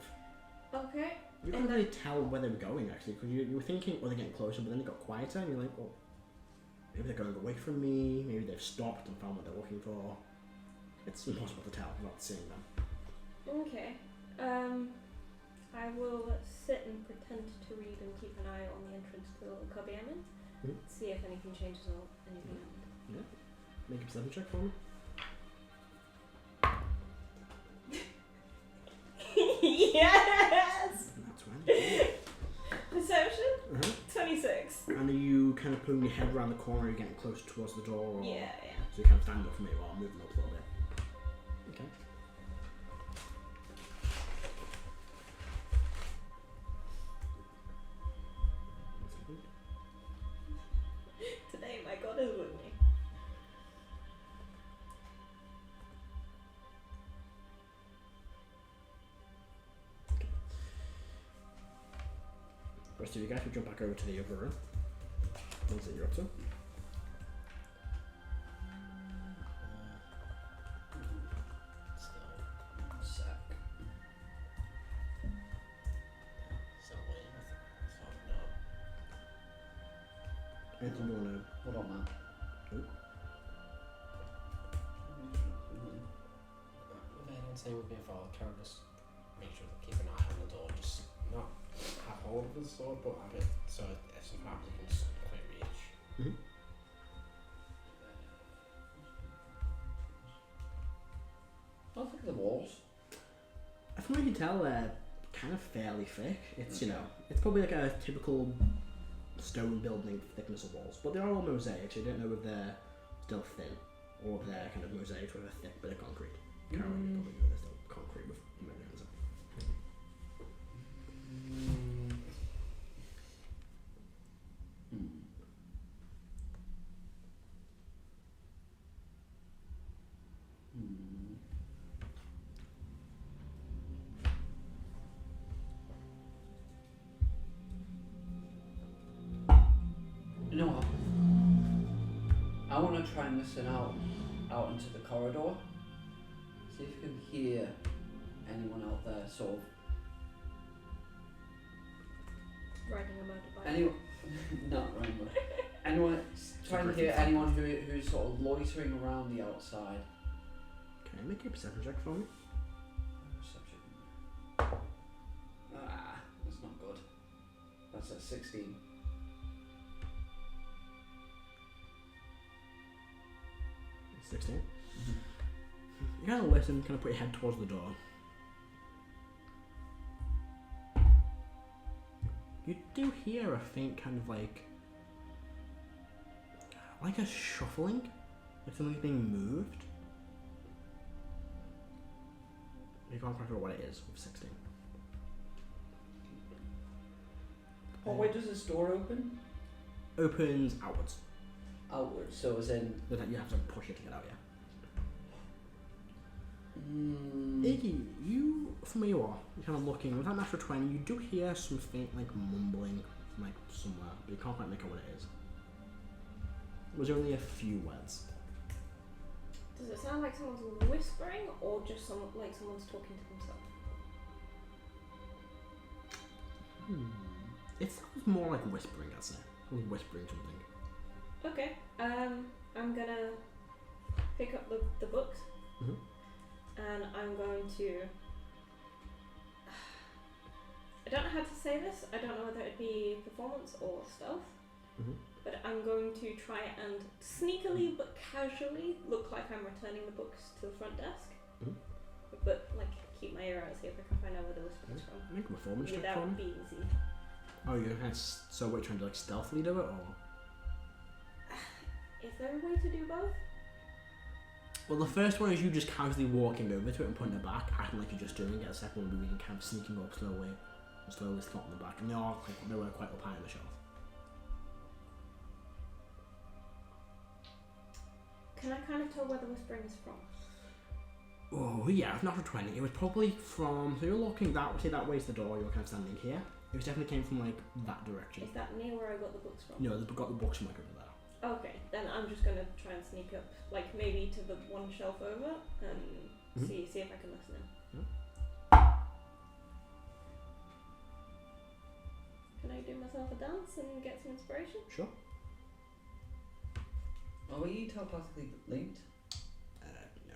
Okay.
You couldn't really tell where they were going actually, because you were thinking, oh, they're getting closer, but then it got quieter, and you're like, well, maybe they're going away from me, maybe they've stopped and found what they're looking for. It's impossible to tell without seeing them.
Okay. I will sit and pretend to read and keep an eye on the entrance to the little cubby I'm in. See if anything changes or anything happened.
Yeah. Make a perception check for me.
Yes!
That's 20.
Perception?
Uh-huh.
26.
And are you kind of putting your head around the corner, you're getting closer towards the door? Or
Yeah.
So you kind of stand up from it while I'm moving up a little bit. Okay.
Today my god is with me.
Rest of you guys will jump back over to the other room. What's it you're up to?
Sack.
Anything you want to...
Hold on, man.
Nope.
With anyone staying with me if I'll Karo just make sure to keep an eye on the door, just not have hold of the sword, but have it so if something happens you can just quick reach.
Mm-hmm.
I'll look at the walls.
From what you can tell, they're kind of fairly thick. It's, you know, it's probably like a typical stone building thickness of walls, but they're all mosaics. You don't know if they're still thin or if they're kind of mosaics with a thick bit of concrete. Karo, you probably know they're still concrete with mosaics.
You know what? I want to try and listen out into the corridor. See if you can hear anyone out there, sort of.
Riding a motorbike.
Anyone? Not random. Anyone? Try and hear anyone who's sort of loitering around the outside.
Can I make a perception check for me?
Perception. That's not good. That's a 16.
16. You kind of listen, kind of put your head towards the door. You do hear a faint kind of like a shuffling, like something's being moved. You can't quite figure out what it is with 16.
What way does this door open?
Opens outwards.
Outwards, so as in...
You have to push it to get out, yeah.
Mm.
Iggy, you, from where you are, you're kind of looking, with that natural 20, you do hear some faint, like, mumbling from, like, somewhere, but you can't quite make out what it is. It was only a few words.
Does it sound like someone's whispering or just like someone's talking to themselves?
It sounds more like whispering, I'd say. Someone's whispering something.
Okay. I'm gonna pick up the books.
Mhm.
And I'm going to... I don't know how to say this. I don't know whether it'd be performance or stealth.
Mhm.
But I'm going to try and sneakily but casually look like I'm returning the books to the front desk.
Mhm.
But like keep my ear out, see if I can find out where the whisper's from.
Make a performance check for
Without
me.
being seen.
Oh, you're kind of, so what, you're trying to, like, stealthily do it, or?
Is there a way to do both?
Well, the first one is you just casually walking over to it and putting it back, acting like you're just doing it. The second one would be kind of sneaking up slowly, and slowly slotting them back. And they were quite up high on the shelf.
Can I kind of tell where the whispering is from?
Oh, yeah, it's not for 20. It was probably from, so you're looking that way's the door, you're kind of standing here. It was definitely came from, like, that direction.
Is that near where I got the books from?
No, they've got the books from, like, over there.
Okay, then I'm just gonna try and sneak up, like maybe to the one shelf over, and see if I can listen in. Can I do myself a dance and get some inspiration?
Sure.
Are we telepathically linked?
No.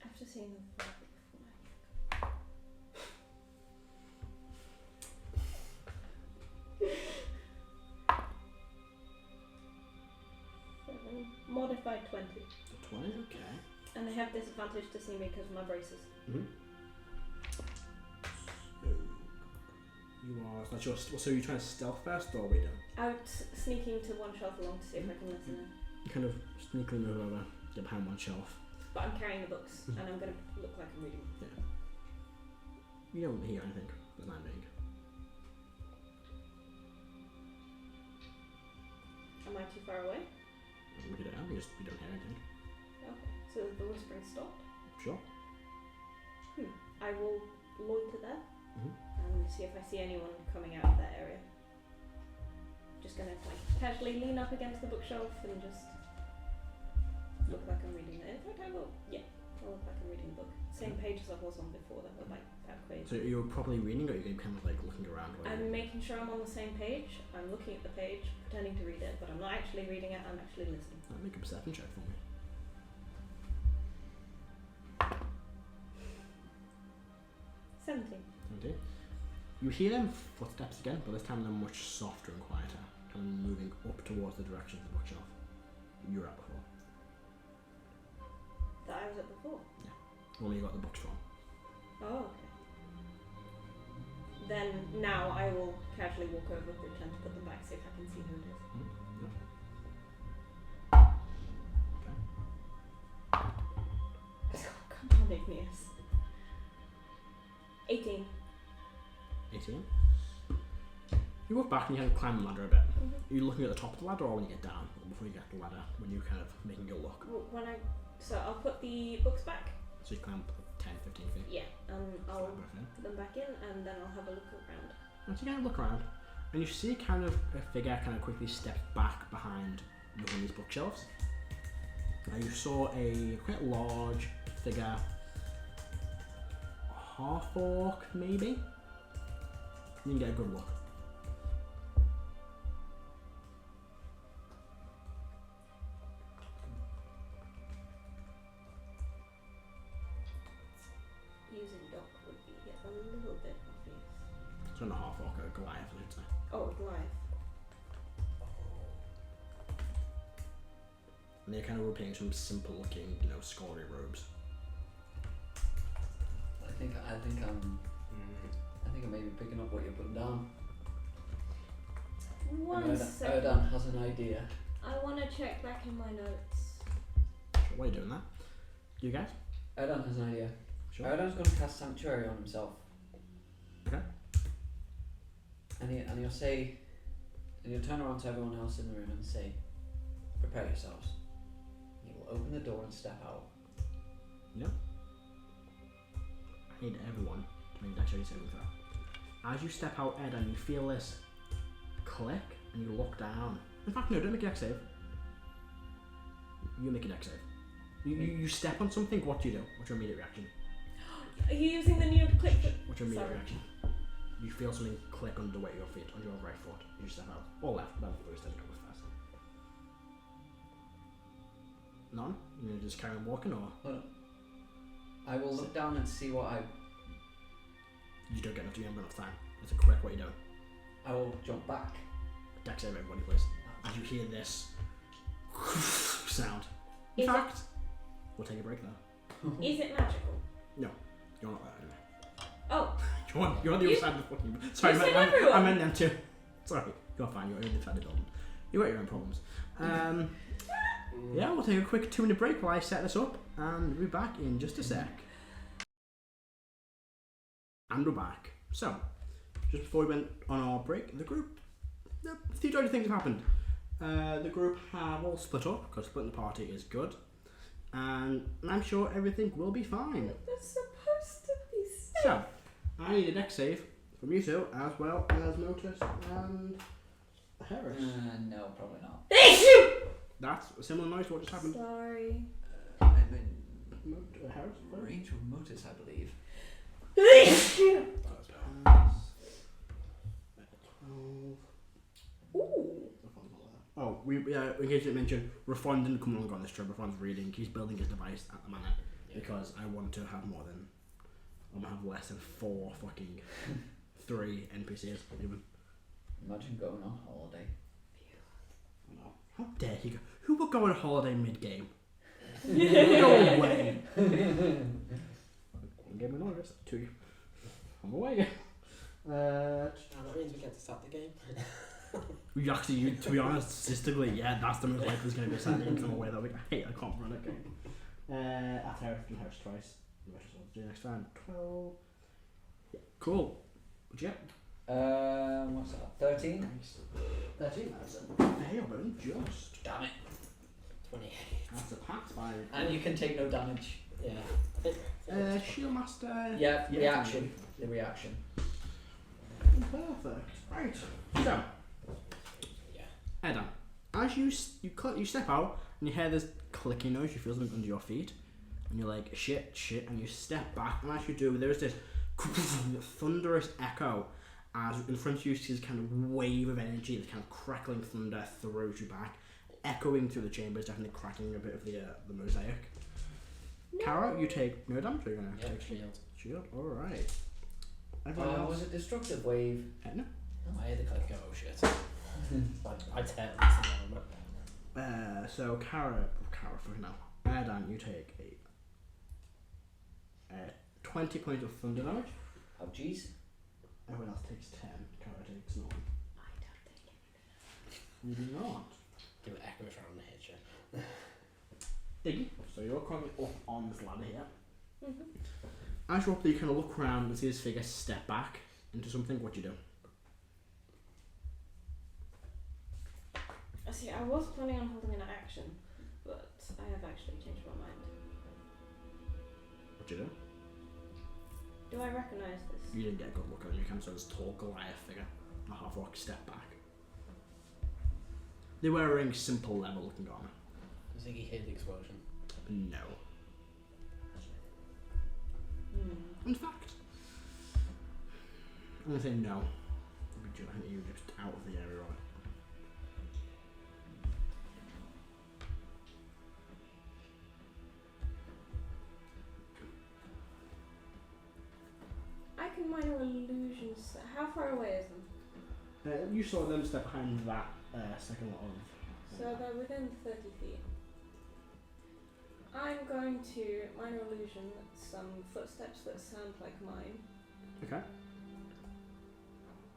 After seeing the before. 7, modified 20.
20, okay.
And I have disadvantage to see me because of my braces.
So you're trying to stealth first, or we don't?
Out sneaking to one shelf along to see if I can listen in.
You kind of sneakily move over, get behind one shelf.
But I'm carrying the books, and I'm going to look like I'm reading.
Yeah. You don't hear anything but landing.
Am I too far away?
You don't know, you don't hear anything.
Okay, so the whispering stopped.
Sure.
I will loiter there
Mhm.
and see if I see anyone coming out of that area. Just gonna like casually lean up against the bookshelf and just look like I'm reading it. In fact, I will. Yeah, I'll look like I'm reading the book. Same page as I was on before. That was like that crazy.
So you're properly reading, or you're kind of like looking around?
I'm making sure I'm on the same page. I'm looking at the page, pretending to read it, but I'm not actually reading it. I'm actually listening.
Make a perception check for me.
17.
Okay. You hear them footsteps again, but this time they're much softer and quieter, kind of moving up towards the direction of the bookshelf you were at before.
That I was at before.
Where you got the books from.
Oh, okay. Then now I will casually walk over, pretend to put them back, see if I can see who it is.
Okay.
Come on, Igneous. 18.
18. You walk back and you kind of climb the ladder a bit. Are you looking at the top of the ladder, or when you get down, or before you get to the ladder, when you're kind of making your look?
So I'll put the books back.
So you climb 10, 15 feet.
Yeah, and I'll
Climb back in.
put them back in, and then I'll have a look around.
And so you kind of look around, and you see kind of a figure kind of quickly step back behind one of these bookshelves. Now you saw a quite large figure, half orc maybe. You can get a good look.
Using dock would be a little bit obvious.
So not half orc, a Goliath, I should say.
Oh, Goliath.
And they're kind of repeating some simple looking, scholarly robes.
I think I may be picking up what you're putting down.
One second.
Erdan has an idea.
I want to check back in my notes.
Sure, why are you doing that? You guys?
Erdan has an idea.
Sure.
Erdan's going to cast Sanctuary on himself.
Okay.
And he'll say, and he'll turn around to everyone else in the room and say, prepare yourselves. He will open the door and step out.
Yeah. I need everyone to make that dexterity saving throw. As you step out, Erdan, you feel this click, and you look down. In fact, no, don't make a dex save. You make a dex save. You step on something. What do you do? What's your immediate reaction?
Are you using the new click?
What's your immediate
Sorry.
reaction? You feel something click underweight your feet, on your right foot. You step out. Or left, whatever first then goes first. None? You just carry on walking, or?
Hold on. I will look down and see what
You don't get enough, you haven't got enough time. It's a quick what you do.
I will jump back.
Dex save, everybody, please. As you hear this sound. In
Is
fact, we'll take a break now.
Is it magical?
No, you're not there anyway.
Oh,
You're on the other side of the fucking. Sorry,
you said everyone.
I meant them too. Sorry, you're fine. You're on the other side of the building. You got your own problems. Yeah, we'll take a quick 2-minute break while I set this up, and we'll be back in just a sec. And we're back. So, just before we went on our break, the group, a few dirty things have happened. The group have all split up, because splitting the party is good, and I'm sure everything will be fine.
they're supposed to be
So, I need a deck save from you two, as well as Motus and Heris.
No, probably not.
That's a similar noise to what just happened.
Sorry.
I'm in
Heris?
range of Motus, I believe.
12.
Ooh.
Oh, in case I mentioned, Reyfron didn't come along on this trip. Reyfron's reading. He's building his device at the minute because I want to have more than. I'm gonna have less than 4 fucking 3 NPCs. Even.
Imagine going on holiday.
No. How dare he go? Who would go on holiday mid-game? Go away. Game in August. 2. I'm away.
That means we get to start the game.
We actually, to be honest, statistically, yeah, that's the most likely it's going to be a Saturday because I'm away that week. I can't run that game. After Heris and Heris twice. The rest of the next time. 12. Yeah. Cool. What'd you get?
What's that? 13?
Nice. 13, that's a fail, but only just.
Damn it.
28.
That's a pass by.
And you can take no damage.
Yeah. I think
Shield Master.
Yeah,
Yeah,
reaction. The reaction.
Perfect. Right. So,
yeah.
Erdan, as you step out and you hear this clicking noise, you feel something under your feet, and you're like, shit, and you step back, and as you do, there's this thunderous echo as in front of you see this kind of wave of energy, this kind of crackling thunder throws you back, echoing through the chambers, definitely cracking a bit of the mosaic. No. Karo, you take no damage, or you're going to take
shield.
Shield, alright. Everyone else?
Was it destructive wave?
No.
I had to click go, oh shit. I tear this
So Karo fucking hell. Erdan, you take a 20 points of thunder damage.
Oh jeez.
Everyone else takes 10. Karo takes 9.
I don't think
You do not.
Do an echo around the hit you.
Diggy. So you're currently up on this ladder here.
Mm-hmm.
As you're up there, you kind of look around and see this figure step back into something. What do you do?
See, I was planning on holding an action, but I have actually changed my mind.
What do you do?
Do I recognise this?
You didn't get a good look at it. You kind of saw this tall Goliath figure, a half-orc step back. They're wearing simple leather looking armor.
Does he hear the explosion?
No. In fact, I'm going to say no. I think you're just out of the area of it.
I can minor illusions. How far away is them?
You saw them step behind that second lot of...
So they're within 30 feet. I'm going to minor illusion some footsteps that sound like mine.
Okay.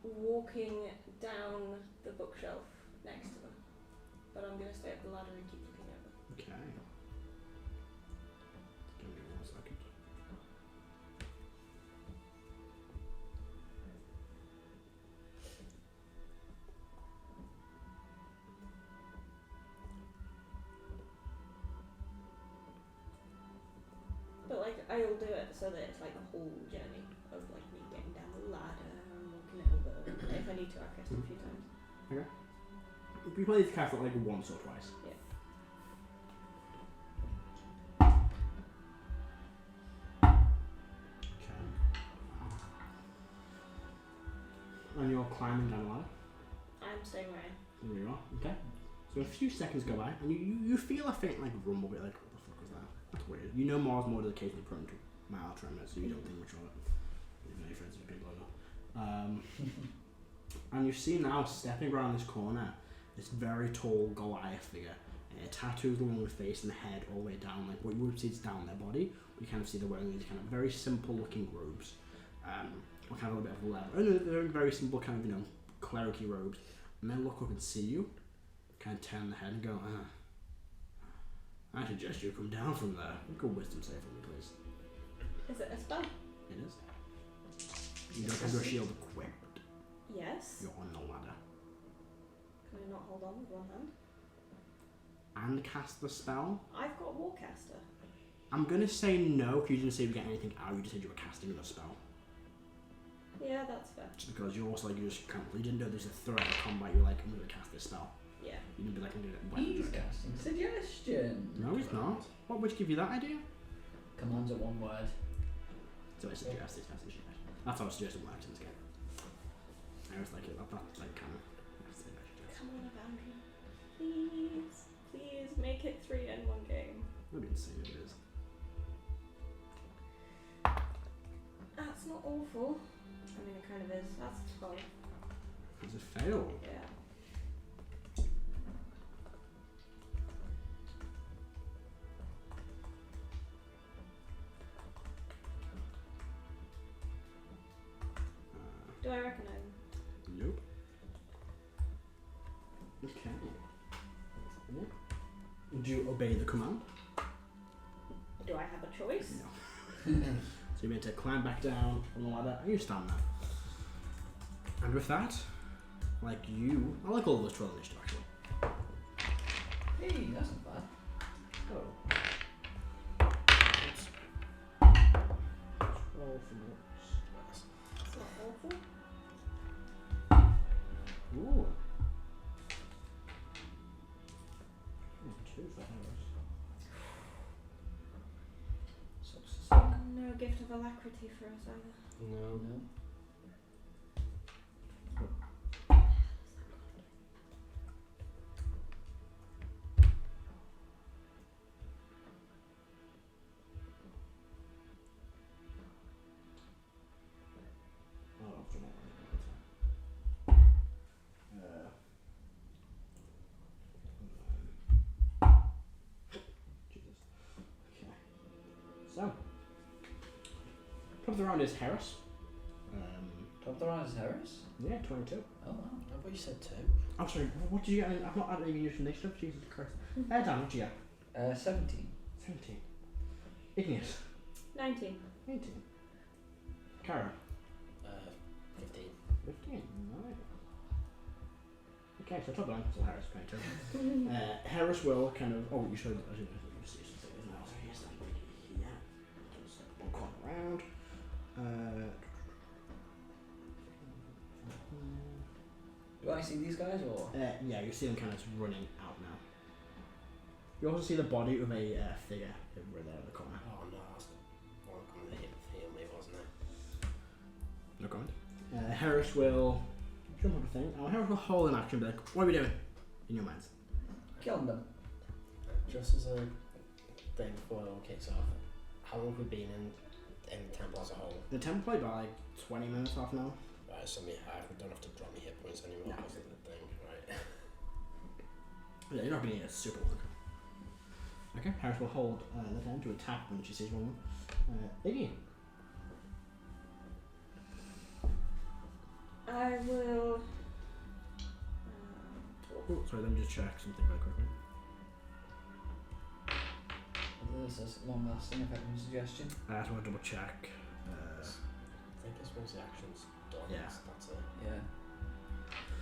Walking down the bookshelf next to them. But I'm going to stay up the ladder and keep looking at them.
Okay. Give me 1 second.
But like, I'll do it so that it's like a whole journey of like me getting down the ladder and walking over. If I need to, I'll cast it a few times.
Okay. You probably need to cast it like once or twice.
Yeah.
Okay. And you're climbing down the ladder.
I'm staying where I am.
There you are. Okay. So a few seconds go by, and you feel a faint like rumble, bit like what the fuck was that? That's weird. You know Mars more occasionally prone to mild tremors, so you don't think much of it. Even though your friends are people like that. And you see now stepping around this corner, this very tall Goliath figure, tattoos along the face and the head all the way down, like what you would see is down their body. You kind of see they're wearing these kind of very simple looking robes, or kind of a bit of leather. And they're wearing very simple kind of cleric-y robes, and they look up and see you, kind of turn the head and go, I suggest you come down from there. Make a wisdom save for me, please.
Is it a spell?
It is. You don't have your shield equipped.
Yes.
You're on the ladder.
Can I not hold on with one hand?
And cast the spell?
I've got Warcaster.
I'm gonna say no, because you didn't say you get anything out, you just said you were casting the spell.
Yeah, that's fair.
Just because you're also like, you didn't know there's a threat of combat, you're like, I'm going to cast this spell.
Yeah.
You didn't be like, I'm going to
He's casting suggestion.
No, he's not. What would give you that idea?
Commands are one word.
So I suggest this message. That's how I suggest it works in this game. I was like, that's like kind of.
Come on, Evandro. Please. Please make it 3 in one game.
That'd be insane if it is.
That's not awful. I mean, it kind of is. That's 12.
It's a fail.
Yeah. Do I recognize him?
Nope. Okay. Would you obey the command?
Do I have a choice?
No. So you're meant to climb back down on the ladder and you stand there. And with that, like you, I like all of those 12 initiative actually.
Hey, that's not bad.
Oh. 12 for looks.
It's not awful.
Ooh. 2 for Heris.
No gift of alacrity for us either.
No.
No.
Oh, for that one. Jesus. Okay. So, top of the round is Heris.
Top of the round is Heris?
Yeah, 22.
Oh wow.
I thought you said 2.
Oh, sorry, what did you get? I've not added any unusual initiative, Jesus Christ. Erdan, what did you get?
17.
17. Igneous.
19.
18. Karo.
15.
15. Right. Okay, so top of the line, so Heris 22. Heris will kind of. Oh, you showed. I didn't know you see something as well. So here's that here. Just one corner around.
Do I see these guys or?
Yeah, you see them kind of running out now. You also see the body of a figure over there in the corner.
Oh no, that's the one coming to heal me, wasn't it?
No comment. Heris will jump on the thing. Heris will hold an action, be like, what are we doing? In your minds.
Killing them.
Just as a thing before it all kicks off, how long have we been in the temple as a whole?
The temple played by like 20 minutes, half an hour.
Right, so we don't have to drop my hit points anymore
No.
because of the thing, right?
Yeah, you're not going to need a super long. Okay, Heris will hold the time to attack when she sees one of them. Iggy.
I will.
Oh, sorry, let me just check something very quickly.
This is long lasting effective suggestion.
I just want to double check.
I think this one's the action's done.
Yeah.
That's it.
Yeah.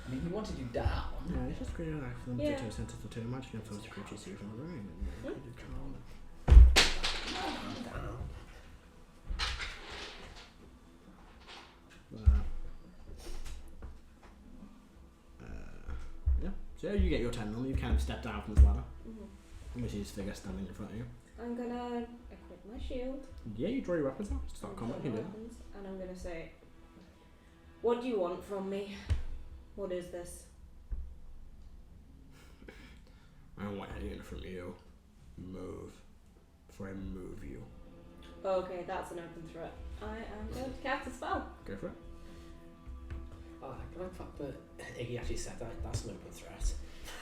I mean, he wanted you down.
Yeah, it's just creating an act for them
Yeah.
to sentence the two magic influence to creatures see from the room. Yeah, so you get your 10 normal, you kind of step down from the ladder. And we see his figure standing in front of you.
I'm gonna equip my shield.
Yeah, you draw your weapons out, start
and
combat,
put
you
my
do.
weapons, and I'm gonna say, what do you want from me? What is this?
I want anything from you. Move. Before I move you.
Okay, that's an open threat. I am going to cast a spell.
Go for it.
Oh, I like the fact that Iggy actually said that. That's an open threat.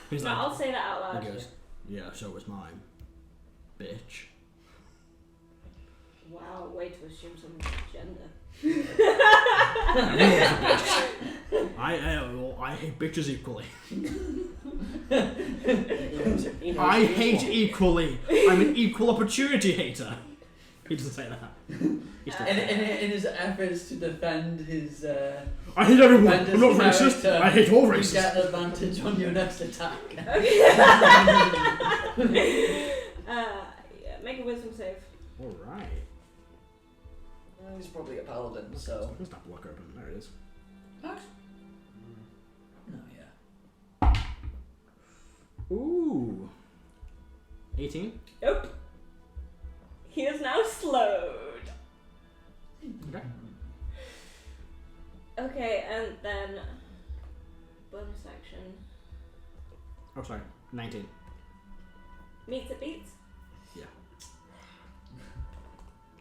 He's
No,
like,
I'll say that out loud.
he goes, yeah, so was mine. Bitch.
Wow, way to assume someone's gender.
I hate bitches equally.
He knows
I
who
hate
he's
equally. I'm an equal opportunity hater. He doesn't say that. He's still
In his efforts to defend his.
I hate everyone.
defend
I'm not
his
racist.
character,
I hate all
you
races.
get an advantage on your next attack.
Yeah, make a wisdom save.
Alright.
He's probably a paladin,
I
so.
can stop block open. There it is.
Max? No, yeah.
Ooh. 18.
Nope. He is now slowed.
Okay.
Okay, and then bonus action.
Oh, sorry. 19.
Meets it beats.
Yeah.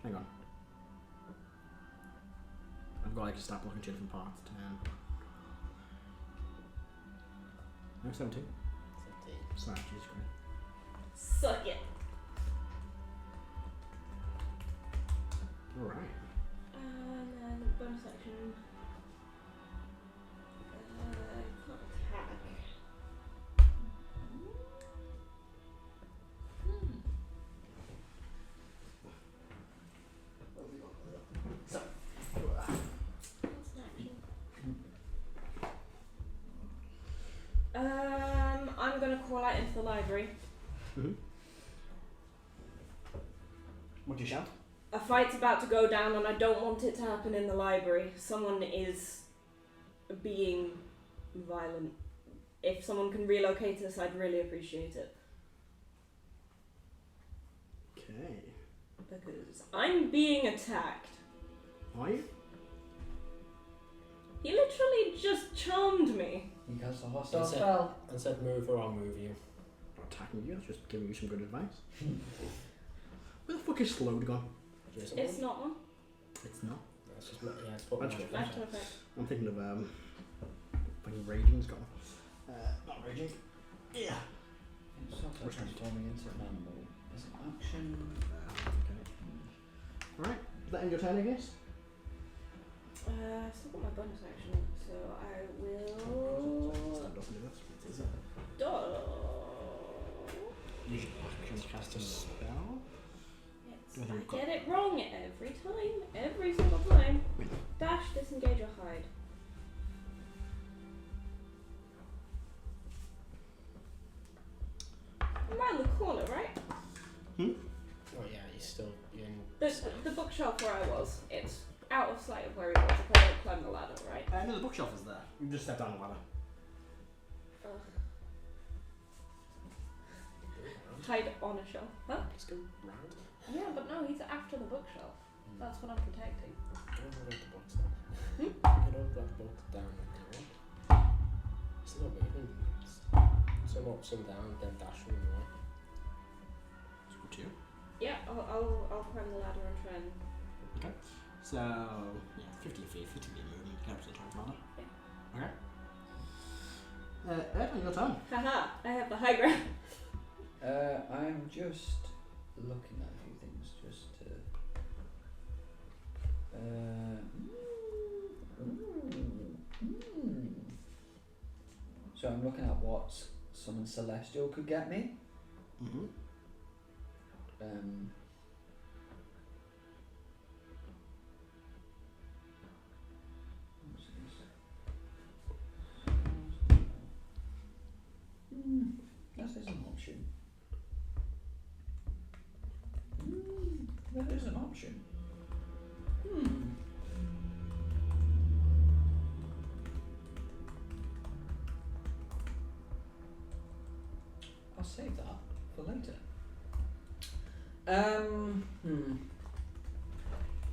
Hang on. I've got to start blocking two different parts. 10. No, 17.
17.
Sorry, Jesus Christ.
Suck it.
Alright.
And then bonus action. Can't attack. What's an action? I'm gonna call out into the library.
Mm-hmm. What do you shout?
A fight's about to go down and I don't want it to happen in the library. Someone is being violent. If someone can relocate us, I'd really appreciate it.
Okay.
Because I'm being attacked.
Are you?
He literally just charmed me.
He casts a hostile
That's it.
spell.
And said move or I'll move you.
Not attacking you, just giving you some good advice. Where the fuck is slowed gone?
Jason,
It's not one.
It's not.
That's just, yeah, it's what
Magic
magic.
Action effect.
I'm thinking of fucking raging's gone. Not raging. Yeah.
It's also transforming into an animal. As an action.
Okay. Alright. Is that end your turn, I guess?
Still got my bonus action, so I will.
Stand up and do this. Is it? You can cast a spell.
I get it wrong every time. Every single time. Dash, disengage, or hide. I'm around the corner, right?
Oh yeah, you're in.
The bookshelf where I was. It's out of sight of where he was. I can't climb the ladder, right?
No, the bookshelf is there. You just step down the ladder.
Ugh. Hide on a shelf. Huh?
Just go round.
Yeah, but no, he's after the bookshelf. That's what I'm protecting.
Get over the box down.
Hmm?
Get over that box down and go up. It's not moving. Some up, some down, then dash from the right.
It's good to you.
Yeah, I'll climb the ladder and try and.
Okay. So, yeah, 50 feet movement. You can up to the top of the ladder. Okay. Erdan, your turn.
Haha, I have the high ground.
I'm just looking at a few things just to. So I'm looking at what summon celestial could get me.
Mm-hmm.
What's this? That is an option. That is an option. I'll save that for later.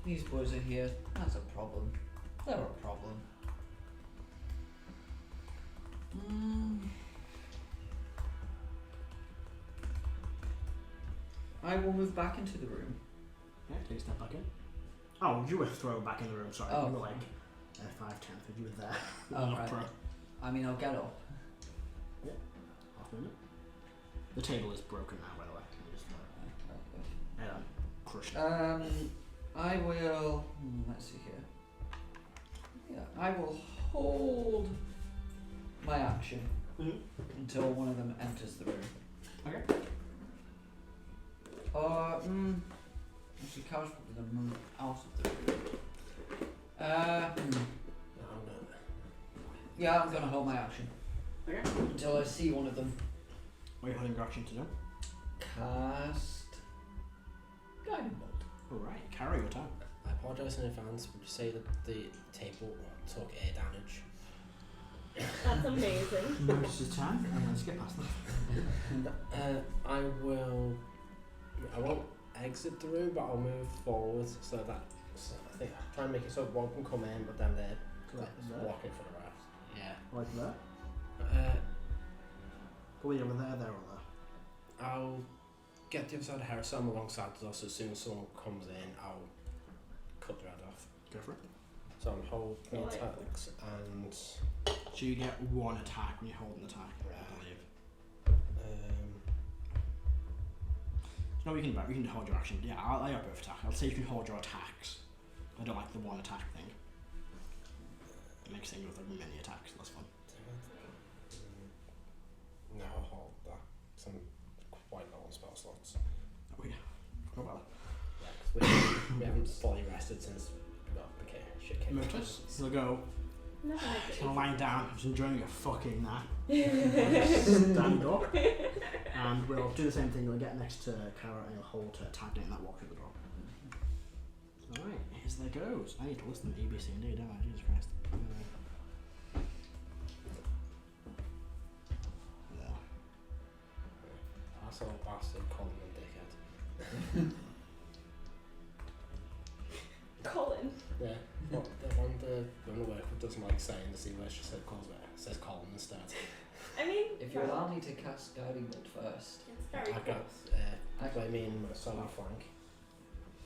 These boys are here. That's a problem. They're a problem. I will move back into the room.
Yeah, take a step back in. Oh, you were thrown back in the room, sorry.
Oh.
You were like 5'10", you were there.
Oh,
Not
right.
pro.
I mean, I'll get up.
Half a minute. The table is broken now, by the way. Just, crushed it.
I will. Let's see here. Yeah, I will hold my action until one of them enters the room.
Okay.
Actually, Karo's probably going to move out of the room. Yeah, I'm going to hold my action.
Okay.
Until I see one of them.
What are you holding your action to do?
Cast Guiding Bolt.
Alright, Karo, your turn.
I apologise in advance. Would you say that the table took air damage?
That's amazing.
Notice his turn, and then skip past them.
I won't exit the room, but I'll move forward so that I think I'll try and make it so one can come in, but then they're blocking for the rest. Yeah.
Like that? Go over there, or there?
I'll get the other side of Heris. I'm alongside the door, so as soon as someone comes in, I'll cut their head off.
Go for it.
So I'm holding
Oh, yeah.
attacks and.
So you get one attack when you hold an attack, I believe. No, we can hold your action. Yeah, I'll both attack. I'll say you can hold your attacks. I don't like the one attack thing. It makes things with like many attacks. That's fun.
No, I'll hold that. 'Cause I'm quite low on spell slots.
Oh yeah. Oh well.
Yeah, 'cause we haven't fully rested since we got the shit kicked.
Motus. He'll go.
Never make
He's
it
gonna
easy.
lie down. He's enjoying a fucking nap. Stand up. And we'll do the same thing. We'll get next to Karo and he'll hold her attack and that walk through the door. Alright, here's there goes. I need to listen to A, B, C, and D, don't I? Jesus Christ. Yeah.
Asshole bastard calling him dickhead.
Colin.
Yeah. What the one the work with doesn't like saying the C word, she said says Colin instead.
I mean,
If you allow me to cast Guiding Bolt first.
it's very
I've
close.
got flaming solar flank.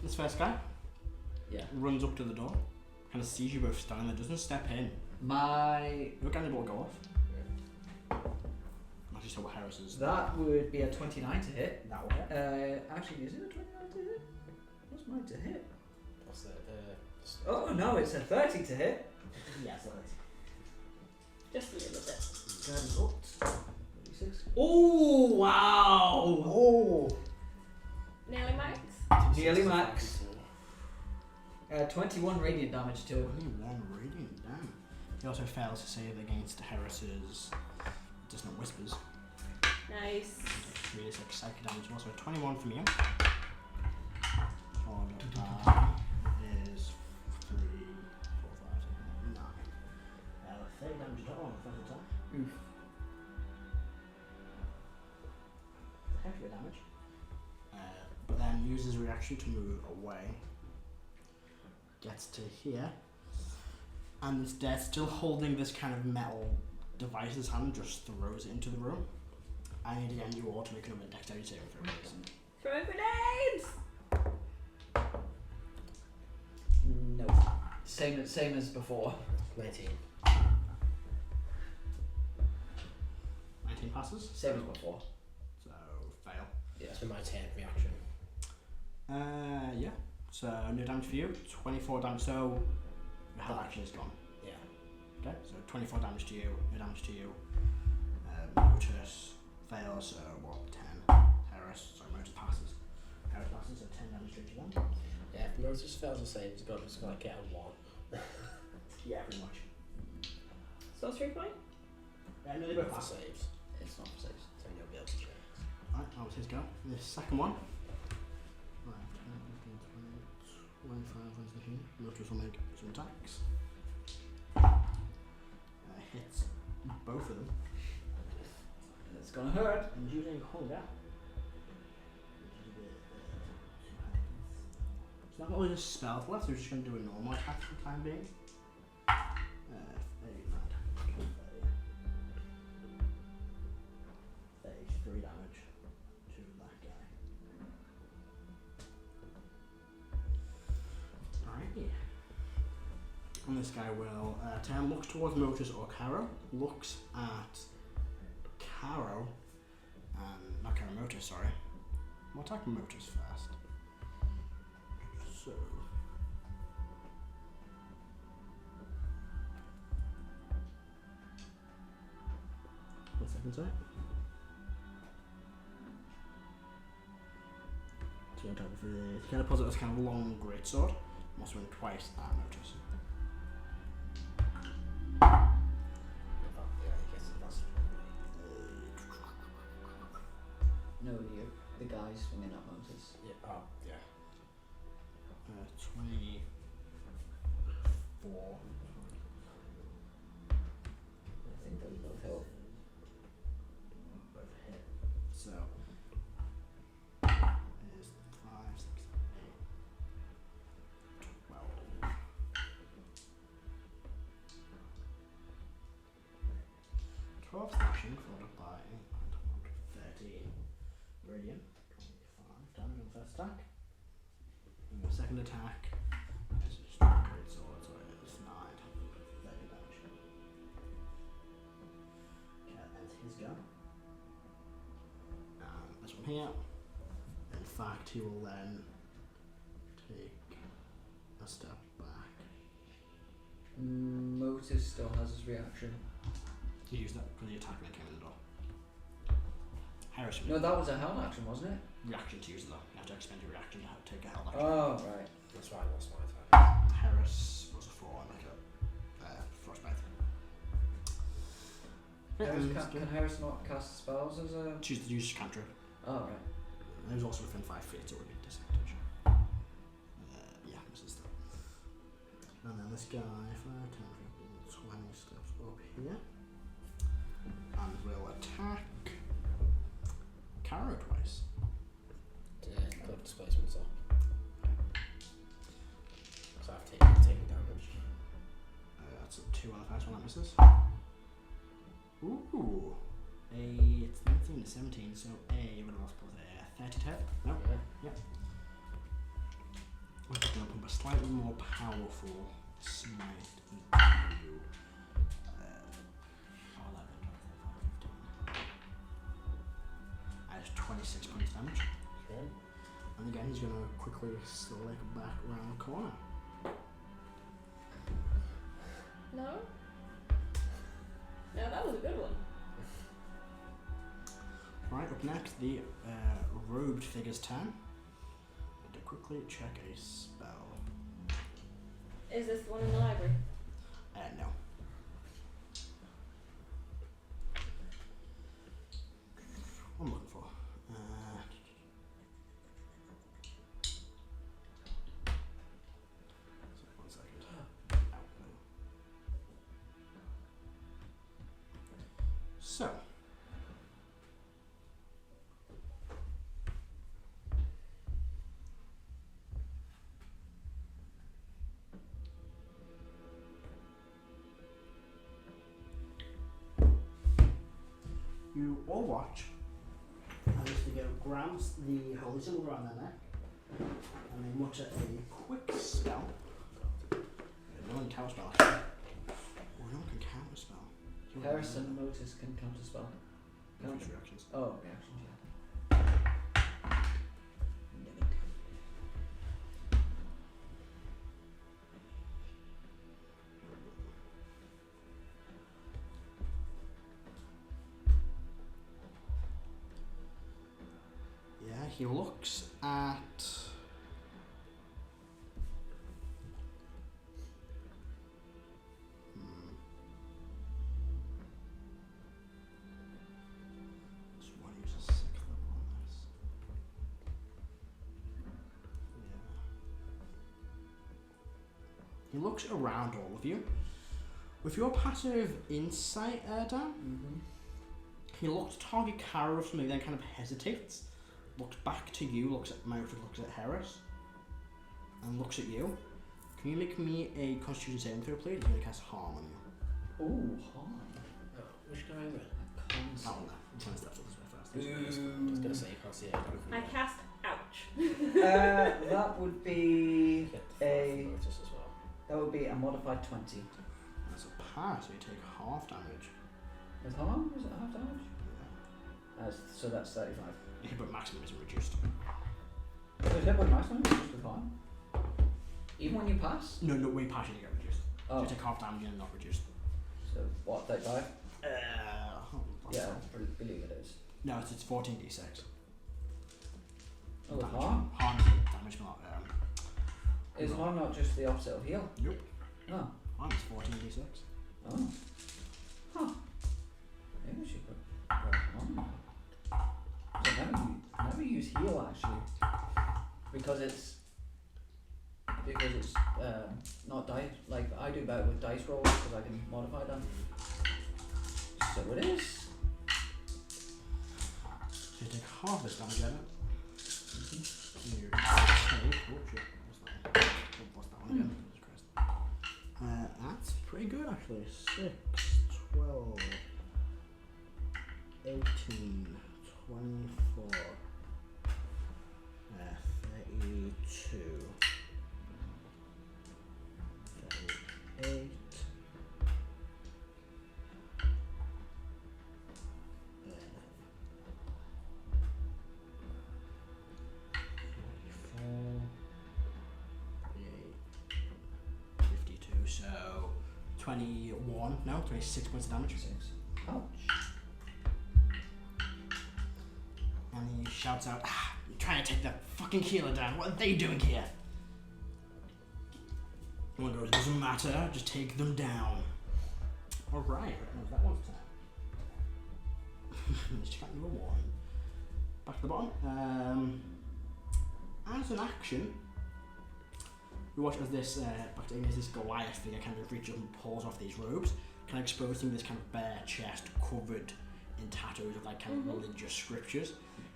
This first guy
Yeah.
runs up to the door, kind of sees you both standing there, doesn't step in.
My
Your guy will go off. Actually, so what Heris is.
that would be a 29 to hit.
That will hit.
Actually, is it a 29 to hit? What's mine to hit?
What's the
Oh no, it's a 30 to hit.
Yes, that is.
Just a little bit.
Guiding Bolt. 36.
Oh, wow! Oh!
Nearly max.
Nearly max. 21 radiant damage to him.
Only one radiant, damn. He also fails to save against Heris's Dissonant Whispers.
Nice.
Really sick psychic damage. Also 21 from you. Followed up by is 3, 4, 5, 6, 9. 30 damage total on the first attack.
Oof.
Heavy damage. But then uses reaction to move away. Gets to here. And instead, still holding this kind of metal device in his hand, just throws it into the room. And again, you all to make another dexterity saving throw.
Throw grenades!
No. Same as before.
19.
19 passes.
Same as before.
So, fail.
Yeah.
It's been my turn reaction.
Yeah. So, no damage for you. 24 damage. So, your health action is gone.
Yeah.
Okay, so 24 damage to you, no damage to you. Motus fails, so what, 10. Heris, sorry, Motus passes. Heris passes, so 10 damage to each of them.
Yeah, if Moses fails a save, he's got to get a 1.
Yeah, pretty much.
Sorcery point?
No, they both
For
pass.
saves.
It's not for saves.
Then you'll be able to check.
Alright, that was his go. The second one. Right, 10, 15, 20, 25 ones in here. Motus will make some attacks. Hits both of them.
It's gonna hurt.
And using hunger. It's not always a spell for us, we're just going to do a normal attack for the time being. 33 damage to that guy. Alright. And this guy will turn, looks towards Motus or Karo, looks at Karo, not Karo, Motus, sorry. We'll attack Motus first. So. One second, sorry. So on top of the kind of pulls out this kind of long greatsword. I'm also running twice at Motus.
No, you. The guys swinging at Moses.
Yeah. Oh, yeah.
24.
I think those both help.
Both hit. So is 5, 6, 7, 8, 12. 12 slashing followed by 13 radiant. 25 damage on the first attack. And the second attack is just a great sword, so it's 9. 30 damage. Okay, that ends his go. And this one here. In fact, he will then take a step back.
Motus still has his reaction.
He used that because he attacked when he came in the door. Heris
No, that was a held action, wasn't it?
reaction to use it though. You have to expend your reaction to take a held action.
Oh, right.
That's why I lost my attack.
Harris was a 4 and like a frostbite.
Can Heris not cast spells as a...
Choose to use cantrip.
Oh, right.
It was also within 5 feet, so it would be disadvantage. Yeah, this is that. And then this guy, 5, 10, 15, 20 steps up here. And will attack Karo twice.
Put displacements up. So I've taken damage.
That's a 2 on the first one, that misses. Ooh. It's 19 to 17, so you would have lost plus 30 to hit. No.
Yeah.
I'm just going to pump a slightly more powerful smite into you. 11, 12, 15. That's 26 points of damage.
Okay.
And again, he's going to quickly slip back around the corner.
No? No, that was a good one.
Right, up next, the robed figure's turn. To quickly check a spell.
Is this the one in the library?
No. What I'm looking for. Sorry, 1 second. Out. So. You all watch as this figure grabs the holy symbol around their neck and they mutter a quick spell. No one can counter spell actually. Or no one can counter spell.
Heris and Motus can counter spell.
Counter reactions.
Oh, reactions, yeah.
Yeah, he looks at just want to use a 6th level on this. Yeah. He looks around all of you. With your passive insight, Erdan, he looks to target Karo or something, then kind of hesitates. Looks back to you, looks at Mouth, looks at Heris, and looks at you. Can you make me a Constitution saving throw, please? He's going to cast harm on you.
Ooh, harm.
Oh, which guy is it?
That one there. I'm 10 steps up this way first.
I was going to say you can't see it.
I cast ouch.
That would be a...
Notice as well.
That would be a modified 20.
That's a pass, so you take half damage.
With harm? Is it half damage? So that's 35.
Yeah, but maximum isn't reduced.
So is that what maximum is just with harm? Even when you pass?
No, when you pass you get reduced. So
Oh.
you take half damage and not reduced.
So what, 35? Yeah,
Not-
I believe it is.
No, it's 14d6.
Oh, with
Damage.
harm?
Harm is damage, not
Is harm not just the opposite of heal?
Nope.
No.
Harm is 14d6.
Oh. Huh. Maybe we should put harm. I never use heal actually. Because it's because it's not dice. Like I do better with dice rolls because I can modify them. So it is.
You take half this damage at it. You take. Oh shit. What's that one again? Jesus Christ. That's pretty good actually. 6, 12, 18, 24, 32, 38. 52, so 21, no, 26 points of damage.
Ouch.
And he shouts out, I'm trying to take that fucking healer down, what are they doing here? One goes, doesn't matter, just take them down. Alright, that one's time. Let's check out number 1. Back to the bottom. As an action, we watch as this, back to Igneous, this Goliath figure kind of reaches up and pulls off these robes, kind of exposing this kind of bare chest covered in tattoos of like kind of religious scriptures.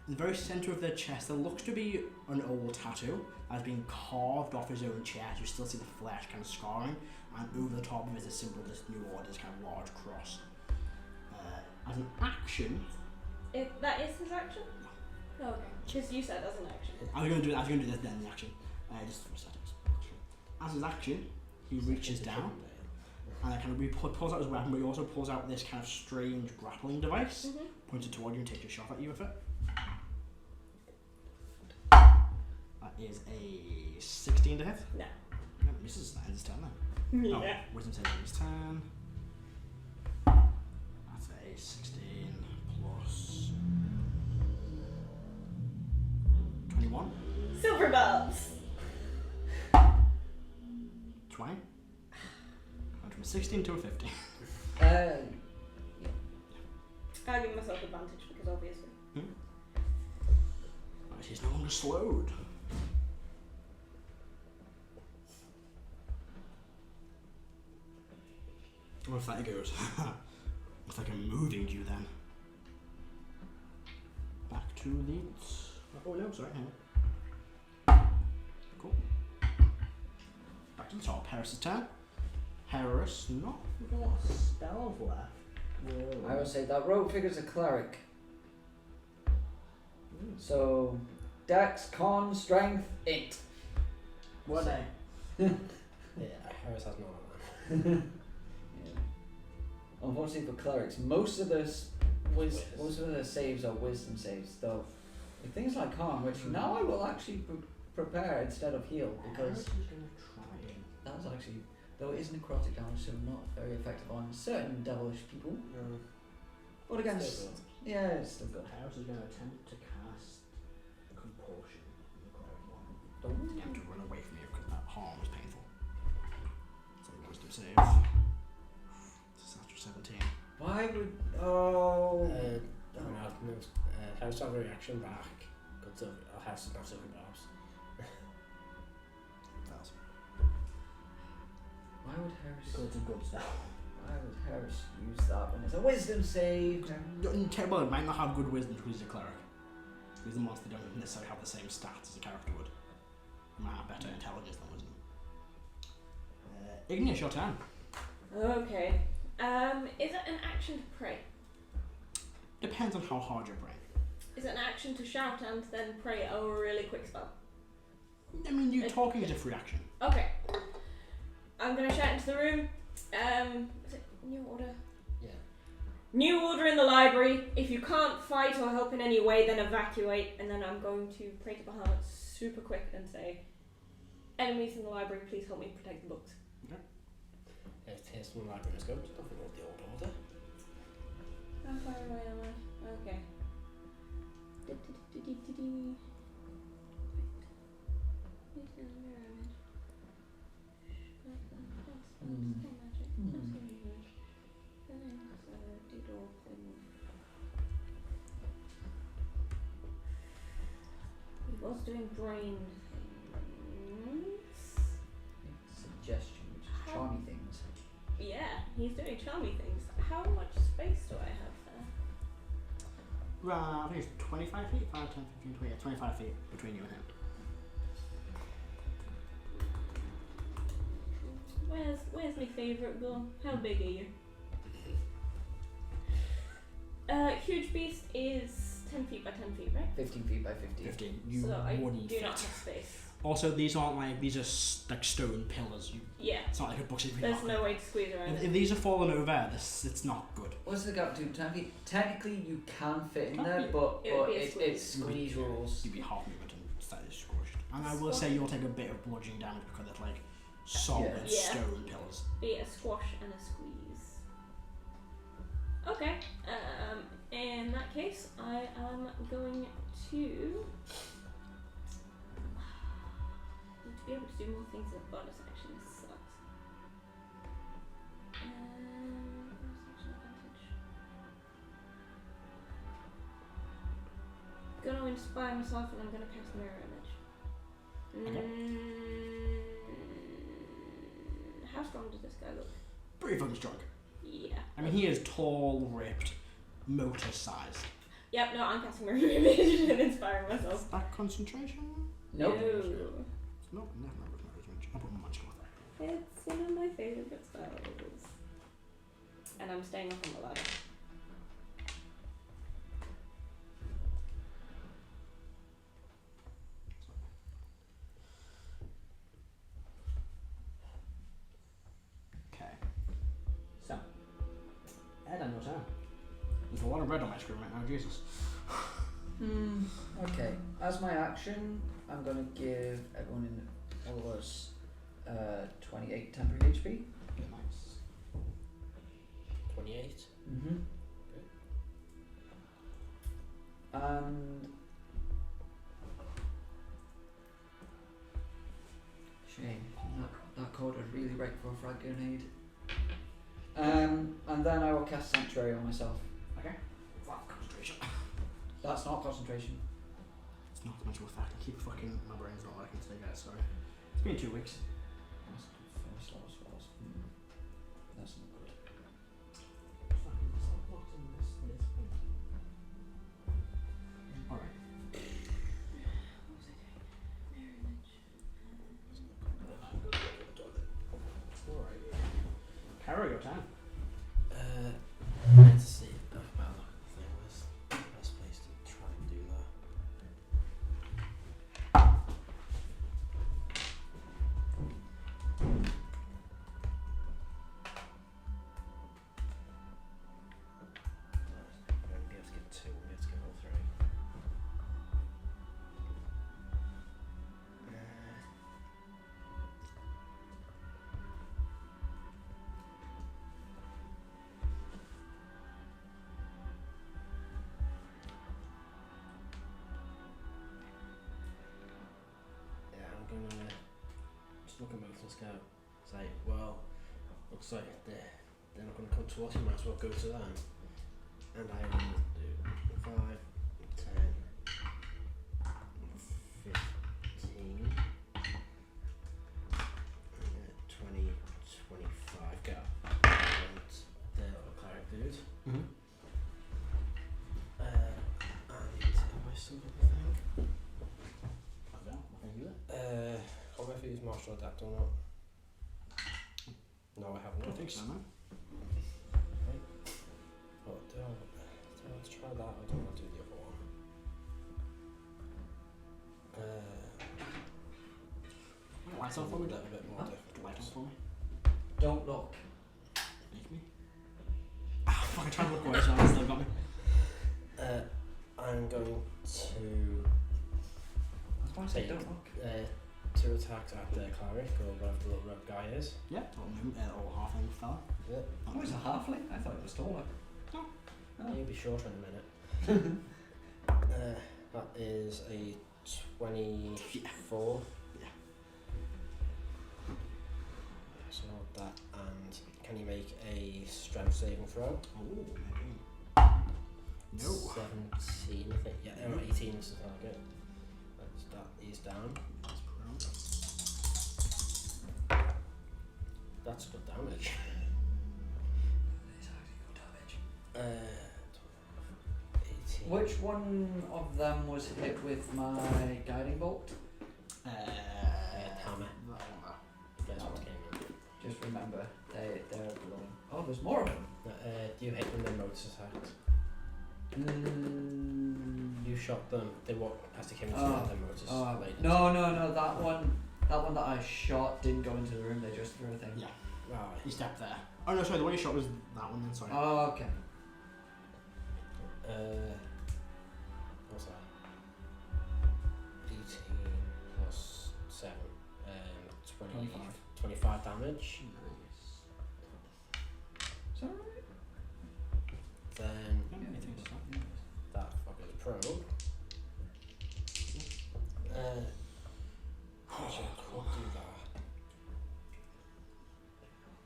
In the very centre of their chest, there looks to be an old tattoo that has been carved off his own chest. You still see the flesh kind of scarring, and over the top of it is a symbol of this New Order's kind of large cross. As an action,
That is his action? Oh, okay. Because you said as an action.
I was going to do this then, the action. Just for settings. As his action, he reaches down and kind of pulls out his weapon, but he also pulls out this kind of strange grappling device, pointed toward you and takes a shot at you with it. That is a 16 to hit.
No.
No, misses. That ends his turn then.
Yeah.
Oh, wisdom saving his turn. That's a 16 plus 21.
Silver bulbs!
20. Went from a 16 to a 50.
I'll give myself advantage because obviously.
Right, he's no longer slowed. What if that goes? Looks like I'm moving you then. Back to the. Oh no, sorry, hang on. Cool. Back to the top. Heris' turn. Heris, not a lot of spells left. Whoa.
I would say that rogue figure's a cleric. So, Dex, Con, Strength, 8.
What day?
Yeah, Heris has none of that.
Unfortunately for clerics, most of the saves are wisdom saves, though. With things like Con, which now I will actually prepare instead of heal, because that's actually, though it is necrotic damage, so not very effective on certain devilish people. But against, yeah, it's still good.
Heris is going to attempt to cast compulsion on the cleric one. Don't get him to run away from you because that harm is painful. So wisdom save. It's a 17.
Why would,
Heris has a reaction back. Good to Heris doesn't have silver barbs.
That's
why would Heris,
good to good stuff.
why would Heris use that when it's a wisdom save?
Well, it might not have good wisdom because he's a cleric. Because the monster don't necessarily have the same stats as a character would. He might have better intelligence than wisdom. Igneous, your turn.
Okay. Is it an action to pray?
Depends on how hard you're praying.
Is it an action to shout and then pray a really quick spell?
I mean, you talking is a free action.
Okay. I'm gonna shout into the room. Is it New Order?
Yeah.
New Order in the library. If you can't fight or help in any way, then evacuate. And then I'm going to pray to Bahamut super quick and say, enemies in the library, please help me protect the books.
Here's some library go. Nothing of the old order.
How far away am I? Okay. He was doing brain things.
suggestion, which is charmy things.
Yeah, he's doing charmy things. How much space do I have there?
I think it's 25 feet, 5, 10, 15, 20, yeah, 25 feet between you and him.
Where's my favourite gun? How big are you? Huge beast is 10 feet by 10 feet, right?
15 feet by 15.
15. You
So I
wouldn't
do
fit.
not have space.
Also, these aren't like, these are like stone pillars.
Yeah.
It's not like a box.
There's no way to squeeze around
If
it.
these are falling over, it's not good.
What's the gap between 10 feet? Technically, you can fit in
Can
there,
you?
but
It would be a
it's
squeeze.
squeeze rules.
You'd be half movement and slightly squished. And I will say you'll take a bit of bludgeoning damage because it's like solid
Yeah.
stone pillars.
Be a squash and a squeeze. Okay. In that case, I am going to need to be able to do more things in bonus action. This sucks. Bonus action advantage. Gonna inspire myself and I'm gonna cast mirror image. How strong does this guy look?
Pretty fucking strong.
Yeah.
I mean, he is tall, ripped, motor sized.
Yep, no, I'm casting mirror image and inspiring myself.
Is that concentration?
Nope.
No, never mind. I'll put my magic on.
It's one of my favourite spells. And I'm staying up on the ladder.
Okay. So, Erdan, your turn. There's a lot of red on my screen right now, Jesus.
Okay. As my action, I'm going to give everyone in all of us 28 temporary HP.
Nice.
28.
Mm-hmm. And shame that code would really break for a frag grenade. And then I will cast Sanctuary on myself.
Okay. Wow, concentration.
That's not concentration.
It's not much of a fact. I keep fucking, my brain's not working today, guys, sorry. It's been 2 weeks.
That's first level spells. That's not good.
Alright.
What was I doing? Mirror image.
Alright.
Karo, your turn.
Let's see. Well, I think was the best place to try and do that. We won't be able to get 2, we'll be able to get all 3. Yeah, I'm gonna just look at both and go, say, well, looks like they're not gonna come towards you, might as well go to them. And I will do 5, 10, 15, 20, 25, go. And the little cleric dude.
Mm-hmm.
And have I still got the thing?
I don't know. I think you will.
I'll go if I use martial adapt or not. No, I have
I
not.
think so, no?
What do I want to try that or do I want to do the other one?
Lights on for me,
a little bit more
Light
difficult.
on for me.
Don't look.
Make me. Ah, fuck, I tried to look away, so I still got me.
I'm going to
I was about to say
take
don't look.
2 attacks at the cleric or whatever the little red guy is.
Yeah, or halfling fella.
Yep.
Oh, he's a halfling? I thought it was taller.
You'll be shorter in a minute. That is a 24.
Yeah.
So that, and can you make a strength saving throw?
Oh, maybe. No.
17, I think. Yeah, 18 is the target. That's that. He's down.
That's prone.
That's good damage.
It's actually good damage.
18.
Which one of them was hit with my guiding bolt?
Hammer. That's what came in.
Just remember, they're glowing. Oh, there's more of them.
Do you hit them with motor attack? You shot them. They walked as they came into their motors.
No. That one that I shot didn't go into the room. They just threw a thing.
Yeah.
Right.
He stepped there. Oh no, sorry, the one you shot was that one then, sorry.
Oh, okay.
What's that? 18 plus 7.
25.
25 damage.
Nice.
Is that right?
Then
Yeah, I think so.
that fucker's prone. Actually, I could do that.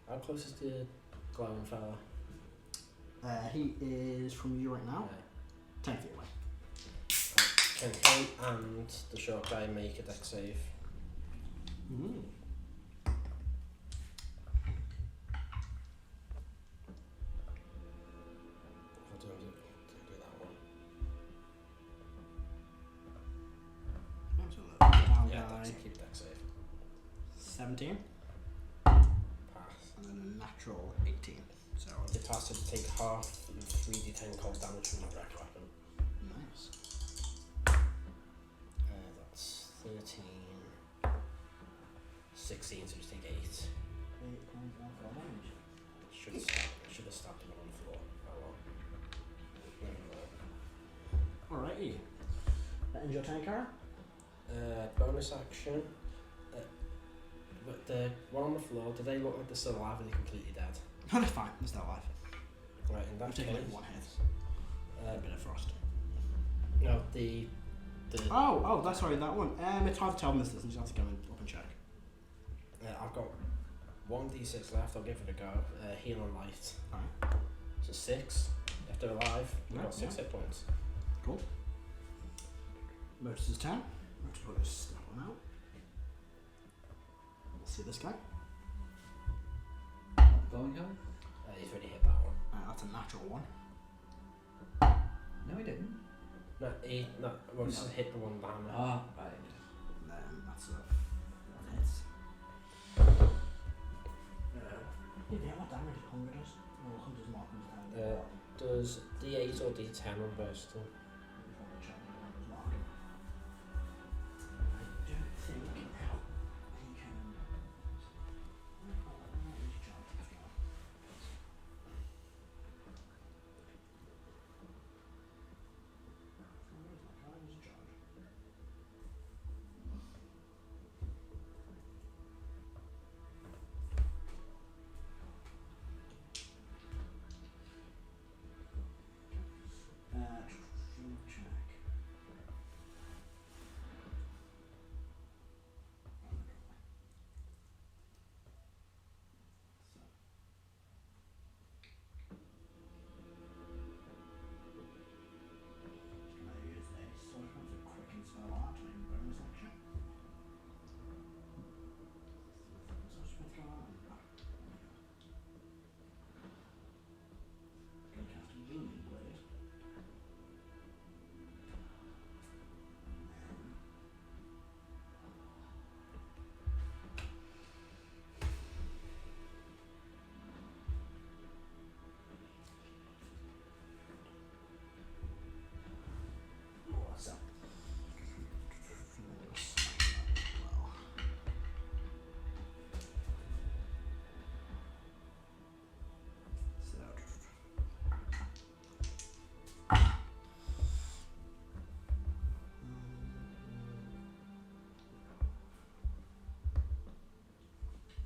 How close is the glowing fella?
He is from you right now, 10 feet away.
Can him and the short guy make a dex save?
Mm.
I'll do that one.
Down
Yeah,
guy,
keep dex save.
17,
Pass.
and then a natural 18. So
The pass to take half and 3d10 cold damage from that Rrack weapon.
nice.
That's 13, 16, so just take 8.
8 points of damage.
Should have stabbed him on the floor. Oh well.
Alrighty. That ends your turn, Karo?
Bonus action. But the one on the floor, do they look like they're still alive or are they completely dead?
No, that's fine. They're still alive.
Right, in that
I've
case.
taken like one hit. A bit of frost.
No, the.
Oh, that's sorry, that one. It's hard to tell them this doesn't. You have to go up and check.
I've got 1d6 left, I'll give it a go. Heal on light.
Alright.
So 6. If they're alive, we've
Yeah,
got 6 hit points.
Cool. Motus' turn. Motus will just step on out. Let's see this guy.
Glowing hell?
He's already hit that one.
That's a natural one.
No, he didn't.
No, well, just
No.
hit the one behind me.
Ah, right.
And then that's that hits. Yeah, what damage does hunger does? Oh, hunter's mark comes down.
Does d8 or d10 on burst?
Before we check the hunter's mark. I don't think he can.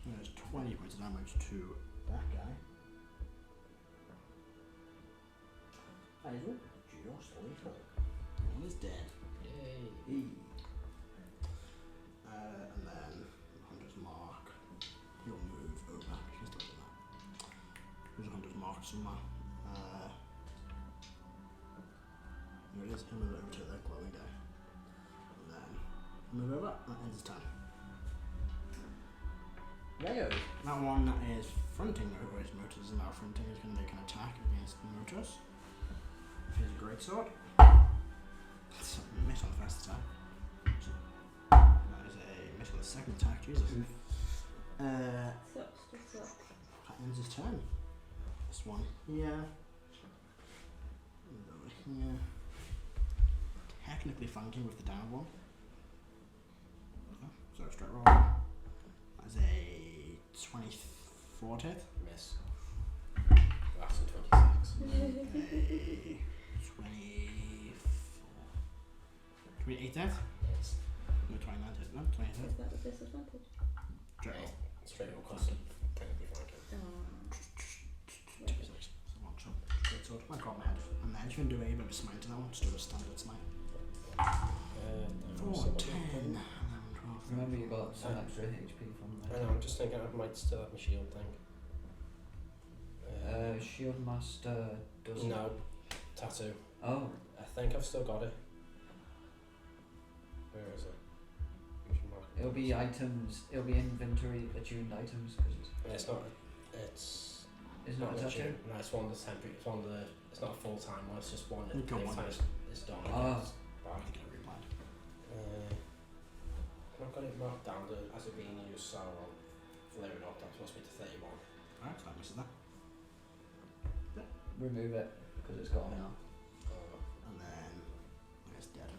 There's 20 points of damage to that guy. That is just lethal. One is dead.
Yay.
And then Hunter's Mark. He'll move over. He's still doing that. There's a Hunter's Mark somewhere. There it is. He'll move over to the glowing guy. And then move over. That ends his turn. Rayo. That one is fronting Motus and now fronting is going to make an attack against Motus. Here's a great sword. That's a miss on the first attack. So, that is a miss on the second attack, Jesus.
Sucks, just sucks.
That ends his turn. This one here. Over here. Technically flanking with the down one. So straight roll. That's a 24 to hit.
Miss. That's a 26.
A 28 to hit.
Yes.
No, 29 to hit. No, 28 to hit.
Is that a disadvantage?
Straight roll.
Straight up cost of technically flanking.
Jesus. It's a long shot. Great sword. I got my head. And then you can do a bit of a smite to that one. Just do a standard smite. 4, 10.
Remember you got some extra HP from
I
there.
know, I'm just thinking I might still have my shield thing.
Shield Master doesn't.
No, tattoo.
Oh,
I think I've still got it. Where is it? We should mark it.
it'll be items. It'll be inventory attuned items because
It's not. It's
it's not a tattoo.
legit. No, it's one of the temporary. It's one of the. It's not a full time one. It's just one.
You got one.
It's done.
Ah.
It's back. I've got it marked down as it being used. So flaring up. That's supposed to be to 31.
Alright, so that misses that.
Remove it because it's gone now.
And then it's dead.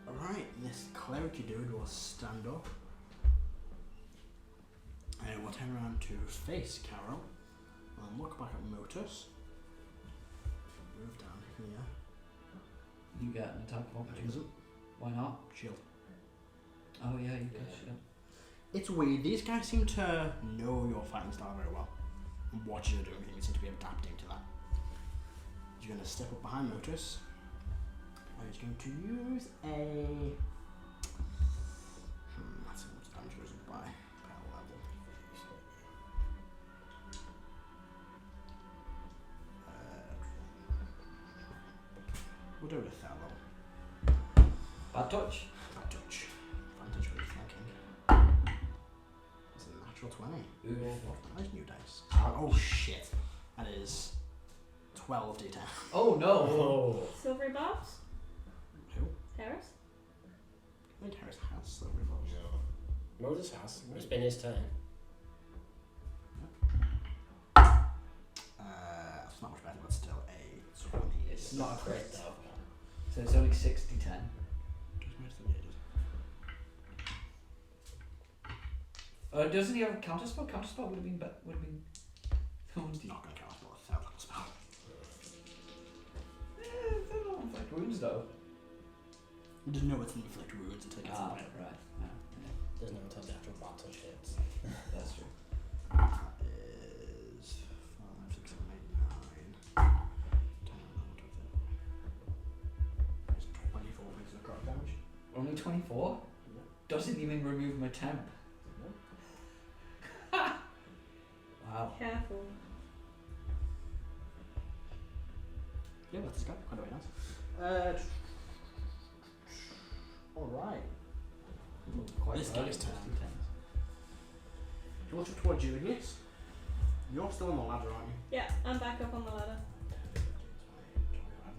Alright, this cleric dude will stand up. And we'll turn around to face Karo. And look back at Motus. Move down here.
You get an attack of opportunity.
Doesn't.
Why not?
Shield.
Oh yeah, you get shield.
It's weird, these guys seem to know your fighting style very well. And what you're doing, you seem to be adapting to that. You're going to step up behind Motus. And he's going to use a... That's how much damage goes up by power level. We'll do it with that level.
Bad touch.
Bad touch. Advantage for the flanking. That's a natural 20. Nice new dice. Oh shit. That is 12 d10.
Oh no.
Oh.
Silvery barbs?
Who?
Heris?
I think Heris has silver balls.
No. Moses has. It's been his turn.
It's not much better, but still a 20.
It's not a crit
though.
So it's only 60-10.
Just missed the
Doesn't he have a counterspell? Counterspell would have been would have been.
It's not going to count as a third level spell.
They don't inflict wounds though.
You just know it's an inflict wounds until it gets
Ah,
in the
right.
There's no until the actual battle hits.
That's true.
That is 5, 6, 7, 8, 9, 10, 11, 12, 13. It's 24 points of necrotic damage.
Only 24?
Yeah.
Doesn't even remove my temp. Wow.
Careful.
Yeah, that's his guy. Quite a way nice. Alright. This guy's turn. He walks up towards you, Igneous. You're still on the ladder, aren't you?
Yeah, I'm back up on the ladder.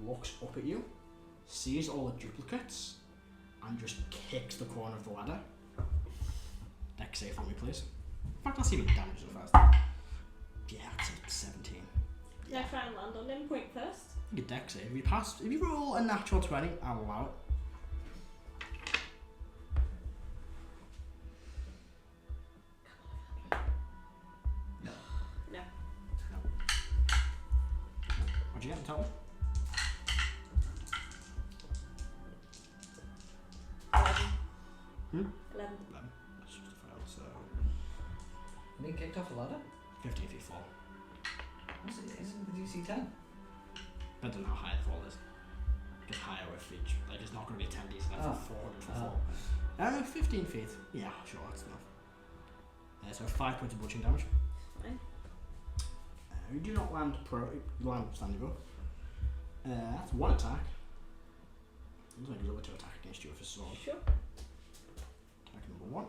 Looks up at you, sees all the duplicates, and just kicks the corner of the ladder. Dex save for me, please. In fact, I'll see if it damages it first. Yeah, it's a 17.
Can I try and land on him point first?
You get dex save. If you roll a natural 20, I'll allow it.
No.
What'd you get in total?
11.
11.
11.
That's just a fail, so
And he kicked off a ladder?
15 feet fall.
Isn't the DC 10?
Depends on how high the fall is. It gets higher with each. Like, it's not going to be a 10 DC, that's
Oh.
a 400 for fall. I don't know, 15 feet. Yeah, sure, that's enough. So 5 points of bludgeoning damage.
Fine.
You do not land you land standing up. That's one attack. Looks like he's over to attack against you with his sword.
Sure.
Attack number 1.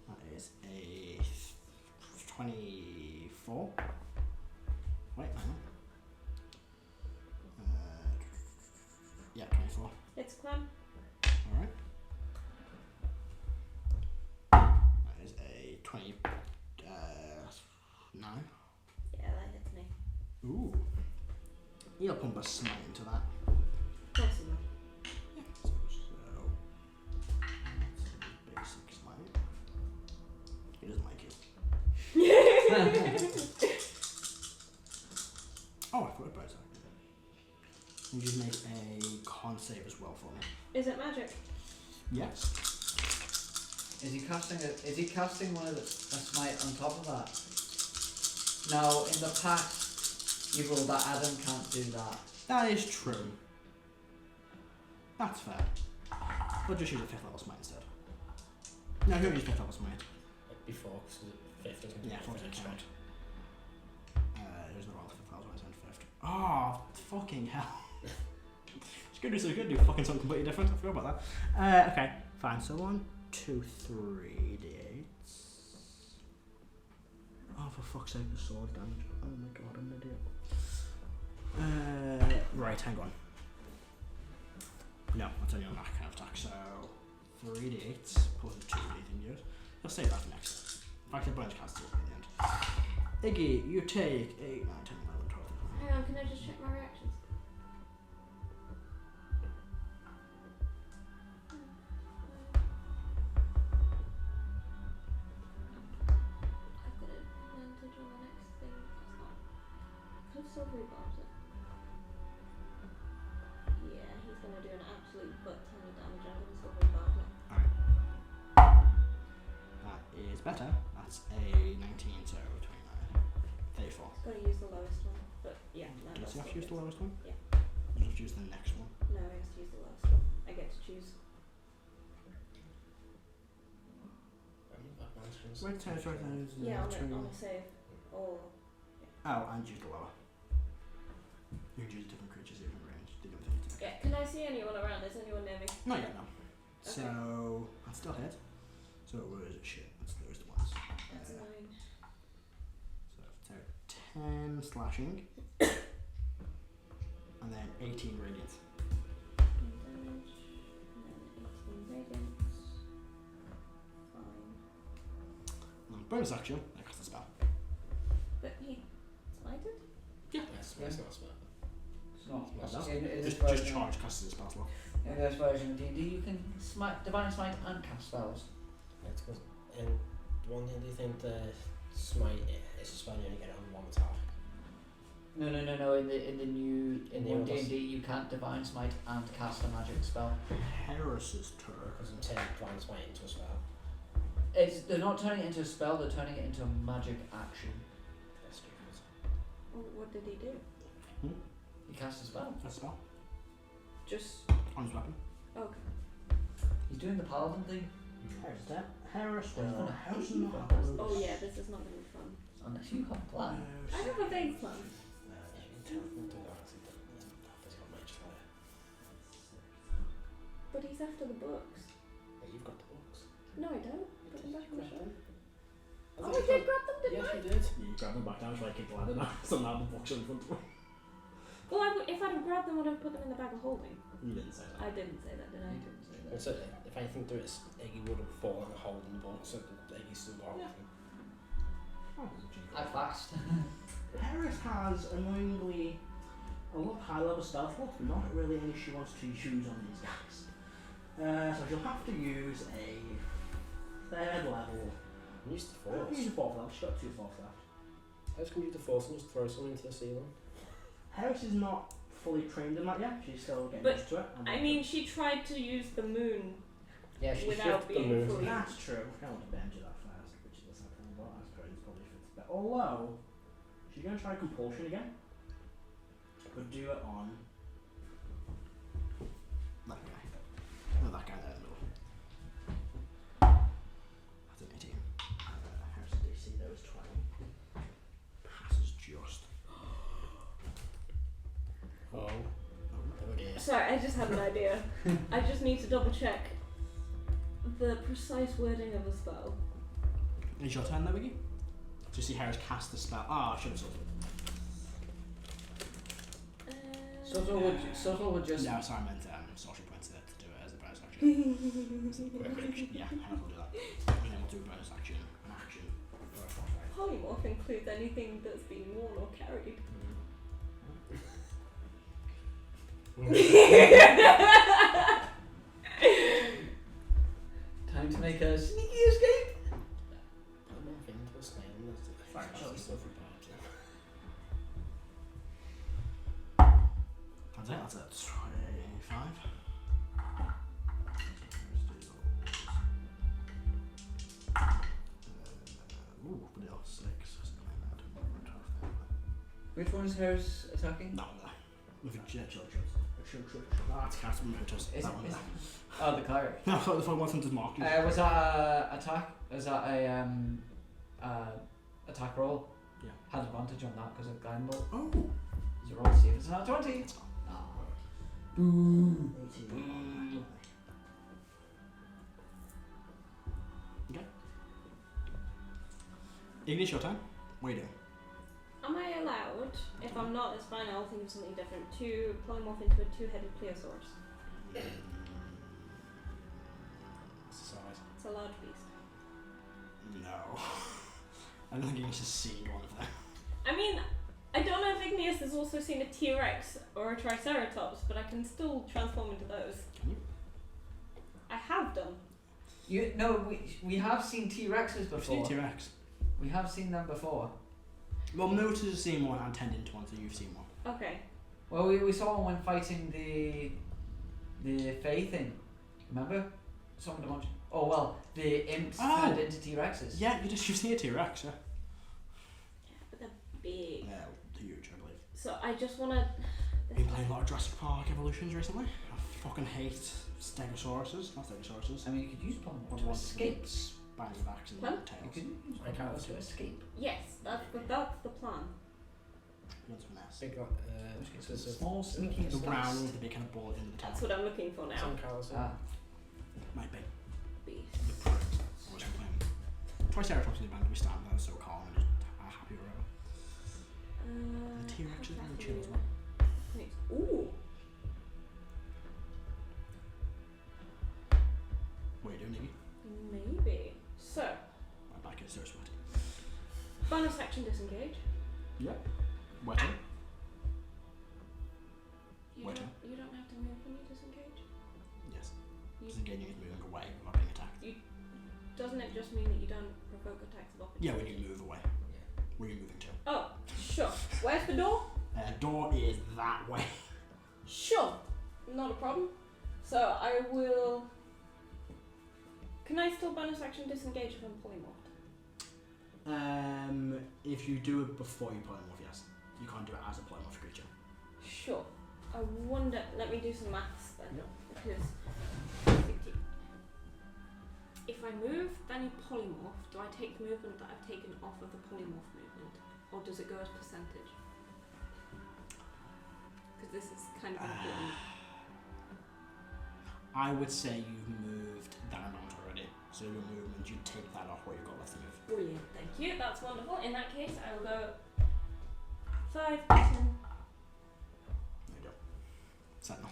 That is a 24. Wait, hang on. Yeah, 24.
It's clan.
Alright. That is a 29.
Yeah, that hits me.
Ooh. You'll pump a smite into that.
Possible.
Yeah, so that's a basic smite. He doesn't like it. Oh, I forgot about that. You just make a con save as well for me.
Is it magic?
Yes.
Is he casting one of a smite on top of that? No, in the past you ruled that Adam can't do that.
That is true. That's fair. We'll just use a 5th level smite instead. No, he'll use 5th level smite.
Like before, because 5th doesn't
Yeah, 4th doesn't
count.
count. There's no roll 5th level, I sent 5th. Oh, fucking hell. It's good to do fucking something completely different. I forgot about that. Okay, fine. So 1, 2, 3 d8s. Oh, for fuck's sake, the sword damage. Oh my god, I'm an idiot. Right, hang on. No, that's only on that kind of attack. So 3 d8s plus 2 d8 yours. I'll save that for next. In fact, the bonus cast it at the end. Iggy, you take 8, 9, 10, 11, 12.
Hang on, can I just check my reactions? I've got advantage on the next thing. That's not. Could have still rebound it. Yeah, he's gonna do an absolute butt ton of damage. I'm gonna still rebound it.
Alright. That is better. That's a 19, so 29. 34.
Gotta use the lowest one. But yeah, no,
Does
that's
he have to
still
use the
good.
lowest one?
Yeah.
You have to use the next one.
No, he has to use the lowest one. I get to choose.
Wait, sorry,
Yeah, on a save. Or
Oh, and use the lower. You can use different creatures, different range, different things.
yeah, can I see anyone around? Is anyone near me?
Not yet, no. So, that's still hit. So it was shit. That's those ones.
That's a 9.
So 10 slashing. And then 18 radiant.
Damage. And then 18 radiant. Fine.
Bonus action, I cast a spell.
But he smited?
Yeah.
That's not smart.
It's not.
That's
In this
Just
version,
charge, cast as a spell slot.
in this version of D&D, you can smite, divine smite and cast spells.
That's good. And one thing, do you think the smite is a spell you only get it on one attack?
No. In the new
In the
one
others.
D&D, you can't divine smite and cast a magic spell.
Heris's turn.
Because in turn, divine smite into a spell.
They're not turning it into a spell. They're turning it into a magic action.
That's stupid.
Well, what did he do?
He cast a spell.
That's a spell.
Just.
On his weapon.
Okay.
He's doing the paladin thing.
Heris that. Heris
He's gonna
Heris
hate you
not
for
have
this.
those.
Oh yeah, this is not gonna be fun.
Unless you have a plan.
I have a vague plan.
If you can tell from the dark, he's not physical mage fire.
But he's after the books.
Yeah, you've got the books.
No, I don't. Put them back on the
Grab
shelf.
them.
Oh, I did grab them, didn't
Yes,
I?
you did.
You grab them back down, try to kick the ladder now. Somehow the box in front of him.
Well, if I'd have grabbed them, I'd have put them in the bag of holding.
You didn't say that.
I didn't say that, did I?
He didn't say
And
that.
so, if anything through it, Iggy would have fallen and holding the book, so Iggy's still got
Yeah.
them.
I fast.
Heris has annoyingly a lot of high level stealth left, not really any she wants to use on these guys. So she'll have to use a 3rd level.
Use the
Use
force.
a 4th level, she's got 2 4th left.
How can you use the force and just throw something into the ceiling?
Heris is not fully trained in that yet, she's still getting
But,
used to it. and
I mean, she tried to use the moon
Yeah, she
without
shift the
being
moon.
fully.
that's true. I want to bend you that first, which is the second one, but I suppose it probably fits better. Although, she's going to try compulsion again. But do it on that guy. No, that guy there in the middle. That's an 18. Harrison DC, there was 20. Passes just.
Oh. Oh dear.
Sorry, I just had an idea. I just need to double check the precise wording of a spell.
It's your turn, though, Wiggy. Do you see Heris cast the spell? Ah, I should have sorted.
Subtle would just.
No, sorry, I meant Sorcerer points to do it as a bonus action. Yeah, Heris will do that. And then we'll do a bonus action, an action, or a foresight.
Polymorph includes anything that's been worn or carried.
Time to make a sneaky escape.
I'm not into a snail.
Fine,
That's
that's
stuff about
it, that's a 25. Ooh, but it was 6.
Which one is Heris attacking?
That one there. With a jet charge. That's cast from Hertus.
Is
That
it-
one
is-
there.
Oh, the cleric.
No, I thought the phone wasn't as marked.
Was that a attack? Was that a attack roll?
Yeah.
Had advantage on that because of Glen Bolt.
Oh!
Is it roll to see if it's not 20? Boo.
Okay. Igneous, your turn. What are you doing?
Am I allowed, if I'm not, it's fine, I'll think of something different, to polymorph into a two-headed plesiosaurus?
size.
It's a large beast.
No. I don't think Igneous has seen one of them.
I mean, I don't know if Igneous has also seen a T-Rex or a Triceratops, but I can still transform into those.
Can you?
I have done.
We have seen T-Rexes
I've
before.
seen T-Rex.
We have seen them before.
Well, Notice has seen one and tended to one, so you've seen one.
Okay.
Well, we saw one when fighting the Fae thing. Remember? Someone to watch. Oh well, the imps turned into T-Rexes.
Yeah, you've seen a T-Rex, yeah.
But they're big.
Yeah, huge, I believe.
So I just want to...
Been playing a lot of Jurassic Park Evolutions recently. I fucking hate Stegosauruses. Not Stegosauruses.
I mean, you could use polymorph
One
to
of
escape.
Spiny backs and
Huh?
You
tails.
could use
I can't
polymorph to escape.
Yes, that's the plan.
What's an S?
Big,
So it's a small, sneaky
The
escape.
round with the big kind of bullet in the tail.
That's what I'm looking for now.
Some Kalashtar.
Ah.
Might be.
Beast.
The prick. Always complain. Triceratops in the band we stand there so calm and just happy around. The T-Rex is really chill as well.
Thanks. Ooh.
What are you doing, Iggy?
Maybe. So,
My back is so sweaty.
bonus action disengage.
Yep. Wetting.
You
Wait.
don't have to move when you disengage.
Yes.
You,
Disengaging is moving away without being attacked.
doesn't it just mean that you don't provoke attacks of opportunity?
Yeah, when you move away. Where are you moving to?
Oh, sure. Where's the door?
Door is that way.
Sure. Not a problem. So I will... Can I still bonus action disengage if I'm polymorphed?
If you do it before you polymorph, yes. You can't do it as a polymorph creature.
Sure. I wonder... Let me do some maths then.
Yep.
Because... If I move, then you polymorph, do I take the movement that I've taken off of the polymorph movement? Or does it go as percentage? Because this is kind of important.
I would say you've moved that amount already. So your movement, you take that off what you've got left to move.
Brilliant, thank you. That's wonderful. In that case, I will go 5, 10.
There you go. Sentinel.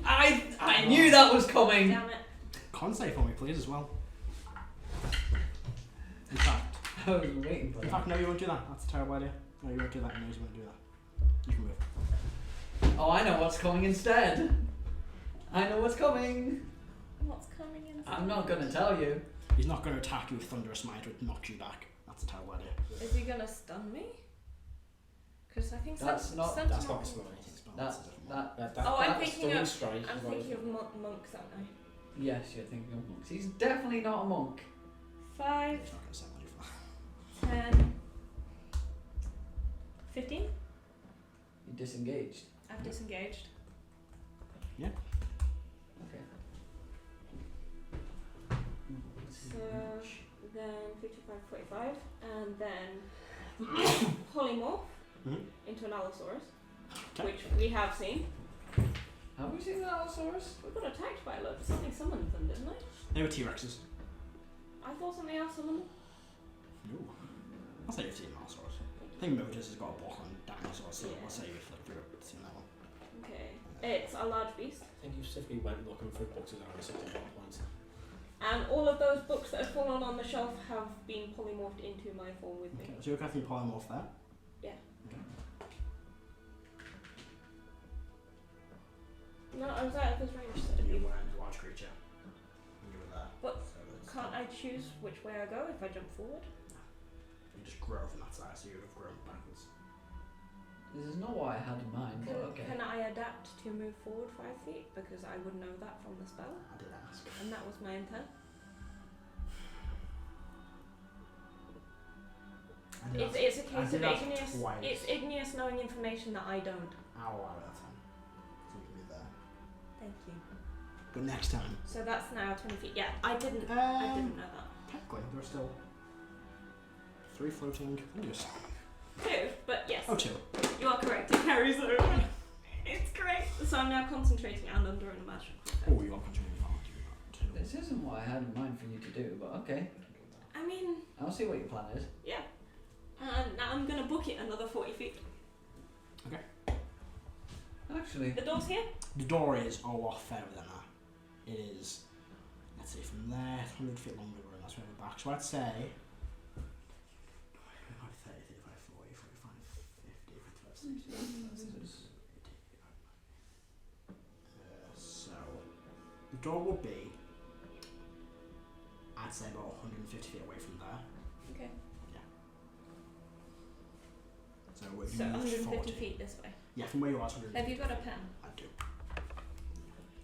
I knew that was coming.
Damn it.
Con save for me, please, as well. In fact,
I was waiting for that.
no, you won't do that. That's a terrible idea. No, you won't do that. You know you won't do that. You can move.
Oh, I know what's coming instead. I know what's coming.
What's coming in?
I'm not gonna tell you.
He's not going to attack you with Thunderous Smite, which knocks you back. That's a terrible idea.
Is he gonna stun me? Because I think
That's not-
Sentinel
That's not
can-
smite.
That
Oh, I'm
that's
thinking
stunning
of-
strike.
I'm
is what
thinking
it
of monks, aren't I?
yes, you're thinking of monks. He's definitely not a monk.
5,
He's not going to set you for that.
10, 15?
You're disengaged.
I've disengaged.
Okay.
So then 55, 45, and then polymorph into an Allosaurus,
Okay.
which we have seen.
Have we seen the Allosaurus?
We got attacked by a lot. Something summoned them, didn't they?
They were T-Rexes.
I thought something else summoned them.
Ooh. I'll say you've seen dinosaurs. I think Motus has got a book on dinosaurs, so
Yeah.
we'll say you've flipped through it, seen that one.
Okay. It's a large beast.
I think you specifically went looking for books at around 61 points.
And all of those books that have fallen on the shelf have been polymorphed into my form with me.
Okay, so you're casting polymorph there?
Yeah.
Okay.
No, I was out of his range, so
You were a large creature. And you were there.
But
So it's-
can't I choose which way I go if I jump forward?
You just grow from that side, so you would have grown backwards.
This is not what I had in mind, but okay.
Can I adapt to move forward 5 feet? Because I would know that from the spell,
I did ask.
and that was my intent.
I did ask.
It's a
I
case of
did ask
Igneous.
twice.
It's Igneous knowing information that I don't.
I'll allow it that time. So you can be there.
Thank you.
But next time.
So that's now 20 feet. Yeah, I didn't know that.
Technically, there are still 3 floating fingers.
2, but yes.
Oh, 2.
You are correct. It carries over. It's correct. So I'm now concentrating and under an magical effect.
Oh, you are continuing on.
This isn't what I had in mind for you to do, but okay.
I mean,
I'll see what your plan is.
yeah. And now I'm gonna book it another 40 feet.
Actually,
The door's here.
The door is a lot further than that. It is, let's see, from there, it's 100 feet longer, and that's where we're back. So I'd say, 30, 35, 40, 45, 50, 55, 60, 70, 80, so, the door will be, I'd say about 150 feet away from there.
Okay.
So we'd
So
move
150
40.
feet this way.
Yeah, from where you are, it's 150.
Have you got a pen?
I do.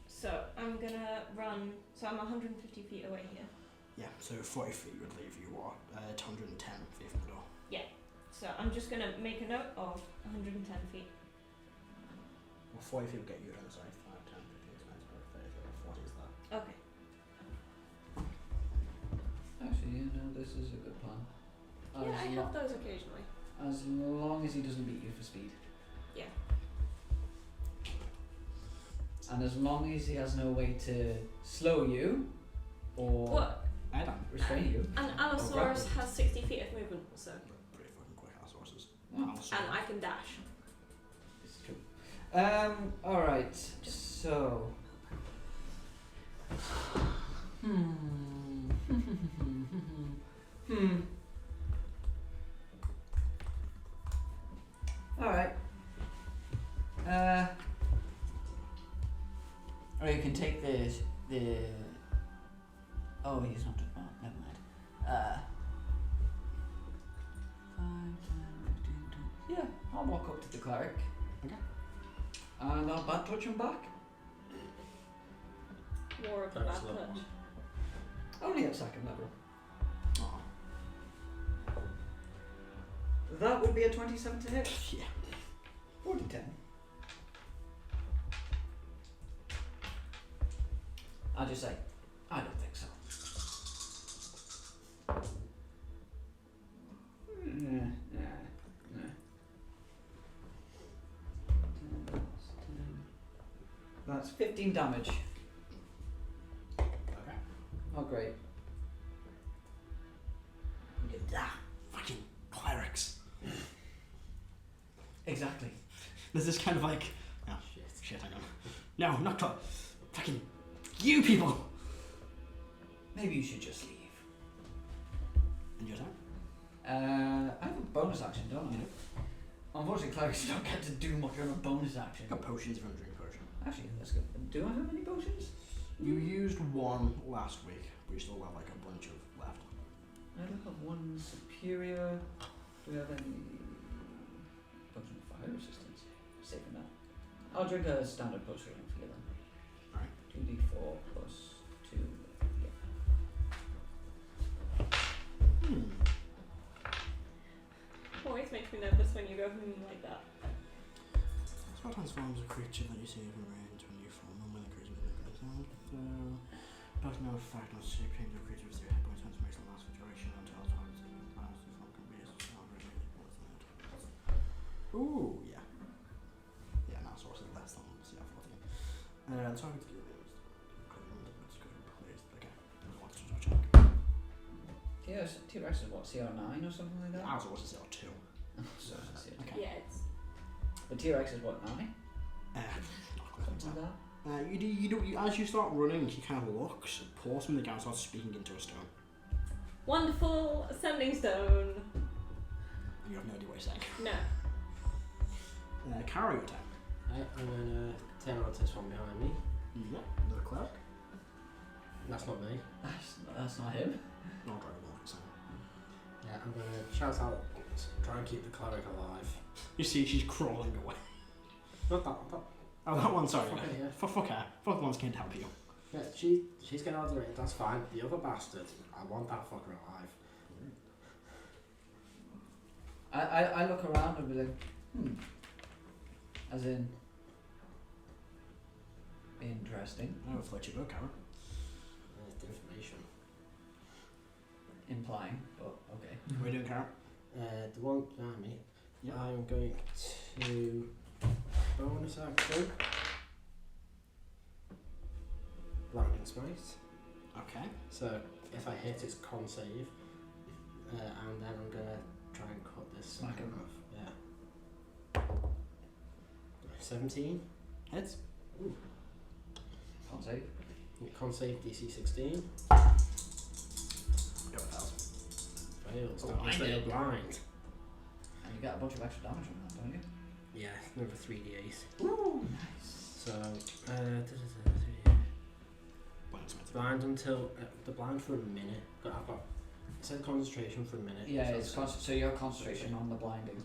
So I'm gonna run. So I'm 150 feet away here.
Yeah, so 40 feet would leave you what? 110 feet from the door.
So I'm just gonna make a note of 110 feet.
Well, 40 feet will get you on the side. 5, 10, 15, 20, 30, 40 is that.
Okay.
actually, you know, this is a good plan.
Yeah, I have those occasionally.
As long as he doesn't beat you for speed.
Yeah.
And as long as he has no way to slow you or
What?
Erdan.
restrain you.
And Allosaurus has 60 feet of movement, so.
Pretty fucking quick, our sources.
And I can dash.
It's true. Alright, so. Alright. Or you can take the. Oh, he's not. Oh, never mind. 5, 10, 15, 20. Yeah, I'll walk up to the cleric.
Okay.
And I'll bad touch him back.
War of the
That's
Bad
level
Touch.
Only at second level.
Oh.
That would be a 27 to hit.
Yeah.
40-10. I'll just say, I don't think so. That's 15 damage.
Okay.
Oh, great.
Fucking clerics.
Exactly.
There's this kind of like, oh shit, hang on. No, not fucking you people.
Maybe you should just leave.
And your turn?
I have a bonus action, don't I? Unfortunately, clerics don't get to do much on a bonus action.
Got potions if you want to drink a potion.
Actually, that's good. Do I have any potions?
You used one last week, but you still have like a bunch of left.
I don't have one superior. Do we have any potion of fire resistance? Safe enough. I'll drink a standard potion for you then.
Alright.
2d4 plus 2. Yeah.
Always makes me nervous when you go like that.
Spell transforms a creature that you see from range when you form and when the creature is but no effect on shape change of creature with 0 hit points transformation lasts for duration until target lasts the form can be Ooh, yeah. Yeah, now source is less than CR14. The target's given is equivalent, but it's good replaced. Okay, what's your check?
Yeah, T-Rex is what, CR9 or something like that?
Ours was a 02.
So it's CR9.
Okay.
Yeah, it's.
The T-Rex is what, 9?
Not quite
Something like that?
you as you start running, he kind of looks, pulls something down, starts speaking into a stone.
Wonderful ascending stone.
And you have no idea what he's saying.
No.
Karo, your turn.
Right, I'm gonna turn on to this one behind me.
Yep, the cleric.
That's not me.
That's not him.
Not Dragonborn, so.
Yeah, I'm gonna shout out, try and keep the cleric alive.
You see, she's crawling away.
Not that one.
Oh, that one, sorry.
Fuck her, yeah.
Fuck her. Fuck the ones can't help you.
Yeah, she's getting out of the way, that's fine. The other bastard, I want that fucker alive.
I look around and be like, as in, interesting,
I will let you go, Karo.
It's information.
implying, but okay.
What are you doing, Karo?
The one behind me,
Yep.
I'm going to bonus action. Blinding Smite.
Okay.
So if I hit, it's con save, and then I'm gonna try and cut this
Smack him.
off. Yeah. 17.
Heads.
Can't save.
Con save DC 16.
Go fails.
Fails.
Oh,
That means they're
blinded.
blind.
And you get a bunch of extra damage from that, don't you?
Yeah, another 3d8.
Ooh, nice.
So,
3D. Blind smite.
blind until the blind for a minute. I've got it said concentration for a minute.
Yeah,
so
it's so your concentration on the blinding.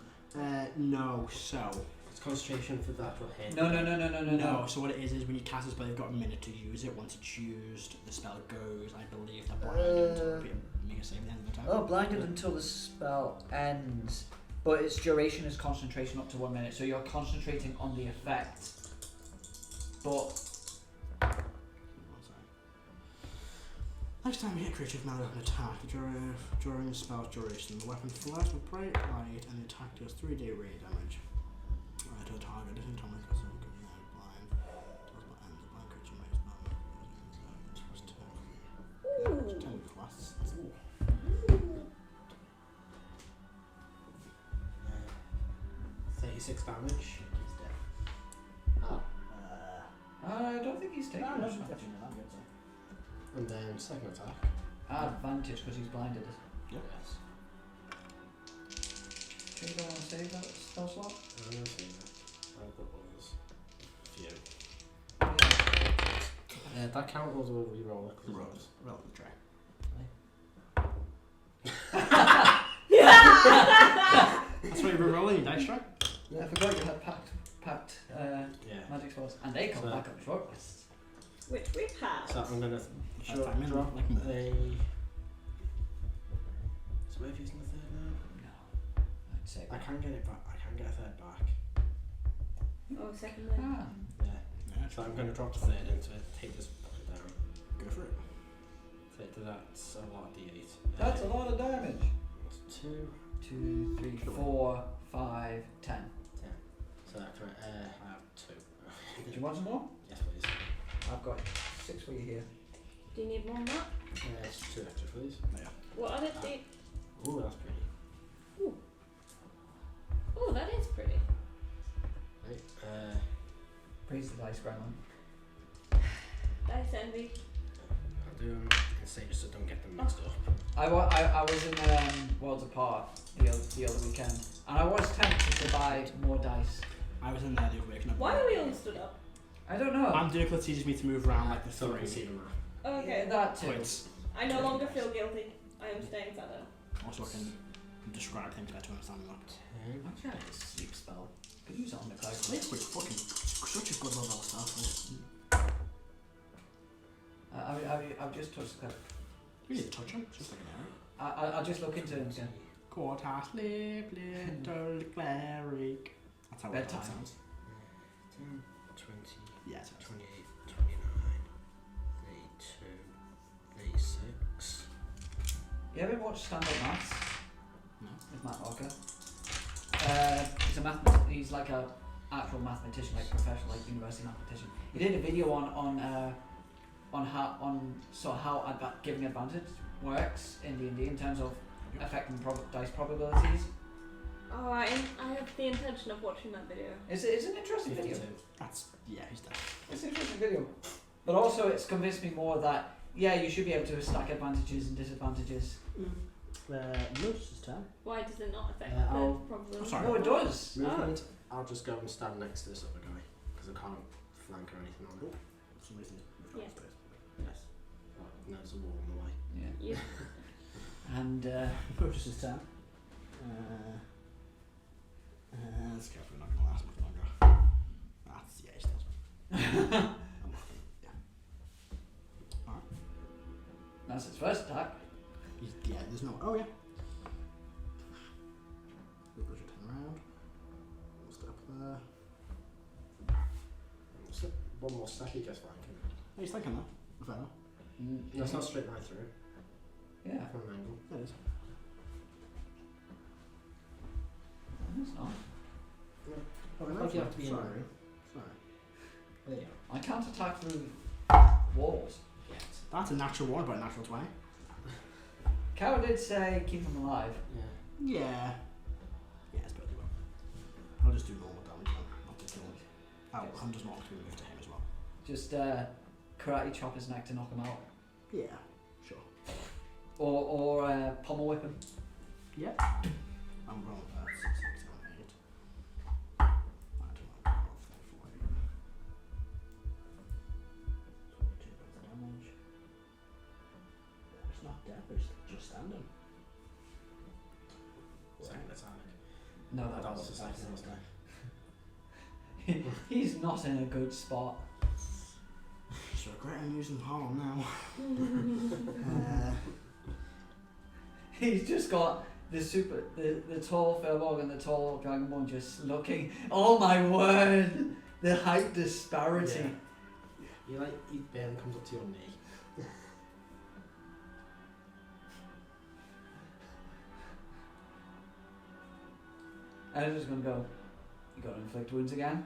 No, so.
it's concentration for the actual hit.
No.
So what it is when you cast a spell, you've got a minute to use it. Once it's used, the spell goes, I believe, that blinded until you make a save at the end of the time.
Oh, blinded until the spell ends, but its duration is concentration up to 1 minute. So you're concentrating on the effect, but
Next time you hit a creature with melee weapon attack, during the spell's duration, the weapon flares with bright light and the attack deals 3d radiant damage. To the target, this is Thomas because I'm blind. Tells what ends the blind creature makes that. 10 quests.
36 damage.
He's dead.
Oh.
I don't think he's taking
No,
much
no,
damage.
And then second attack.
Advantage because he's blinded.
Yep.
Yes.
Sure you don't want to save that spell slot?
I'm gonna see that. I've got others. Few. That count was a reroll.
Roll the try. That's what you're rolling, dice try?
Yeah, I forgot you had packed
Yeah.
magic spells, and they come
So-
back on short lists.
Which we passed.
So I'm gonna
Sure,
drop
like
a. So we're using the third now.
No, I'd say.
I can get it back. I can get a third back.
Oh, second then.
Ah,
Yeah.
Yeah,
So I'm gonna drop the third into it. Take this fucker down.
go for it.
So that's a lot of d8.
that's a lot of damage.
2,
2, 3, 4, 5, 10.
10. So that's right. I have 2.
Do you want some more?
Yes, please.
I've got 6 for you here.
Do you need more than that?
It's 2 extra, please.
What are
Ah.
they?
Ooh, that's pretty.
Oh, that is pretty.
Right.
Praise the dice, Gremlin.
Dice envy.
I'll do them in stages so don't get them mixed up.
I was in Worlds Apart the other weekend, and I was tempted to buy more dice.
I was in there the other week.
Why are we all stood up?
I don't know.
Manducla teaches me to move around like the
So I can
three.
see them.
Oh, okay.
Yeah, that too.
Points.
I no longer feel guilty. I am staying sat down.
Also, I can describe things better when I'm standing up.
10.
Actually, I had a sleep spell. Could use it on the cloud.
Sleep's fucking such a good level of stuff.
I've just touched the cloud.
You need to touch him, just like an arrow.
I'll just look into him again.
Quarter sleep, little cleric. That's how it
Bedtime.
sounds.
10, 20,
Yeah, it's
28, 29, 32, 36.
You ever watched Stand Up Maths?
No.
With Matt Walker. He's like a actual mathematician, like professional, like university mathematician. He did a video on how giving advantage works in D&D in terms of affecting dice probabilities.
Oh, I have the intention of watching that video.
It's an interesting video.
52.
He's dead.
It's an interesting video. But also it's convinced me more that, you should be able to stack advantages and disadvantages.
Notice's turn.
Why does it not affect
I'll-
the probability?
Oh, sorry.
No, it does.
Movement, I'll just go and stand next to this other guy, because I can't flank or anything on it.
For some reason,
Yeah.
Yes. Oh, no, there's a wall in the way.
Yeah.
You,
And
Notice's turn. Let's go for not gonna last much longer. He still I'm not Alright.
that's its first attack.
There's no. Oh, yeah. We'll turn around. We'll step there.
So, one more step, he gets flanking.
Oh, he's thinking that. Fair enough.
No, it's not straight line through.
Yeah.
From an angle.
It is.
It's not.
I think you have to be in the
Sorry.
room.
Sorry.
There you
I can't attack through walls.
go. Yes.
That's a natural 1, but a natural 20.
Karo did say keep him alive.
Yeah.
Yeah. Yeah, it's pretty well. I'll just do normal damage then, not to kill him.
Yes.
Hunter's Mark to be moved to him as well.
Just karate chop his neck to knock him out.
Yeah, sure.
Or pommel whip him.
Yeah. I'm rolling 6, 7, 8. 9, 10, 11, 12, 13, 14. 22 points of damage. It's not dead, but it's just standing.
Second attack.
No,
That
that
was
was
the second, wasn't it?
He's not in a good spot.
Just regretting using harm now.
He's just got the tall Firblog and the tall Dragonborn just looking. Oh my word! The height disparity.
Yeah. He barely comes up to your knee.
And I'm just gonna go. You gotta inflict wounds again.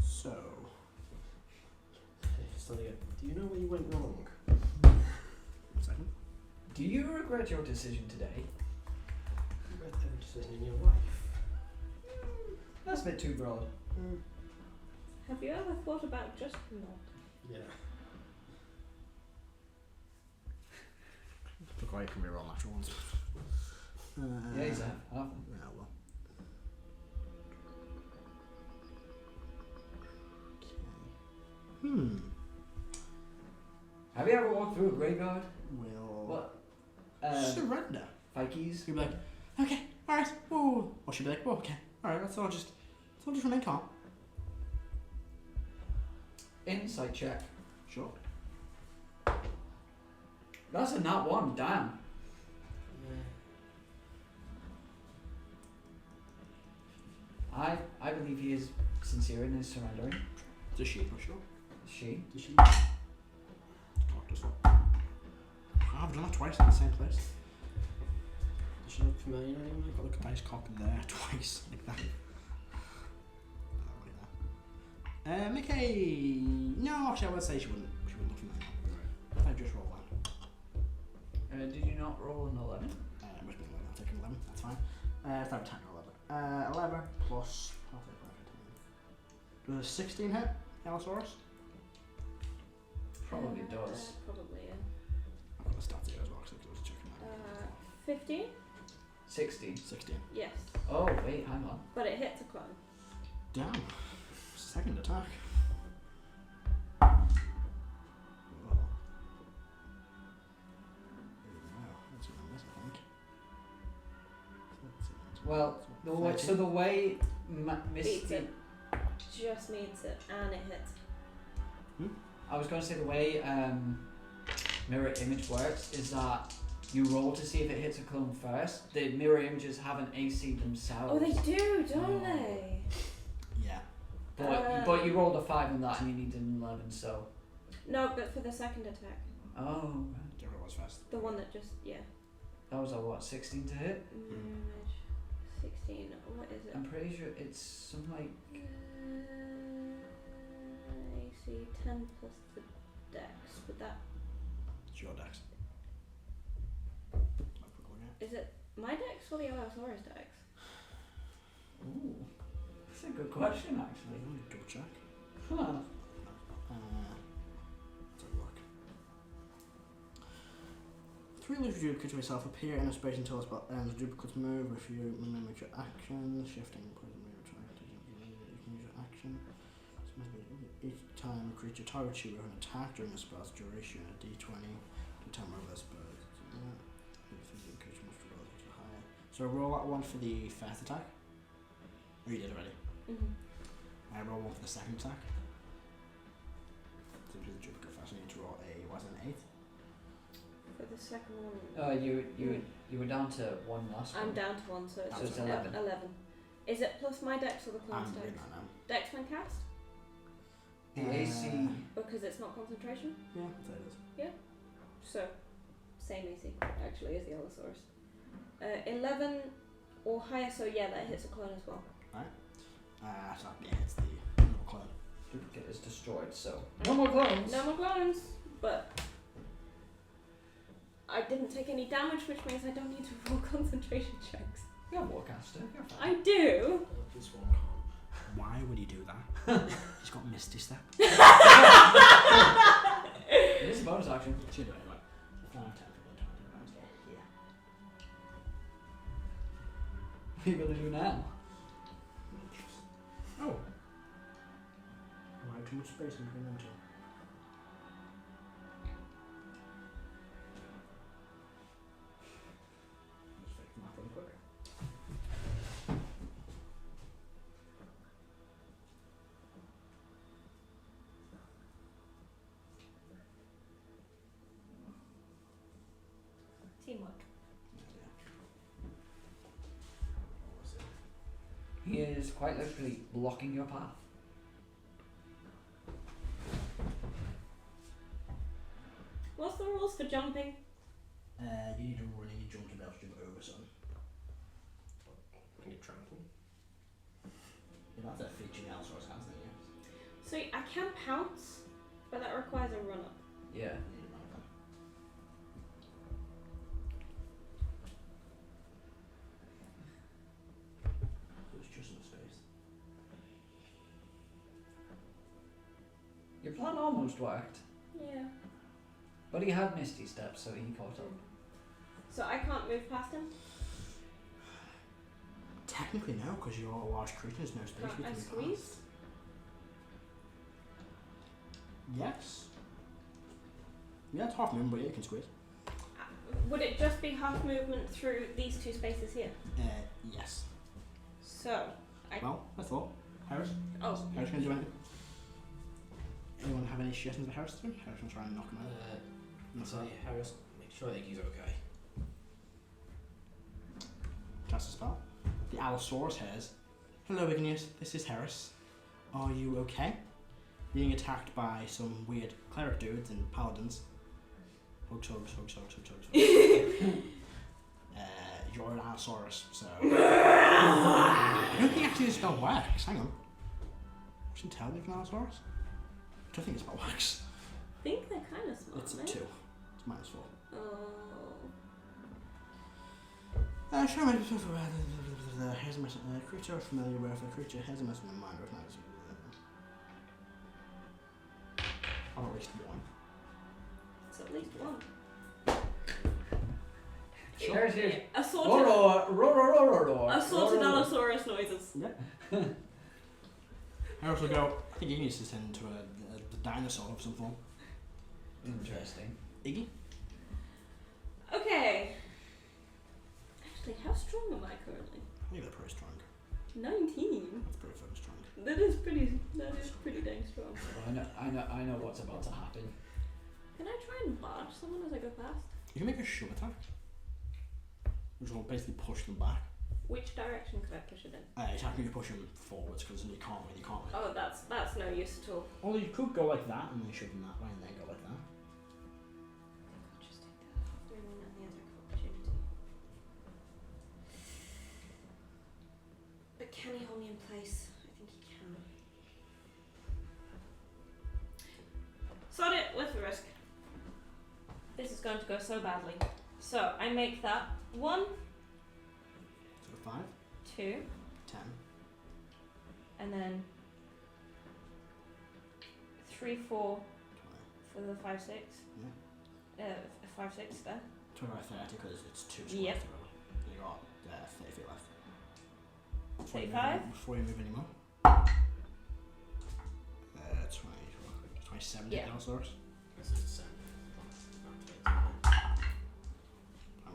So,
So they go, do you know where you went wrong?
1 second.
Do you regret your decision today?
You made that decision in your life.
That's a bit too broad.
have you ever thought about just not?
Yeah.
Look like you can reroll natural ones.
Yeah, he's half.
Yeah, well. Okay.
Have you ever walked through a graveyard?
Will
What?
surrender.
Vikings?
You'll be like, okay, alright, ooh. Or she'll be like, well, okay, alright, let's all just remain calm.
Insight check.
Sure.
That's a nat 1, damn. I believe he is sincere in his surrendering.
It's a she for sure.
She.
Does she?
Talk us up. I've done that twice in the same place.
Does she look familiar anyway?
Got the dice cock there twice, like that. Make a... No, actually I would say she wouldn't look familiar. I'd just roll that.
Did you not roll an 11?
It must be 11, I'll take an 11, that's fine. It's not a 10 or 11. 11 plus... Does a 16 hit, Allosaurus?
Probably does.
Probably, yeah.
I've got the stats here as well, because I was checking that.
15?
16.
16.
Yes.
Oh, wait, hang on.
But it hits a clone.
Damn. Second attack.
Well, so the way
Beats
Misty...
it. Just needs it, and it hits.
I was going to say the way mirror image works is that you roll to see if it hits a clone first. The mirror images have an AC themselves.
Oh, they do, don't they?
Yeah.
But you rolled a 5 on that and you need an 11, so...
No, but for the second attack.
Oh,
Whichever was first.
The one that just, yeah.
that was a what, 16 to hit?
Mirror image. 16.
it's something like
AC 10 plus the dex. Would that
It's your dex.
is it my dex or the Allosaurus dex?
ooh, that's a good question actually.
Double check.
Huh.
Let's have a look. 3 illusion duplicates of yourself appear in a space until the spot ends. Duplicates move if you mimic your action. Shifting, putting move, you can use your action. Each time a creature targets you with an attack during the spell's duration, a d20 to determine whether the spell is. So roll that one for the first attack. Oh, you did already. I roll one for the second attack. So do the duplicate first. I need to roll an 8.
For the second one.
You were down to 1 last
I'm
one.
down to 1, so
So
it's
it's 11.
11. Is it plus my dex or the clone's
I'm
dex?
doing that now.
Dex when cast?
The AC.
Because it's not concentration?
Yeah, that is.
So, same AC, actually, as the Allosaurus. 11 or higher, so yeah, that hits a clone as well.
So yeah, it's the little clone.
Duplicate is destroyed, so no more clones.
No more clones, but I didn't take any damage, which means I don't need to roll concentration checks.
You're a warcaster. You're fine.
I do.
This one can't.
Why would he do that? He's got Misty Step.
It is a bonus action.
Should do it anyway. 5, 10, 15, 20, yeah.
What are you gonna do now?
Oh. I have too much space in between them two. Let's fix the map really quick.
Teamwork.
He is quite literally blocking your path.
What's the rules for jumping?
You need to run and you jump to be able to jump over something.
When you trample.
Yeah, that's a feature the Allosaurus has, isn't it?
So I can pounce, but that requires a run up.
Yeah.
It's just in space.
Your plan almost worked,
Yeah.
but he had Misty Step, so he caught up.
So I can't move past him?
Technically no, because you're a large creature, there's no space
Can't
you
I
can
squeeze?
pass. Yes. Yeah, it's half movement, but yeah, you can squeeze.
Would it just be half movement through these 2 spaces here?
Yes.
So,
Well, that's all. Heris?
oh,
Heris can do anything? Anyone have any suggestions for Heris to do? Heris can try and knock him out.
So Heris, make sure that he's okay.
Cast a spell. The Allosaurus has. Hello, Igneous. This is Heris. Are you okay? Being attacked by some weird cleric dudes and paladins. Hugs. You're an Allosaurus, so. I don't think actually this spell works. Hang on. Should tell me if an Allosaurus? I don't think this spell works.
I think they're kind of smart,
It's a
no?
2. It's -4.
Oh.
Show me here's a creature familiar with a creature has a message in mind recognizes or at least 1.
It's at least 1.
Here's his
Assorted
assorted
Allosaurus noises.
Yeah. I also go, I think Igneous is into a dinosaur of some form.
Interesting.
Iggy?
Okay. Actually, how strong am I currently?
I think they're pretty strong.
19.
That's pretty fucking strong.
That is pretty dang strong.
I know what's about to happen.
Can I try and barge someone as I go past?
You can make a shove attack. Which will basically push them back.
Which direction could I push it in?
Attacking you push them forwards because you can't really.
Oh, that's no use at all.
Or you could go like that and then shove them that way and then go like that.
I'll just take the half movement and the attack of opportunity. Can he hold me in place? I think he can. Sod it with the risk. This is going to go so badly. So I make that 1,
So 5,
2,
10.
and then 3, 4 for the 5, 6.
Yeah.
5, 6 there.
25, 30 because it's 2 squares.
Yep.
You got 30 feet left.
35?
Before you move anymore. 27
Yeah.
Allosaurus.
This is the same.
I'm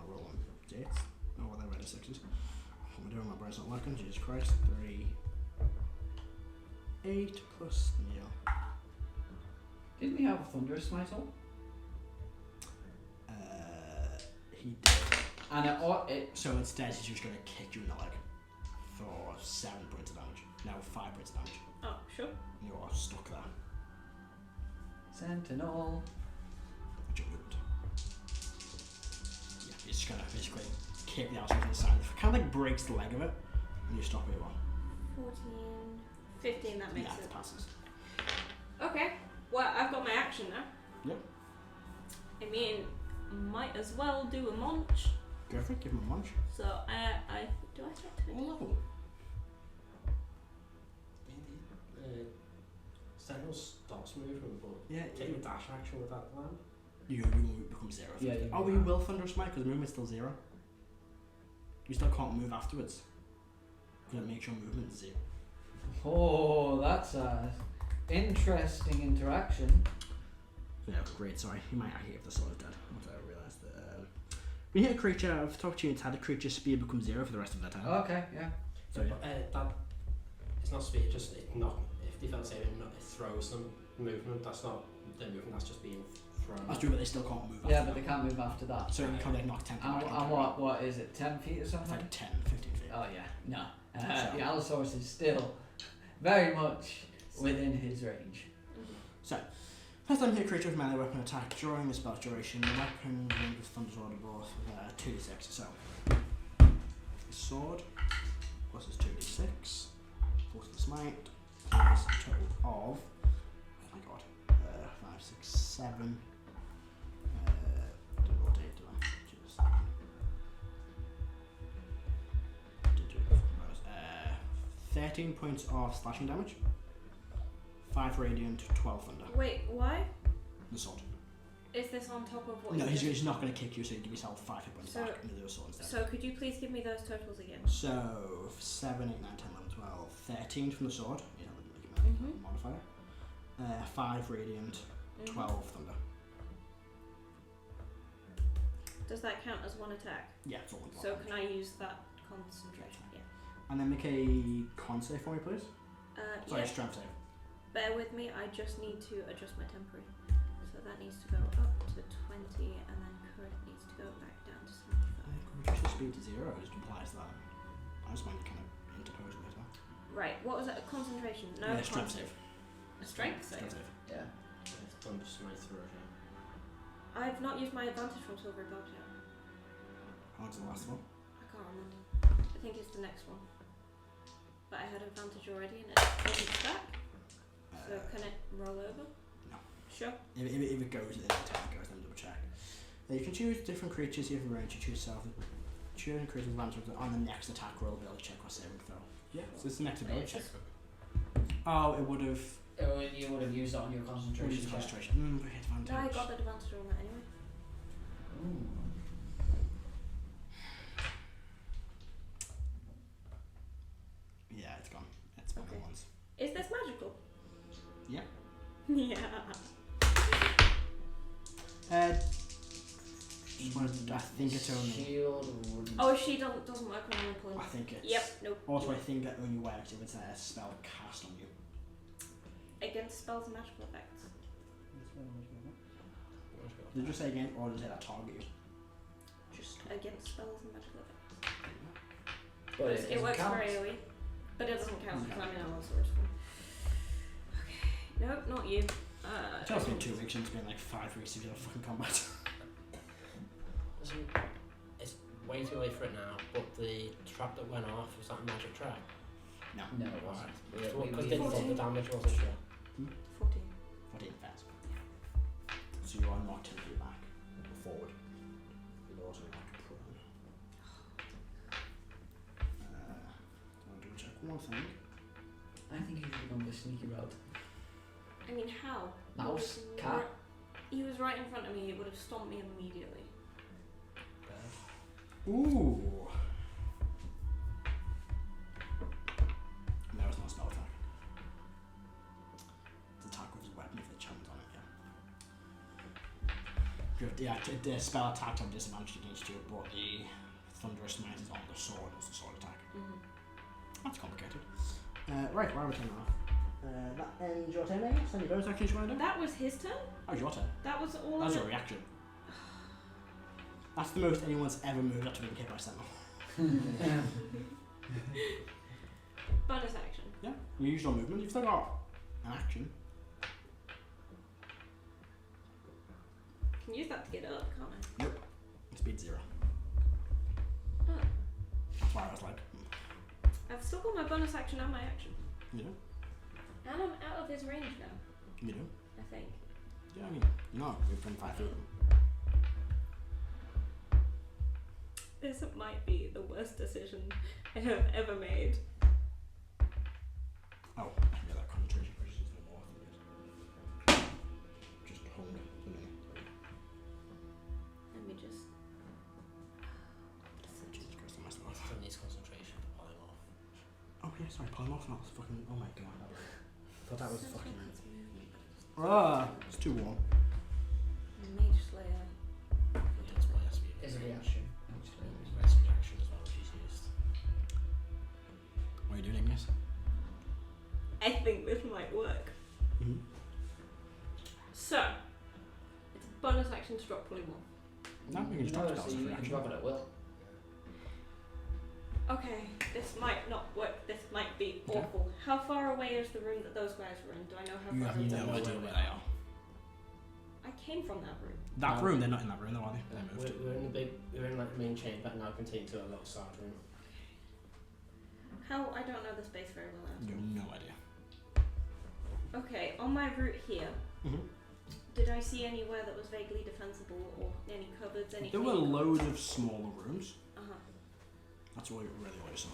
rolling dates. Oh, well, they're ready 6s. What am I doing? My brain's not working. Jesus Christ. 3, 8 plus Neil.
Didn't he have a Thunderous Smite on?
He did.
And it
So instead, he's just going to kick you in the leg for 7 points of damage. Now 5 points of damage.
Oh, sure.
You are stuck there.
Sentinel.
Which you wouldn't. Yeah, he's just going to basically kick the outside to the side. Kind of like breaks the leg of it, and you stop where you are.
14, 15, that makes
Yeah,
it.
it passes.
Okay, well, I've got my action now.
Yep.
I mean, might as well do a munch.
Go for it, give him a munch.
So, do I set 20?
level.
Sentinel stops moving, but
Yeah,
take a dash action with that plan.
you become 0.
Yeah, you
oh,
move
you
out.
will Thunderous Smite because movement's still 0. You still can't move afterwards because it makes your movement 0.
Oh, that's a interesting interaction.
Yeah, great. Sorry, you might actually have the sword dead. Once I realised that. When you hit a creature, I've talked to you, it's had a creature's speed become 0 for the rest of their turn.
Okay, yeah.
So
But that it's not speed. Just it not. If defense saving, it throws them movement. That's not their movement. That's just being thrown.
that's true, but they still can't move.
Yeah,
after
but they
that.
can't move after that.
So you can't like knock 10 feet
And,
back.
and what is it, 10 feet or
It's
something?
like 10, 15 feet.
Oh yeah, no.
So-
The Allosaurus is still very much within his range.
So, first time you hit a creature with melee weapon attack during the spell's duration, the weapon range of Thunder's Order both 2d6. So, the sword plus his 2d6, plus the smite, is a total of, oh my god, 5, 6, 7. Don't know what date do I? Just, 13 points of slashing damage. 5 radiant, 12 thunder.
Wait, why?
The sword.
Is this on top of what
No,
you
he's,
did?
he's not going to kick you, so you give yourself 5 hit points
So-
back into the sword instead.
So could you please give me those totals again?
So, 7, 8, 9, 10, 11, 12. 13 from the sword. You know, make a
Mhm.
modifier. 5 radiant, 12 thunder.
Does that count as one attack?
Yeah, it's all one
So
block.
can I use that concentration? Yeah.
And then make a con save for me, please. Sorry,
Yeah.
strength save.
Bear with me, I just need to adjust my temporary. So that needs to go up to 20 and then current needs to go back down to 75.
Reduce the speed to 0, it just implies that. I just might kind of interpose later.
Right, what was it? A concentration? No,
Yeah, strength save.
A strength save?
Strength save.
Yeah.
It's done just my throw again.
I've not used my advantage from Silver Dog yet.
How long's the last one?
I can't remember. I think it's the next one. But I had advantage already and it wasn't stack. So can it roll over?
No.
Sure.
If it goes in the attack, it goes, then double check. You can choose different creatures you have in range. You choose self. Choosing creatures advantage on the next attack roll ability check or saving throw. Yeah, so this is the next ability check. Oh, it would have.
You would have used it on your concentration check.
Concentration. We hit advantage.
No, I got the advantage on that anyway.
Ooh.
Yeah, it's gone. It's been
Okay.
once.
Is this magical?
Yeah.
Yeah.
I think it's only.
Shield wouldn't.
Oh, she doesn't work when I'm pulling.
I think it's.
Yep, nope.
Also, I think it only works if it's a spell cast on you.
Against spells and magical effects.
Did you say again, or does it target you?
Just against spells and magical effects.
But
it
doesn't
works
count.
for AoE. But it doesn't count because
No.
I'm in all sorts of Okay. Nope, not you.
It's also been 2 weeks and it's been like 5 weeks of your fucking combat.
It's way too late for it now, but the trap that went off, was that a magic trap?
No.
No, it wasn't.
Because
We-
they thought the
14.
damage wasn't sure.
14.
14 fast. So you are not 10 feet back or forward. You're also like prone. I'll double check one thing.
I think you should have gone the sneaky route.
I mean, how?
Mouse,
He was
cat.
He was right in front of me. He would have stomped me immediately.
Ooh. No, it's not a spell attack. It's attack with his weapon with the chant on it, yeah. The spell attack have disadvantage against you, but the thunderous smite is on the sword. It's a sword attack. That's complicated. Right, why are we turning off? That ends your turn, I guess. Any bonus actions you want to do?
That was his turn?
That was your turn.
That was all
That was
of
your
it?
reaction. That's the most anyone's ever moved after being hit by Sentinel.
Bonus action.
Yeah, your usual movement. You've still got an action.
Can use that to get up, can't I?
Nope. Speed 0.
Oh.
That's why I was like,
I've still got my bonus action and my action.
you know,
And I'm out of his range now,
you know.
I think.
Yeah, I mean, you're not within 5 feet of them.
This might be the worst decision I have ever made.
Oh, yeah, that concentration versus no more. Just hold it.
Let me just.
Jesus Christ, I messed up.
Still needs concentration to pull him off.
Oh yeah, sorry, polymorph, not fucking. Oh my god. Thought that was
Sounds
fucking.
like it's movement.
It's 2-1.
Mage Slayer.
Yeah, it's my SB.
Is a reaction, actually.
Rest reaction as well, if she's used.
What are you doing, Igneous?
I think this might work.
Mm-hmm.
So, it's a bonus action to drop polymorph.
No, you can just drop
No,
spells
so
for
you can
reaction.
drop it at will.
Okay, this might not work. This might be
Okay.
awful. How far away is the room that those guys were in? Do I know how
You
far?
have
away
no
they were?
idea where they are.
I came from that room.
That
No.
room, they're not in that room though, are they? They moved.
We're in the big, we're in like the main chamber now contained to a little side room.
How? I don't know the space very well now.
You have no idea.
Okay, on my route here,
Mm-hmm.
did I see anywhere that was vaguely defensible or any cupboards, any?
There were loads of smaller rooms.
Uh-huh.
That's really what you saw.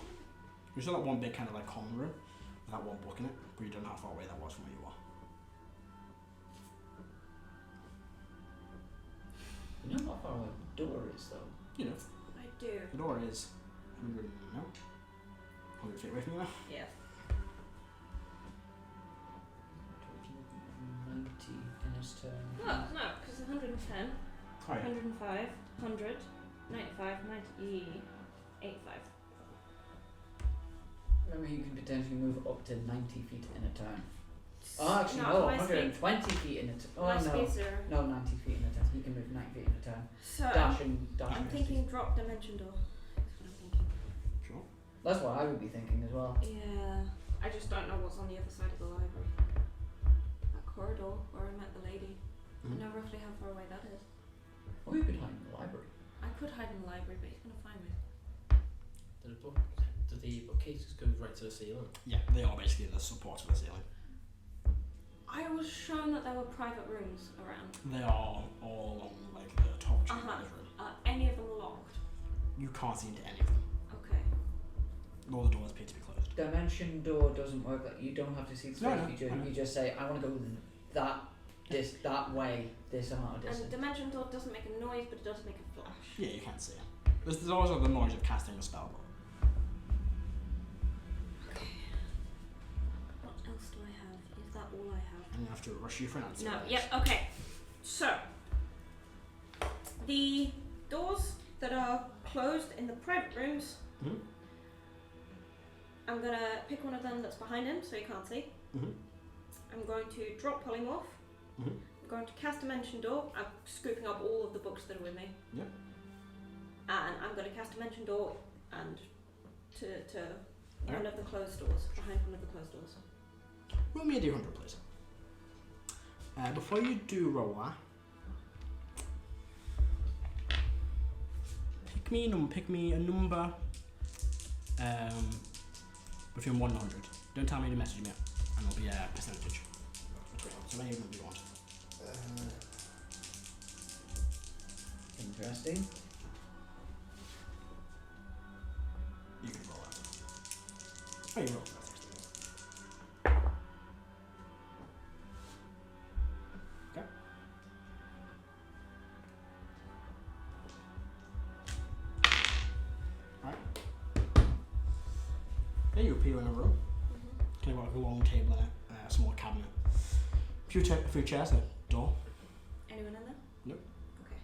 You saw that one big kind of like common room with that one book in it, but you don't know how far away that was from where you are.
You know how far away the door is, though?
You know,
I do.
the door is 100 feet away from you now.
Yeah.
90 in his turn.
Well, no, because 110,
Oh yeah.
105, 100, 95, 90, 85.
Remember, you can potentially move up to 90 feet in a turn. Oh, actually,
No,
no,
my
120 feet in a turn. Oh,
My
no.
speed's 0.
No, 90 feet in a turn. He can move 90 feet in a turn.
So,
Dashing
I'm
50.
thinking drop dimension door. That's what I'm thinking.
Sure.
That's what I would be thinking as well.
Yeah, I just don't know what's on the other side of the library. That corridor where I met the lady. I know roughly how far away that is.
Or you could hide in the library.
I could hide in the library, but he's gonna find me.
Do the bookcases go right to the ceiling?
Yeah, they are basically the support of the ceiling.
I was shown that there were private rooms around.
They are all along like the top chamber
Uh-huh.
of the room.
Are any of them locked?
You can't see into any of them.
Okay.
All the doors appear to be closed.
Dimension door doesn't work. Like, you don't have to see the space.
No, no,
you
I know.
just say, I want to go that way, this amount of
And
distance.
dimension door doesn't make a noise, but it does make a flash.
Yeah, you can't see it. There's also the noise of casting a spell.
Okay. What else do I have? Is that all I have?
And you have to rush you for an answer.
No, yep, okay. So, the doors that are closed in the private rooms,
Mm-hmm.
I'm gonna pick one of them that's behind him so he can't see.
Mm-hmm.
I'm going to drop polymorph.
Mm-hmm.
I'm going to cast Dimension Door. I'm scooping up all of the books that are with me.
Yep.
And I'm going to cast Dimension Door and to one
Okay.
of the closed doors, behind one of the closed doors.
Roll me a d100, please. Before you do roll that, pick me a number between 1 and 100. Don't tell me to message me, and it'll be a percentage. So many of them you want.
Interesting.
You can roll that. Oh, you roll that. Okay. Alright. There you appear in a room. Kind of like a long table and a small cabinet. A few chairs, a door.
Anyone in there?
Nope.
Okay.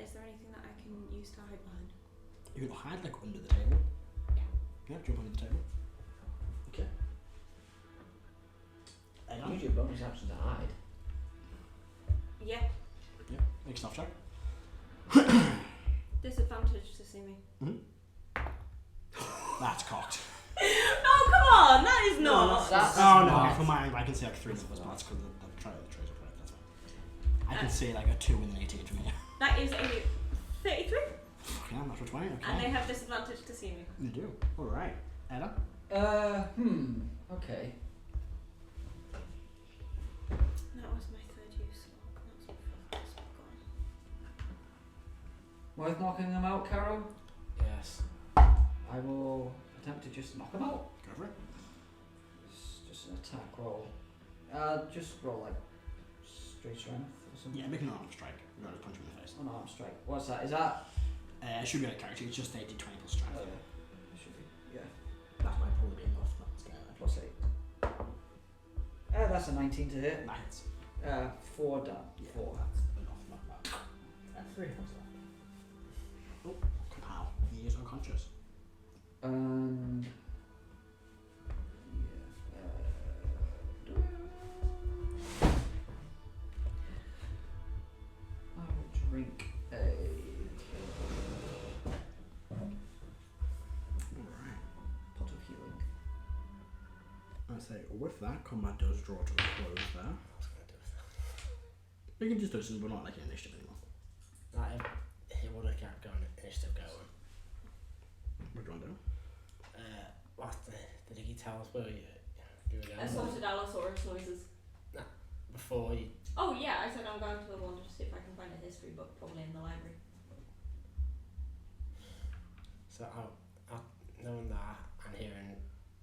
Is there anything that I can use to hide behind?
You can hide like under the table.
Yeah.
Yeah, jump under the table. Okay.
Use your bonus action to hide.
Yeah.
Yeah, make a stealth check.
Disadvantage to see me.
That's cocked.
Oh, come on! That is not.
That's
Oh no,
smart.
for mine I can see like 3 numbers, but that's because the tracer correct, that's fine. I can see like a 2 and an 18 from here.
That is a 33.
Okay, I'm not sure 20,
And they
okay.
have disadvantage to see me.
You do. Alright. Ella?
Okay.
That was my third use. That's my first one.
Worth knocking them out, Karo?
Yes.
I will attempt to just knock them out.
Go for it.
It's just an attack roll. Just roll like straight strength or something.
Yeah, make an arm strike. You're going to punch him in the face.
An arm strike. What's that? Is that?
It should be a character, it's just 80, 20 plus strength.
Oh, yeah. It should be. Yeah.
That might probably be enough. That's
Plus 8. That's a 19 to hit.
that hits.
4 down.
Yeah,
4.
that's enough, not bad. 3 hits left. Oh, how? He is unconscious.
And I will drink a
Alright.
pot of healing.
I say, with that, combat does draw to a close there.
I was going to do it.
You can just do this, we're not like an initiative anymore.
He would have kept going, initiative going.
What do you want to do?
Did he tell us where you were going?
Assaulted Allosaurus noises.
Before you...
Oh yeah, I said I'm going to the one to see if I can find a history book, probably in the library.
So, knowing that and hearing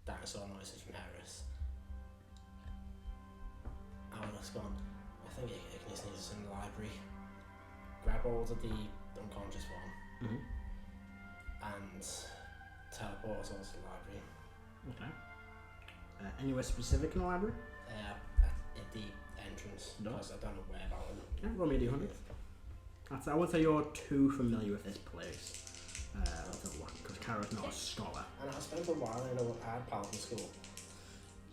dinosaur noises from Heris, I would have gone, I think Igneous needs us in the library. Grab hold of the unconscious one and teleport us all to the library.
Okay. Anywhere specific in the library?
At the entrance,
No.
because I don't know where about them.
Yeah, roll me a d100. I wouldn't say you're too familiar with this place. Let's have a look, because Karo's not a scholar.
And I spent a while in a Paladin school.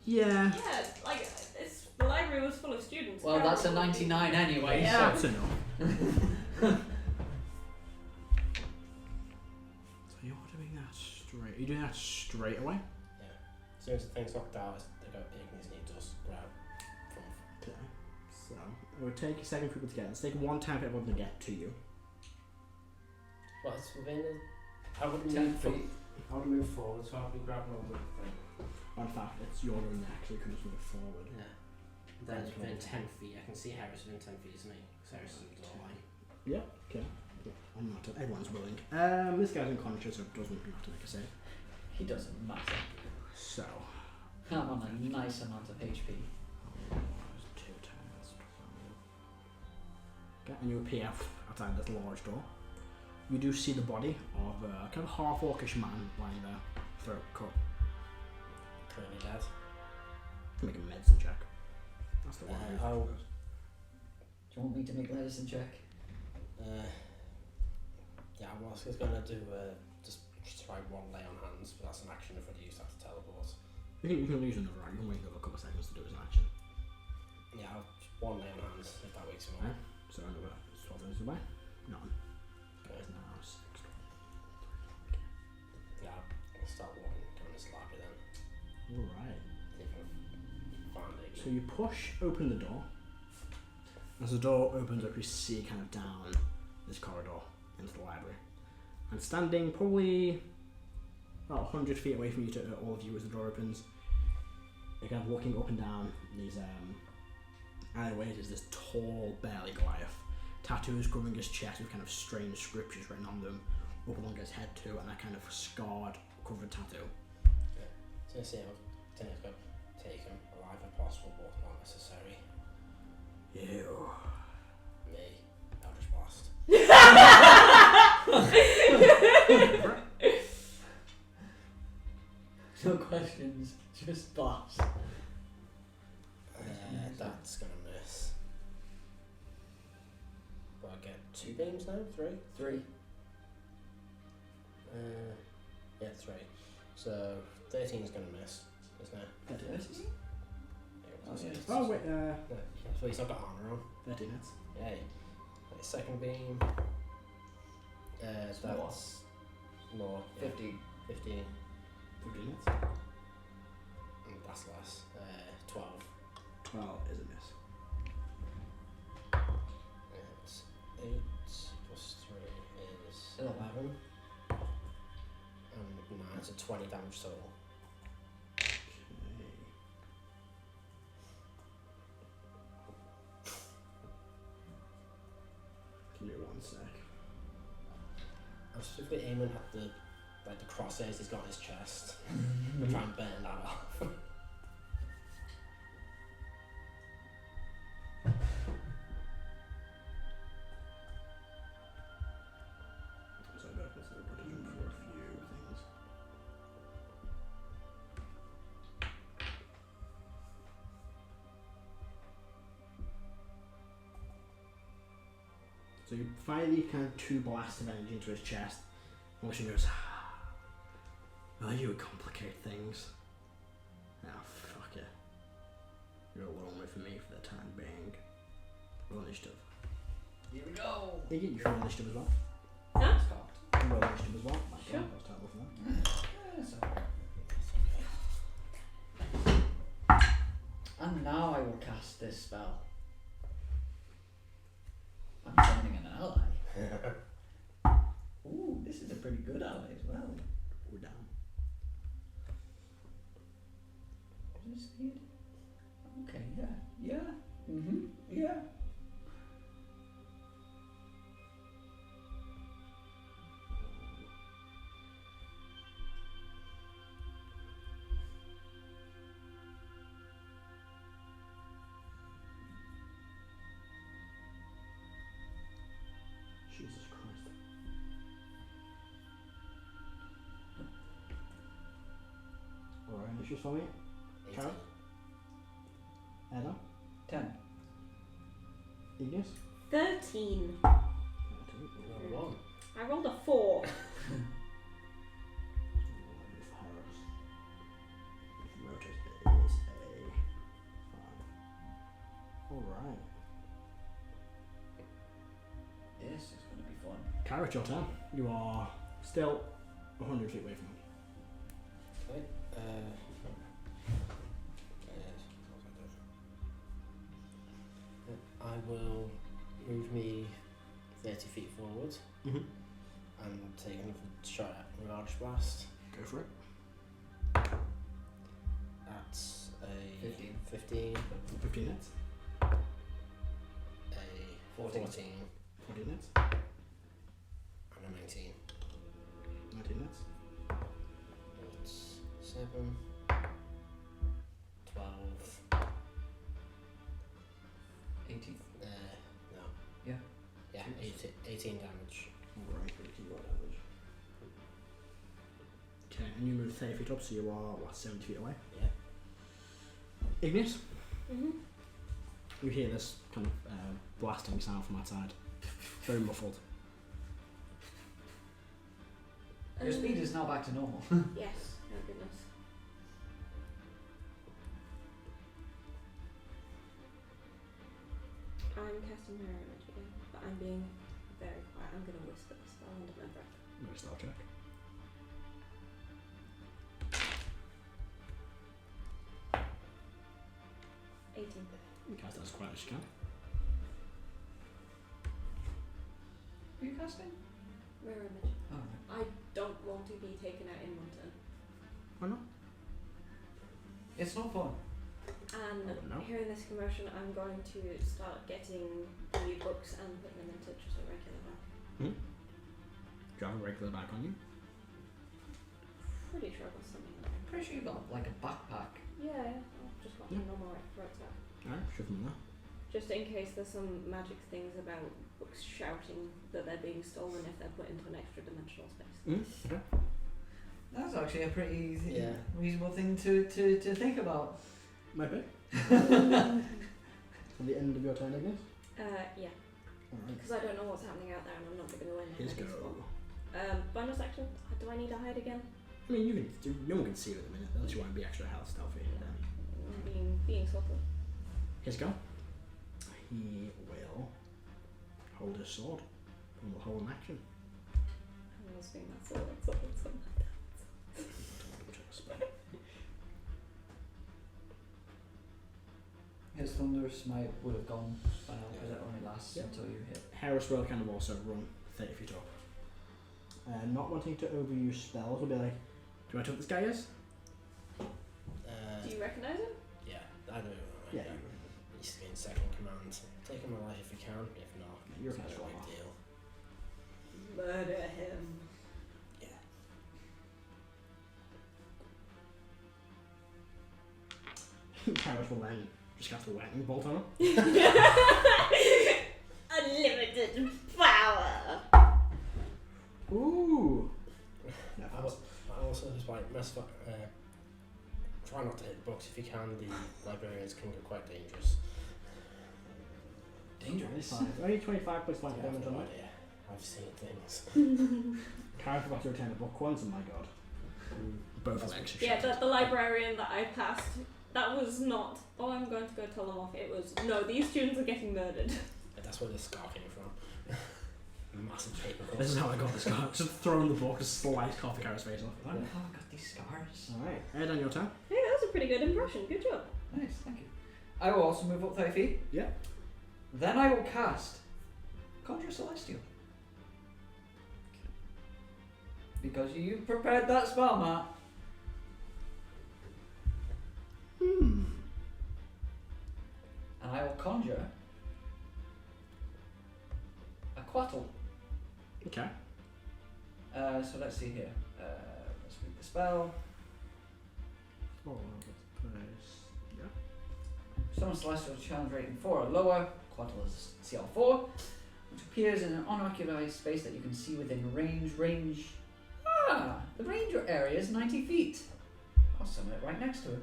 Yeah.
Yeah, like the library was full of students.
Well, that's a 99 anyway.
Yeah.
That's enough. So you're doing that straight. Are you doing that straight away?
Yeah. As soon as the thing's knocked out, they go, Igneous needs us. Grab from...
Okay. So it would take a second for people to get. It's taking 1 time for everyone to get to you.
Well, it's within the... I would
10
move
feet.
I would move forward, so I'll be grabbing on the thing.
In fact, it's your own actually. You can just move forward.
Yeah. Then it's within 10 feet. I can see Heris within 10 feet, isn't he? Because Heris is in the door line.
Yeah. Okay. Yeah, I'm not. Everyone's willing. This guy's unconscious, so it doesn't have to make a save.
He doesn't matter.
So.
I'm on a nice amount of HP.
2 times 12. Okay, and you appear outside this large door. You do see the body of a kind of half-orcish man lying there, throat cut.
Currently dead.
Make a medicine check. That's the one.
Oh.
Do you want me to make a medicine check?
Yeah, I was going to do just try one lay on hands, but that's an action if I use that to teleport.
You can use another right. You can wait another couple of seconds to do it as an action.
Yeah, one lay on hands if that wakes him up.
Right. So another 12 minutes away. None.
Okay.
It's now 6.
Yeah, I'll start walking down this library then.
Alright.
If I find it.
So you push open the door. As the door opens up, you see kind of down this corridor into the library. And standing probably about 100 feet away from you to all of you as the door opens. You're kind of walking up and down these alleyways. Is this tall, burly Goliath. Tattoos covering his chest with kind of strange scriptures written on them, up along his head too, and that kind of scarred, covered tattoo.
So say I'll take him alive if possible, but not necessary.
You.
Me. Eldritch Blast.
No questions, just blast.
That's gonna miss. But I get 2 beams now? 3?
3.
Yeah, 3. So 13 is gonna miss, isn't it?
Oh, yeah.
Oh wait,
No, so he's not got armor on.
13 hits.
Yay. Right, second beam. That's more. Yeah.
15.
15.
15 hits.
That's less. 12.
12 is a miss.
It's 8 plus 3 is 11. And 9, so 20 damage total.
Okay. Give me 1 sec.
I'm specifically aiming at the crosshairs he's got on his chest. I'm trying to burn that off.
So I've got to jump for a few things. So you finally kind of 2 blasts of energy into his chest, and she goes, "Well, you would complicate things." Ah, fuck it. You're alone with me for the time being. Roll initiative.
Here we go.
You get your initiative as well.
Huh?
It's cocked.
You roll initiative as well. My
Sure.
God, that was terrible for that.
Yeah, so. And now I will cast this spell. I'm sending an ally. Ooh, this is a pretty good ally as well.
We're down.
Is it speed? Okay, yeah. Yeah.
Jesus Christ. Alright, initiatives for me.
18.
Karo? Erdan?
10.
Igneous?
13.
Another 1.
I rolled a 4.
Heris. If Rotus is a 5. Alright.
This is going to be fun.
Karo, it's your turn. You are still 100 feet away from him.
Okay. I will move me 30 feet forward
Mm-hmm.
and take another shot at Mirage Blast.
Go for it.
That's a
15.
15,
15 hits.
a
14.
14,
14 hits.
and a 19.
19 hits.
That's 7, 12,
18.
no.
Yeah.
Yeah, 18 damage.
Alright, 18 more damage. Okay, and you move 30 feet up, so you are, 70 feet away?
Yeah.
Igneous,
Mm-hmm.
you hear this kind of blasting sound from outside. Very muffled.
Your speed is now back to normal.
Yes, oh goodness. I'm casting mirror image again, but I'm being very quiet. I'm going to whisper the spell under my breath.
Make a spell check. You cast that as quiet as you can.
Are you casting?
Mirror image.
Oh,
I don't want to be taken out in one turn.
Why not?
It's not fun.
And
No.
hearing this commotion, I'm going to start getting new books and putting them into just a regular bag.
Do you have a regular bag on you?
Pretty sure I've got something in there.
Pretty sure you got like a backpack.
Yeah, I've just got my normal rucksack.
Alright, shove them there.
Just in case there's some magic things about books shouting that they're being stolen if they're put into an extra dimensional space.
Okay.
That's actually a pretty
Yeah.
reasonable thing to think about.
Maybe. At the end of your turn, I guess?
Yeah,
Alright.
because I don't know what's happening out there and I'm not giving away anything.
Here's
at this
go.
point. Bonus action, do I need to hide again?
I mean, you can. No one can see you at the minute, unless you want to be extra health stealthy.
Being subtle.
Here's go. He will hold his sword and will hold an action.
I was doing that sword, something like that.
His Thunderous Smite would have gone by now because it only lasts until you hit.
Heris will kind of also run 30 feet up. Not wanting to overuse spells will be like, do you want to know what this guy is?
Do you recognise him?
Yeah, I do.
Yeah.
He's in second command. Take him alive if you can. If not,
You're
it's
a
no
nice
big deal.
Murder him.
Yeah.
Heris will then just cast a lightning bolt on him.
Unlimited power.
Ooh! No,
I also just like try not to hit the books if you can. The librarians can get quite dangerous.
Dangerous.
Only 25 plus 5 damage
no
on it.
idea. I've seen things.
Karo forgot to return a book once, and my god. Both legs are
Yeah,
shattered.
the librarian that I passed, that was not, oh, I'm going to go tell them off. It was, no, these students are getting murdered.
That's where the scar came from. Massive paper cuts.
This is how I got this scar. Just throwing the book, just slice Coffee Karo's face off.
Oh, I got these scars.
Alright, Erdan, your turn.
Hey, that was a pretty good impression. Good job.
Nice, thank you. I will also move up 30 feet.
Yeah.
Then I will cast Conjure Celestial. Because you prepared that spell, Matt. And I will conjure a Quattle.
Okay.
So let's see here. Let's read the spell.
Oh, yeah.
Summon Celestial challenge rating 4 or lower. Quattle is CL4, which appears in an unoccupied space that you can see within range. The range or area is 90 feet. I'll summon it right next to it.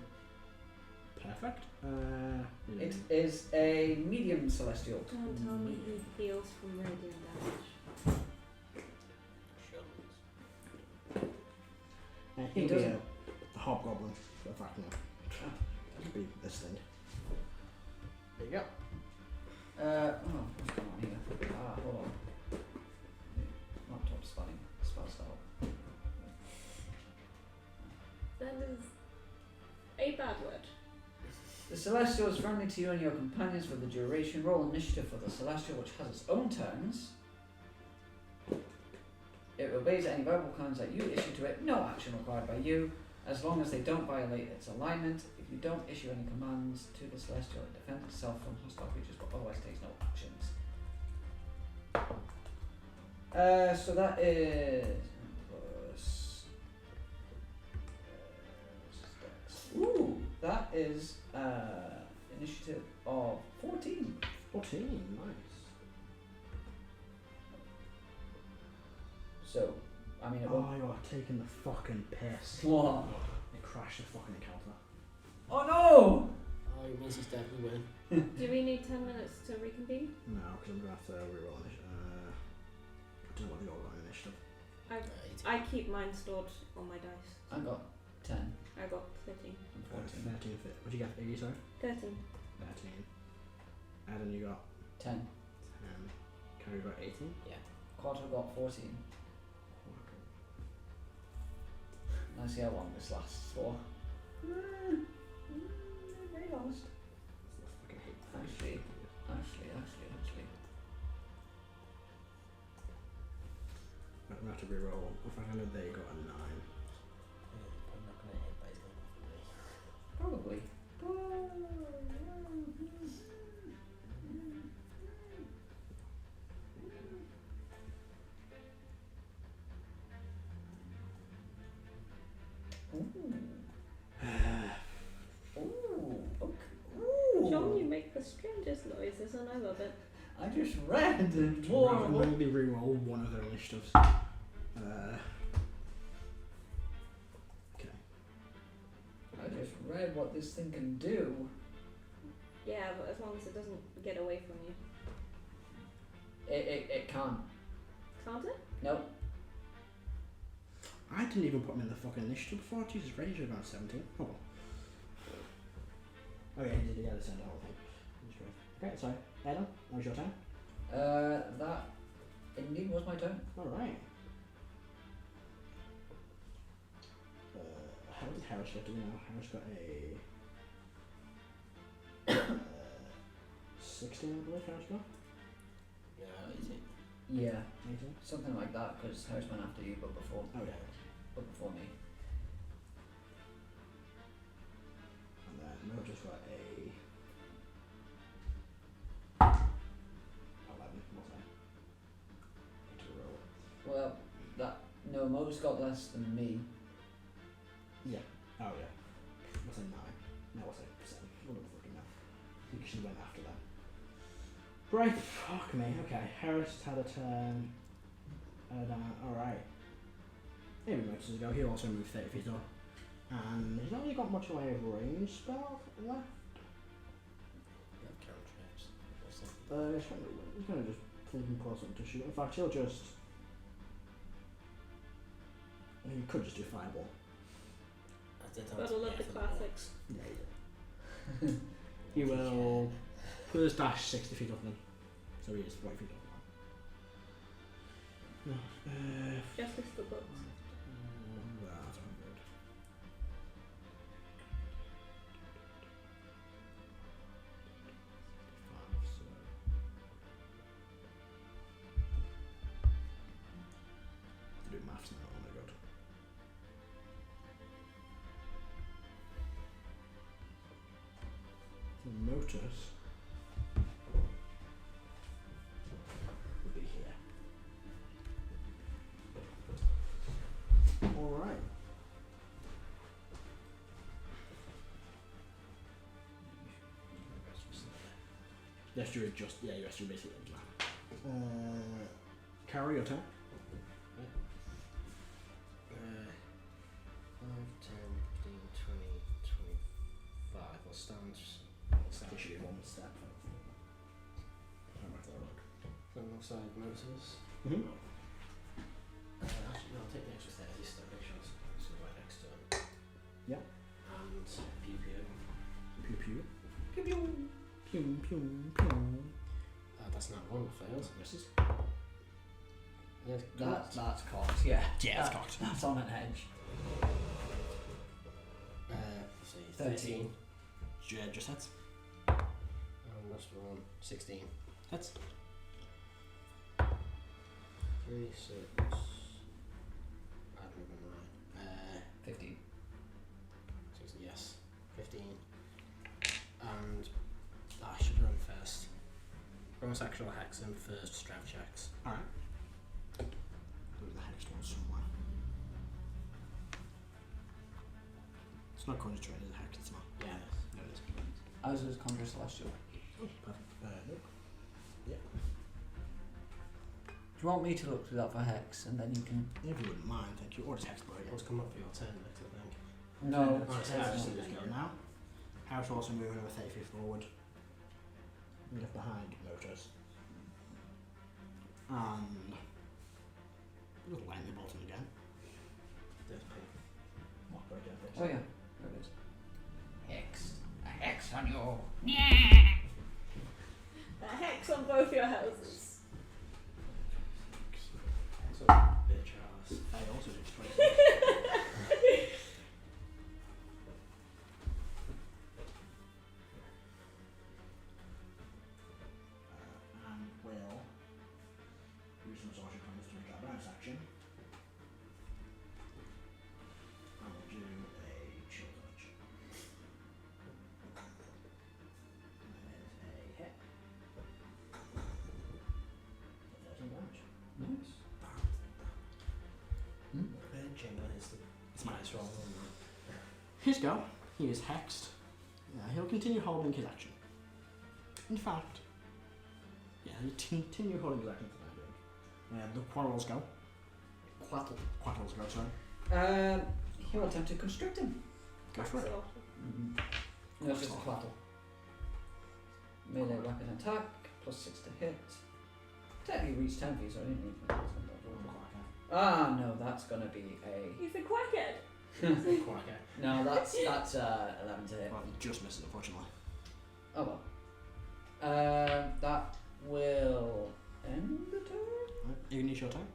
Perfect.
It is a medium celestial.
Don't tell me he heals from radiant damage.
He
He
does
doesn't.
the hobgoblin. In fact, no. It'll be this thing. There you go.
What's going on here? Hold on. Laptop spelling. Spell style.
That is a bad word.
The Celestial is friendly to you and your companions for the duration. Roll initiative for the Celestial, which has its own turns. It obeys any verbal commands that you issue to it. No action required by you, as long as they don't violate its alignment. If you don't issue any commands to the Celestial, it defends itself from hostile creatures, but otherwise takes no actions. So that is plus, ooh, that is initiative of 14.
14, nice.
So, I mean, it
Oh,
won't.
you're taking the fucking piss.
What?
It crashed the fucking encounter.
Oh no!
Oh, it means he's definitely win.
Do we need 10 minutes to reconvene?
No, because I'm going to have to reroll initiative. I don't know what the order on initiative.
I keep mine stored on my dice.
I got 10
I got 13.
and 14.
13 fit. What'd you get? 80, sorry?
13.
13. Adam, you got
10.
10. Karo, you got 18?
Quattro got 14. Let's see how long this lasts for. Very honest.
I fucking hate that.
Actually.
I'm going to have to reroll. If I know they got a 9.
I'm not gonna hit
Ooh, okay.
John, you make the strangest noises and I love it.
I just read and
I'm
more.
going to re-roll one of their initiatives. Okay.
I just read what this thing can do.
Yeah, but as long as it doesn't get away from you.
It can't.
Can't it?
Nope.
I didn't even put him in the fucking initiative before. Jesus, Rage is about 17. Oh well. Oh yeah, he did. Yeah, they sent the whole thing. Okay, sorry. Erdan, that was your turn.
That indeed was my turn.
Alright. How did Heris get to now? Heris got a 16, I believe Heris got.
Yeah, 18.
Yeah,
18.
something like that. Because Heris went after you, but before me.
And then Mo just got a 11, what's that? Into the roll.
Well, no, Mo's got less than me.
Yeah. Oh yeah. What's a 9? No, what's a 7? What the fucking know. I think she went after that. Right, fuck me. Okay, Heris had a turn. Alright. Here we go, to go. He also moved 30 feet up. And he's not really got much away of range spell left.
You have cantrips.
He's gonna just thinking pull something to shoot. In fact, he'll just. He could just do fireball.
I did have
Gotta
to
love the
pay for
classics.
Yeah, he did. He will put his dash 60 feet up then. So he is 40 feet up now. No.
Justice for books.
That's not good. So. To do maths now, oh my god. Notice would be here. Alright. Yes, you're just, yeah, you're basically in plan. Karo, your turn.
5, 10, 15, 20, 25. I'll stand.
Push you one step.
Alongside motors.
Mm-hmm.
Actually, no, I'll take the extra 30 step pictures. So right next to him.
Yeah.
And pew pew.
Pew pew.
Pew pew.
Pew pew pew.
That's not one that fails.
Misses.
Yes,
That's cocked. Yeah.
Yeah, it's cocked.
That's on an edge.
Let's see.
13.
Yeah, just hits.
And that's one. 16.
Hits.
3, 6. I'd remember mine.
15.
6, yes. 15. And I should run first. Bonus actual hex and first strength checks.
Alright. Go to the next one somewhere. It's not concentrated, it's a hex, it's not.
Yeah.
No, it is.
As is Conjure Celestial.
Oh, perfect. Nope.
Do you want me to look through that for Hex and then you can.
If you wouldn't mind, thank you. Or just hex blow again.
What's come up for your turn next, I think.
No.
Oh, it's
Yeah,
Harris
just
just go now. Harris will also move another 30 feet forward. And get behind motors. And. Little lightning bolt him again.
Death pay.
What, very dead face.
Oh yeah. There it is. Hex. A hex on you.
A hex on both your houses.
So, bitch ass.
I also did 20. And will use some sorcery points to make a bonus action. I will do a chill touch. That is a hit. 13 damage.
Nice.
Chamber is the
It's my
nice roll on that.
His go. He is hexed. He'll continue holding his action. In fact, he'll continue holding his action for the time being. The Quarrels go. Quattles go, sorry.
He will attempt to constrict him.
Go for it.
No, it's just a quattle. Melee weapon attack, +6 to hit. Technically reach 10 feet, so I didn't need to. Ah, no, that's gonna be a.
He's a quackhead.
Quacker.
No, that's 11 to hit.
Well, he just misses, unfortunately.
Oh well. That will end the turn.
Right. Igneous, your time.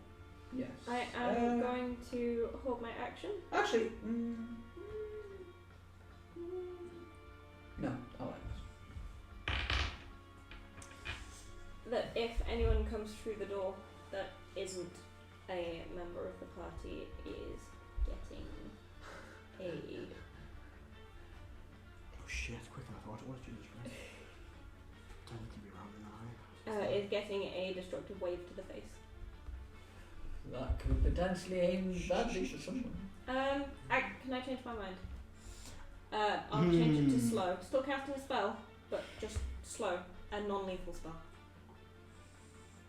Yes.
I am going to hold my action.
Actually, no, I'll end.
That if anyone comes through the door that isn't a member of the party is getting a
Oh shit, quicker than I thought it was, Jesus Christ. Don't let them be around in that
is getting a destructive wave to the face.
That could potentially aim badly for someone.
Can I change my mind? I'll change it to slow. Still casting a spell, but just slow, a non-lethal spell.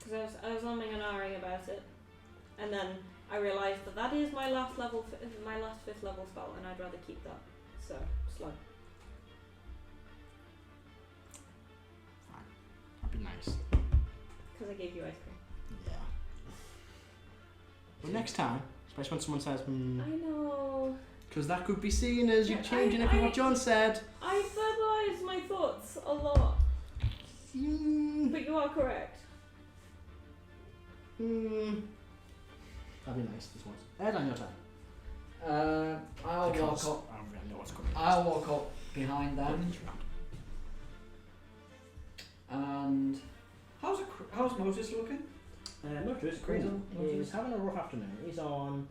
Because I was umming and ahhing about it, and then I realised that is my last 5th level spell, and I'd rather keep that. So slow.
Fine. That'd be nice.
Because I gave you ice cream.
Yeah. But next time, especially when someone says,
I know.
because that could be seen as you
Yeah,
changing everything what John said.
I verbalise my thoughts a lot, but you are correct.
That'd be nice this once. Erdan, your turn.
I'll
Because
walk up.
I don't really know what's coming.
I'll walk up behind them. And how's Moses looking?
Motorist
Crazel,
is having a rough afternoon. He's on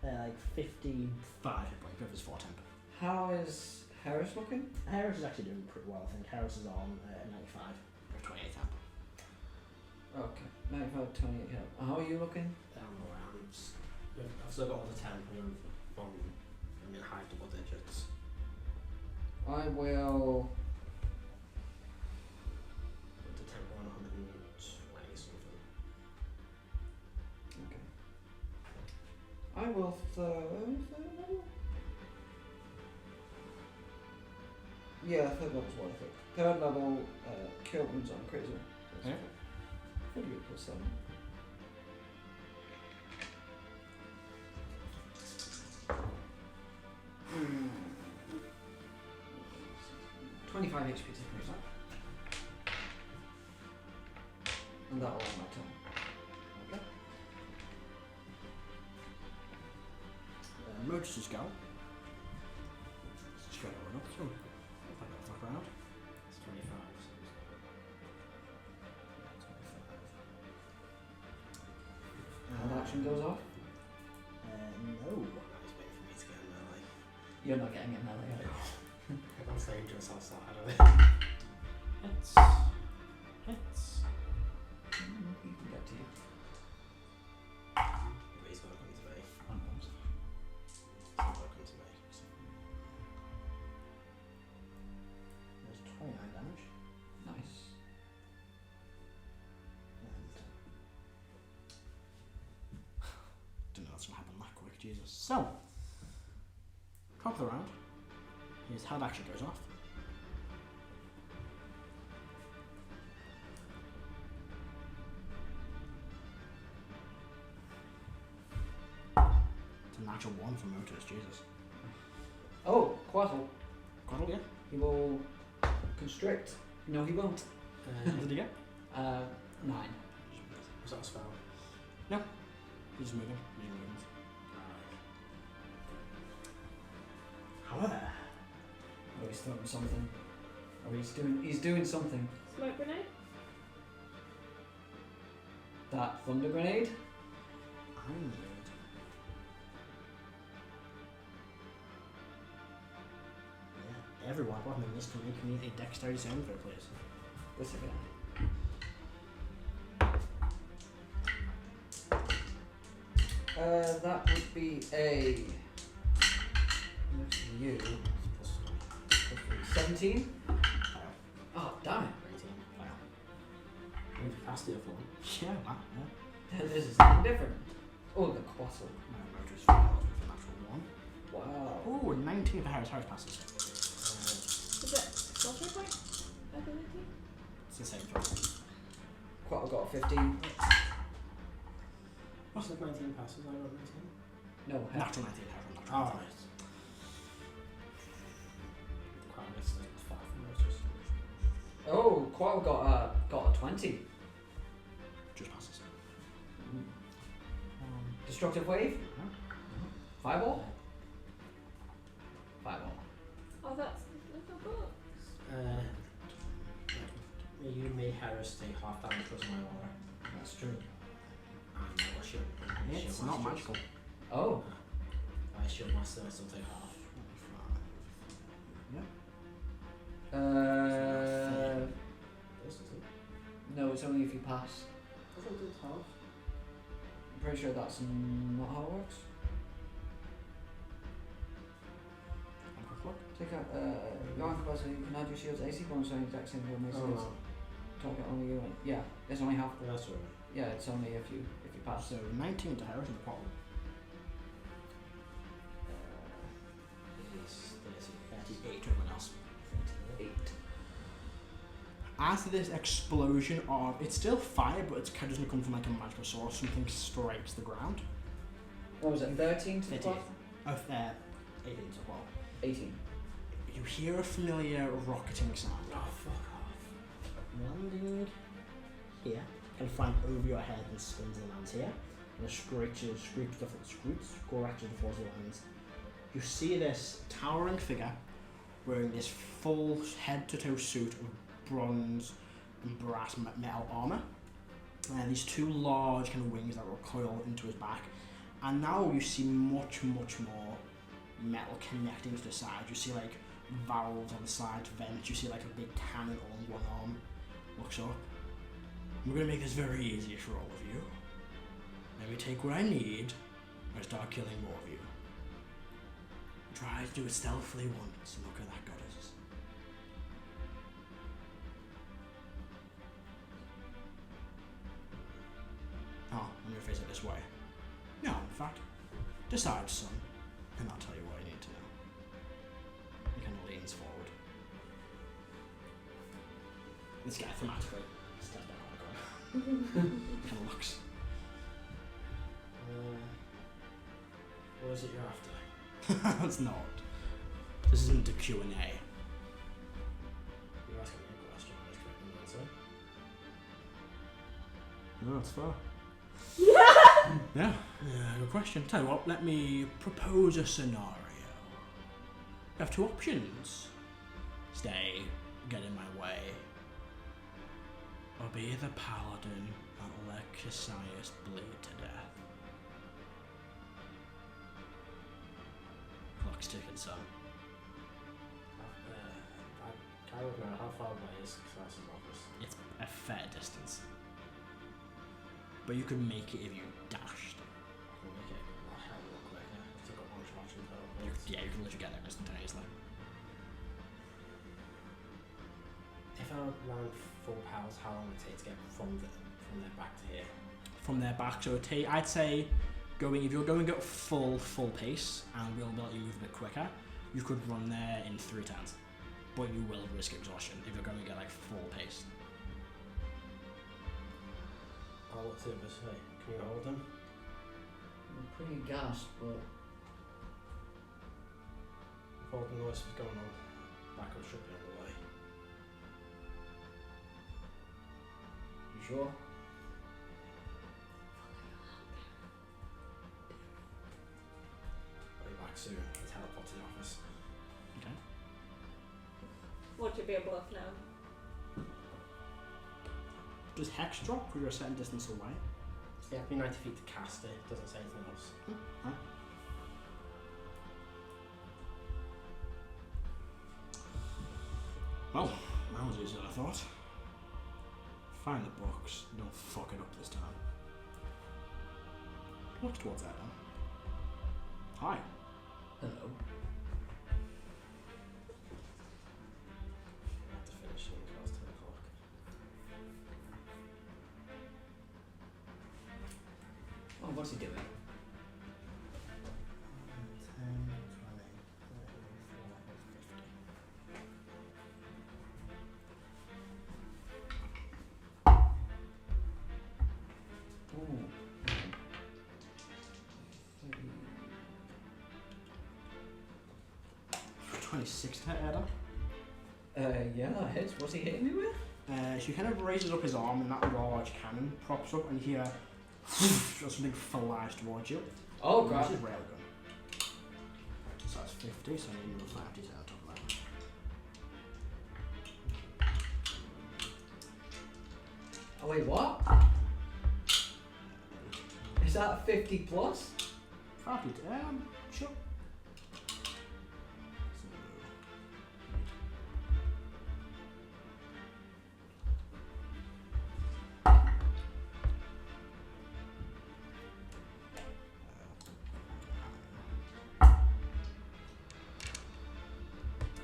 like 55 hit points with his 4 temp.
How is Heris looking?
Heris is actually doing pretty well, I think. Heris is on 95 with 28 temp.
Okay, 95, 28 health. How are you looking?
I've still got all the 10 I'm in high double digits.
I will.
The 10 on 120 something.
Okay. I will third level? Yeah, third level's worth it. Third level, cure wounds on crazy.
Yeah.
48 plus 7. Mm. 25 HP to finish that. And that'll end my turn. Okay.
Motorist go. Straight on up to him. If I got fuck around.
It's 25.
And action goes off.
No.
He's waiting for me to get in melee.
You're not getting it now, are you?
That's dangerous outside of it.
Hits. Hits.
He can get to you.
But he's welcome to me.
Onwards.
He's welcome to me.
There's 29 damage.
Nice.
Didn't know that's gonna happen that quick, Jesus. So, top of the round, his hand action goes off. It's a natural 1 from Motorist, Jesus.
Oh, Quattle.
Quaddle, yeah?
He will constrict. No, he won't.
What did he get?
9.
Was that a spell?
He's moving. He's moving.
Right.
However,
Oh, he's throwing something. Oh, he's doing something.
Smoke grenade?
That thunder grenade.
I'm weird. Yeah, everyone apart from this can make me a dexterity saving throw, please.
This again. That would be a. Next to you. 17?
Fail.
Oh, damn it.
18.
Fail.
With capacity of 1.
Yeah, wow. Yeah.
This is something different. Oh, the quassel.
My motor's failed with a natural 1.
Wow.
Oh, 19 for Heris. Heris passes.
Is it sorcerer point ability?
It's the same thing.
Quassel got a 15.
What's the 19 passes? I got 19.
No,
Natural 19, Heris.
Oh,
Natural 19.
right. Quite a bit far from motors.
Oh, Quassel got a 20.
Just passes.
Destructive wave?
Yeah.
Fireball? Fireball.
Oh, that's little books.
You may Heris take half damage plus my aura.
That's true.
And your shield.
It's not magical.
Oh.
My shield master will still take half. This is it.
No, it's only if you pass.
I thought it did half.
I'm pretty sure that's not how it works. Take out, your incapacity, you can add your shield's AC bonus on exact same one as
Oh, no.
target only you. Yeah, it's only half.
Yeah, that's right.
Yeah, it's only if you pass.
So 19 to Heris and Quassel.
It's
38 to everyone else.
8.
As this explosion of, it's still fire, but it doesn't come from like a magical source. Something strikes the ground.
What was it, 13 to
38.
12?
18 to 12.
18.
You hear a familiar rocketing sound.
Oh, fuck off.
Landing here, and flying over your head and spins and lands here. And the screeches the force lands. You see this towering figure wearing this full head-to-toe suit of bronze and brass metal armor. And these two large kind of wings that recoil into his back. And now you see much more metal connecting to the side. You see like valves on the side, vents. You see like a big cannon all in one arm. Looks up. I'm gonna make this very easy for all of you. Let me take what I need and start killing more of you. Try to do it stealthily once and look at that goddess. Oh, I'm gonna face it this way. No, in fact, decide, son, and I'll tell you what you need to know. He kind of leans forward. This guy thematically steps down on the corner. Kind of looks.
What is it you're after?
It's not. This isn't a Q&A.
You're asking me a question, I expect an answer.
No, it's fair. Yeah, good question. Tell you what, let me propose a scenario. You have two options. Stay, get in my way, or be the Paladin and let Canis bleed to death. Clock's ticking, son.
Karo, now, how far away is Canis' office?
It's a fair distance. But you could make it if you dashed.
I can make it a hell of a lot quicker. I've got one charge and
Yeah, you can literally get there instantaneously.
If I ran full powers, how long would it take to get from there back to here?
From their back, so I'd say if you're going at full pace and will let you move a bit quicker, you could run there in 3 turns. But you will risk exhaustion if you're going to get like full pace.
I'll look to the other side. Can you hold them?
I'm pretty gassed, but
If all the noise was going on, backup should be on the way.
you sure?
I'll be back soon. I'll teleport to the office.
Okay.
Would you be a bluff now?
Does Hex drop when you're a certain distance away?
Yeah, it'd be 90 feet to cast it. Doesn't say anything else.
Huh? Well, that was easier than I thought. Find the box, don't fuck it up this time. Looks towards Erdan. Hi.
Hello. What's he doing?
10, 20, 30, 40, 50.
Ooh.
26 to hit Erdan.
Yeah, that hits. What's he hitting me with?
So he kind of raises up his arm and that large cannon props up and you hear something flies towards you.
Oh,
This
crap.
is railgun. So that's 50, so you will 50 to on top of that.
Oh, wait, what? Is that 50 plus?
50, sure.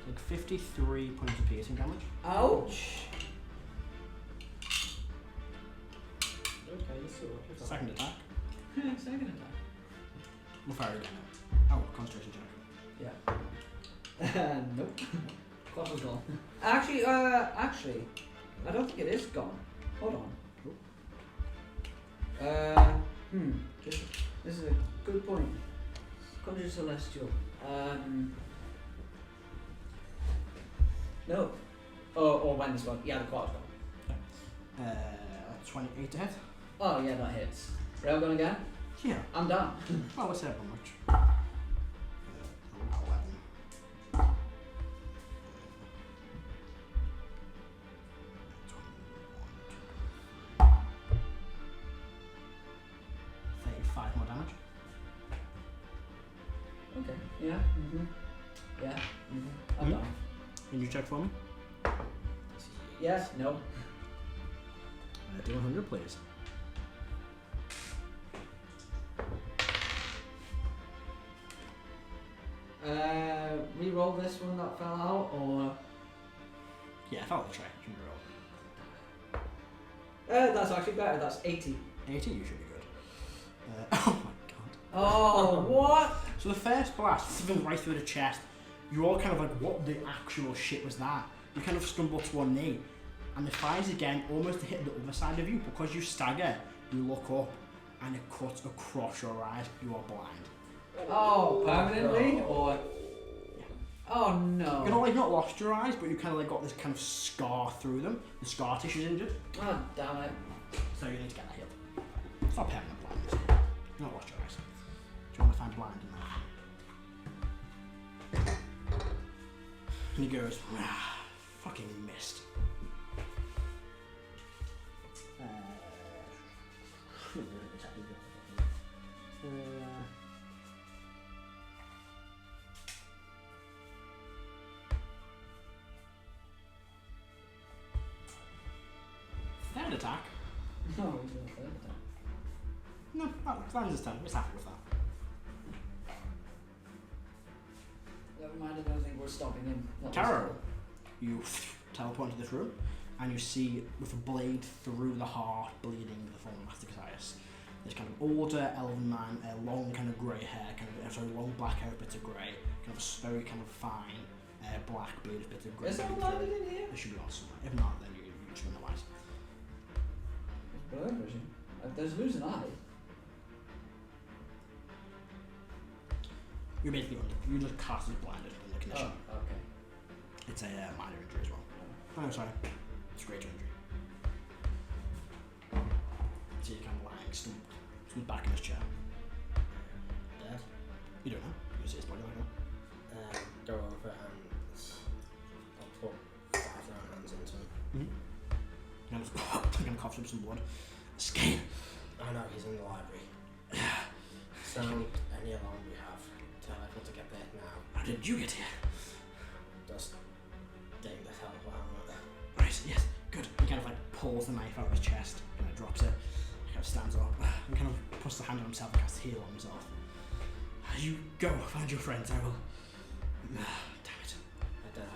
Like 53 points of piercing damage.
Ouch.
Okay, so
Second attack.
Second attack.
We'll fire again now. Oh, concentration check.
Yeah. Nope. Clock was gone. Actually, I don't think it is gone. Hold on. This is a good point. Conjure Celestial. No. Or when this one. Yeah, the clock's gone.
28 to hit.
Oh, yeah, that hits. Railgun again.
Yeah.
I'm down.
Oh, what's that much? 35 more damage.
Okay. Yeah. Yeah. I'm
Mhm.
down.
Can you check for me?
Yes. No.
Do 100, please.
Re-roll this one that fell out, or
Yeah, if I were to try, you can roll.
that's actually better. That's 80.
80, you should be good. Oh my god.
Oh, what?
So the first blast, something right through the chest, you're all kind of like, what the actual shit was that? You kind of stumble to one knee, and it fires again, almost to hit the other side of you. Because you stagger, you look up, and it cuts across your eyes. You are blind.
Oh, permanently, or? Oh no.
You're not like not lost your eyes, but you kind of like got this kind of scar through them. The scar tissue's injured,
Oh damn it.
so you need to get that healed. It's not permanent blindness. You're not lost your eyes. Do you want to find blind in that? And he goes, fucking missed. Third attack.
No, we do a third attack.
No, that lands his turn. We're happy with that.
Never mind, I don't think we're stopping him. Not
Karo, you teleport into this room, and you see with a blade through the heart, bleeding the former Master Canis. This kind of older elven man, long kind of grey hair, long black hair, bits of grey, kind of very kind of fine black beard, bits of grey.
Is someone landed in here?
There should be on somewhere. If not, then you just run the light.
It's blurred vision. There's losing eye.
You're basically you just cast as blinded in the condition.
Oh, okay.
It's a minor injury as well. Oh, sorry. It's a greater injury. So you're kind of lying, slumped back in his chair.
Dead.
You don't know. You see his body like that.
Go over and I'll put 5 hands into him.
Kind of coughs up some blood. Skin.
I know he's in the library. Sound any alarm we have. Tell everyone to get there now.
How did you get here?
Just take the hell out of it.
Right, yes, good. He kind of like pulls the knife out of his chest, kind of drops it, kind of stands up, and kind of puts the hand on himself and casts heal on himself. You go, find your friends, I will. Damn it.
And then I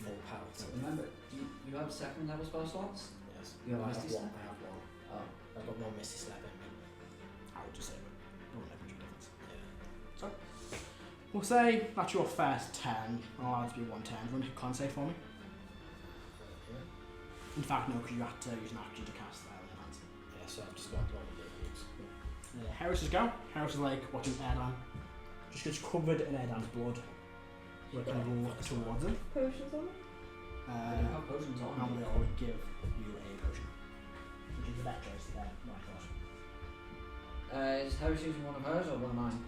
full power.
So remember, you have second level spell slots?
Yes.
You have
I
Misty
have one.
Step?
I have one.
Oh.
I've got one Misty Step in me.
Just say it. Don't make much of a difference. So, we'll say that's your first turn. I'll allow it to be one turn. Run a con save for me. In fact, no, because you had to use an action to cast that.
Yeah, so I've just got one of the moves.
Heris' go. Heris is like watching Erdan. Just gets covered in Erdan's blood. We're kind of look towards him.
Potions on it?
I don't have potions on.
And we'll give you a potion. Which is the better choice there, my thought.
Is Heris using one of hers or one of mine?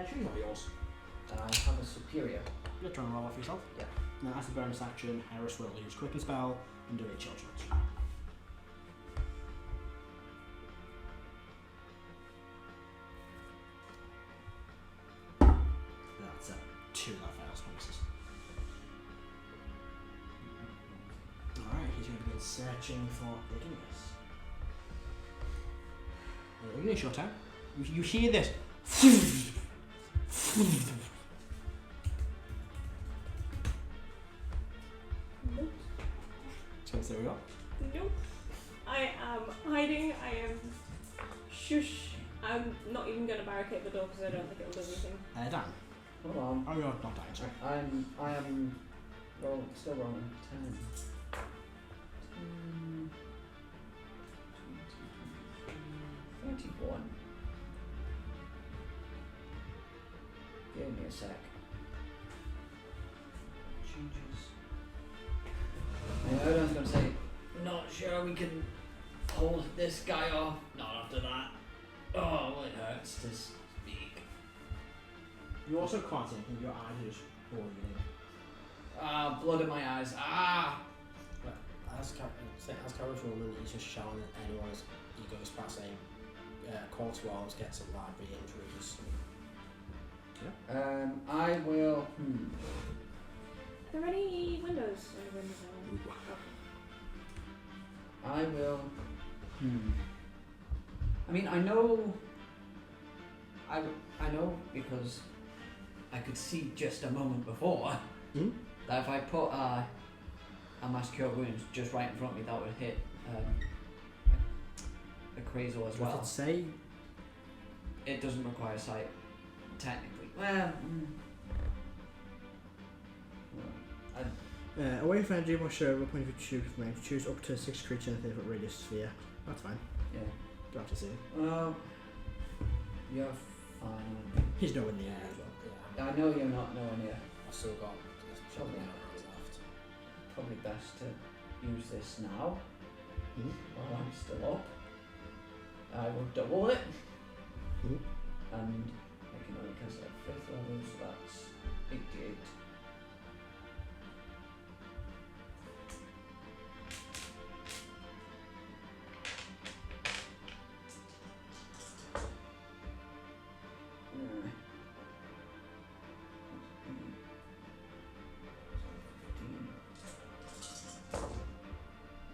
Choose one of yours.
I have a superior.
You're trying to roll off yourself?
Yeah.
Now, as a bonus action, Heris will use Quicken Spell and do a chill touch. That's a 2 that fails, promises. Alright, he's going to begin searching for Igneous. Igneous, your turn. You hear this? So there we go.
Nope. I am hiding. I am shush. I'm not even going to barricade the door because I don't think it'll do anything.
Dan.
Hold on.
Oh, you're not dying, sorry.
I am still rolling. 10. 21. Give me a sec. Changes. And Erdan's gonna say, not sure we can hold this guy off. Not after that. Oh, it hurts to speak.
You also can't see anything, your eyes are just bleeding.
Blood in my eyes.
But as Karo's running, he's just shouting at anyone as he goes past saying, call to arms, get some library injuries.
I will.
Are there any windows in the room?
I will. I mean, I know because I could see just a moment before that if I put a Mass Cure Wounds just right in front of me, that would hit Akrasiel as well.
Does it say?
It doesn't require sight, technically. Well,
Away from energy, wash over, point of choose from range. Choose up to 6 creatures in a different radius sphere. That's fine.
yeah.
Don't have to see him.
You're fine.
He's nowhere in the air as well.
Yeah,
I know you're not nowhere near.
I've still got
Probably.
rounds left.
Probably best to use this now while I'm still up. I will double it. And I can only cast it at 5th level, so that's 88.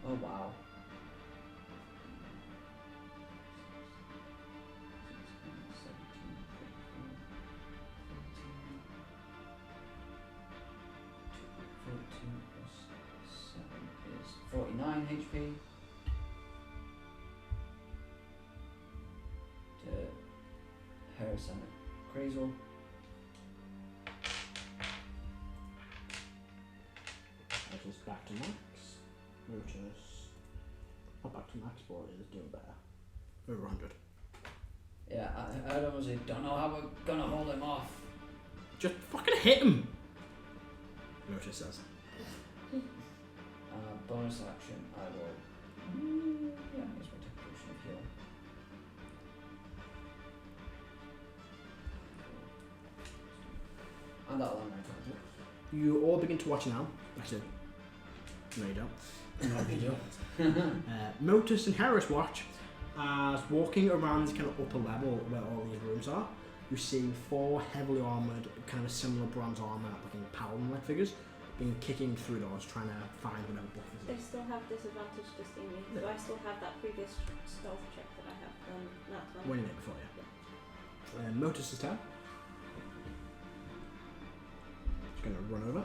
Oh wow. Plus 7 is 49 HP. To Heris and Akrasiel.
That is back to max. Rotus. Not back to max, but it is doing better. Over 100.
Yeah, I honestly don't know how we're gonna hold him off.
Just fucking hit him! Rotus says.
Bonus action, I will. Yeah, I guess we'll take a potion of heal. And that'll end my turn.
You all begin to watch now. Actually, no you don't. No you don't. Motus and Heris watch as walking around this kind of upper level where all these rooms are, you see 4 heavily armoured, kind of similar bronze armour looking paladin-like figures being kicking through doors trying to find whatever book
They
is.
still have disadvantage to see me, so I still have that previous stealth check that I have done that one.
When you did before, yeah. Motus is turn. Just going to run over.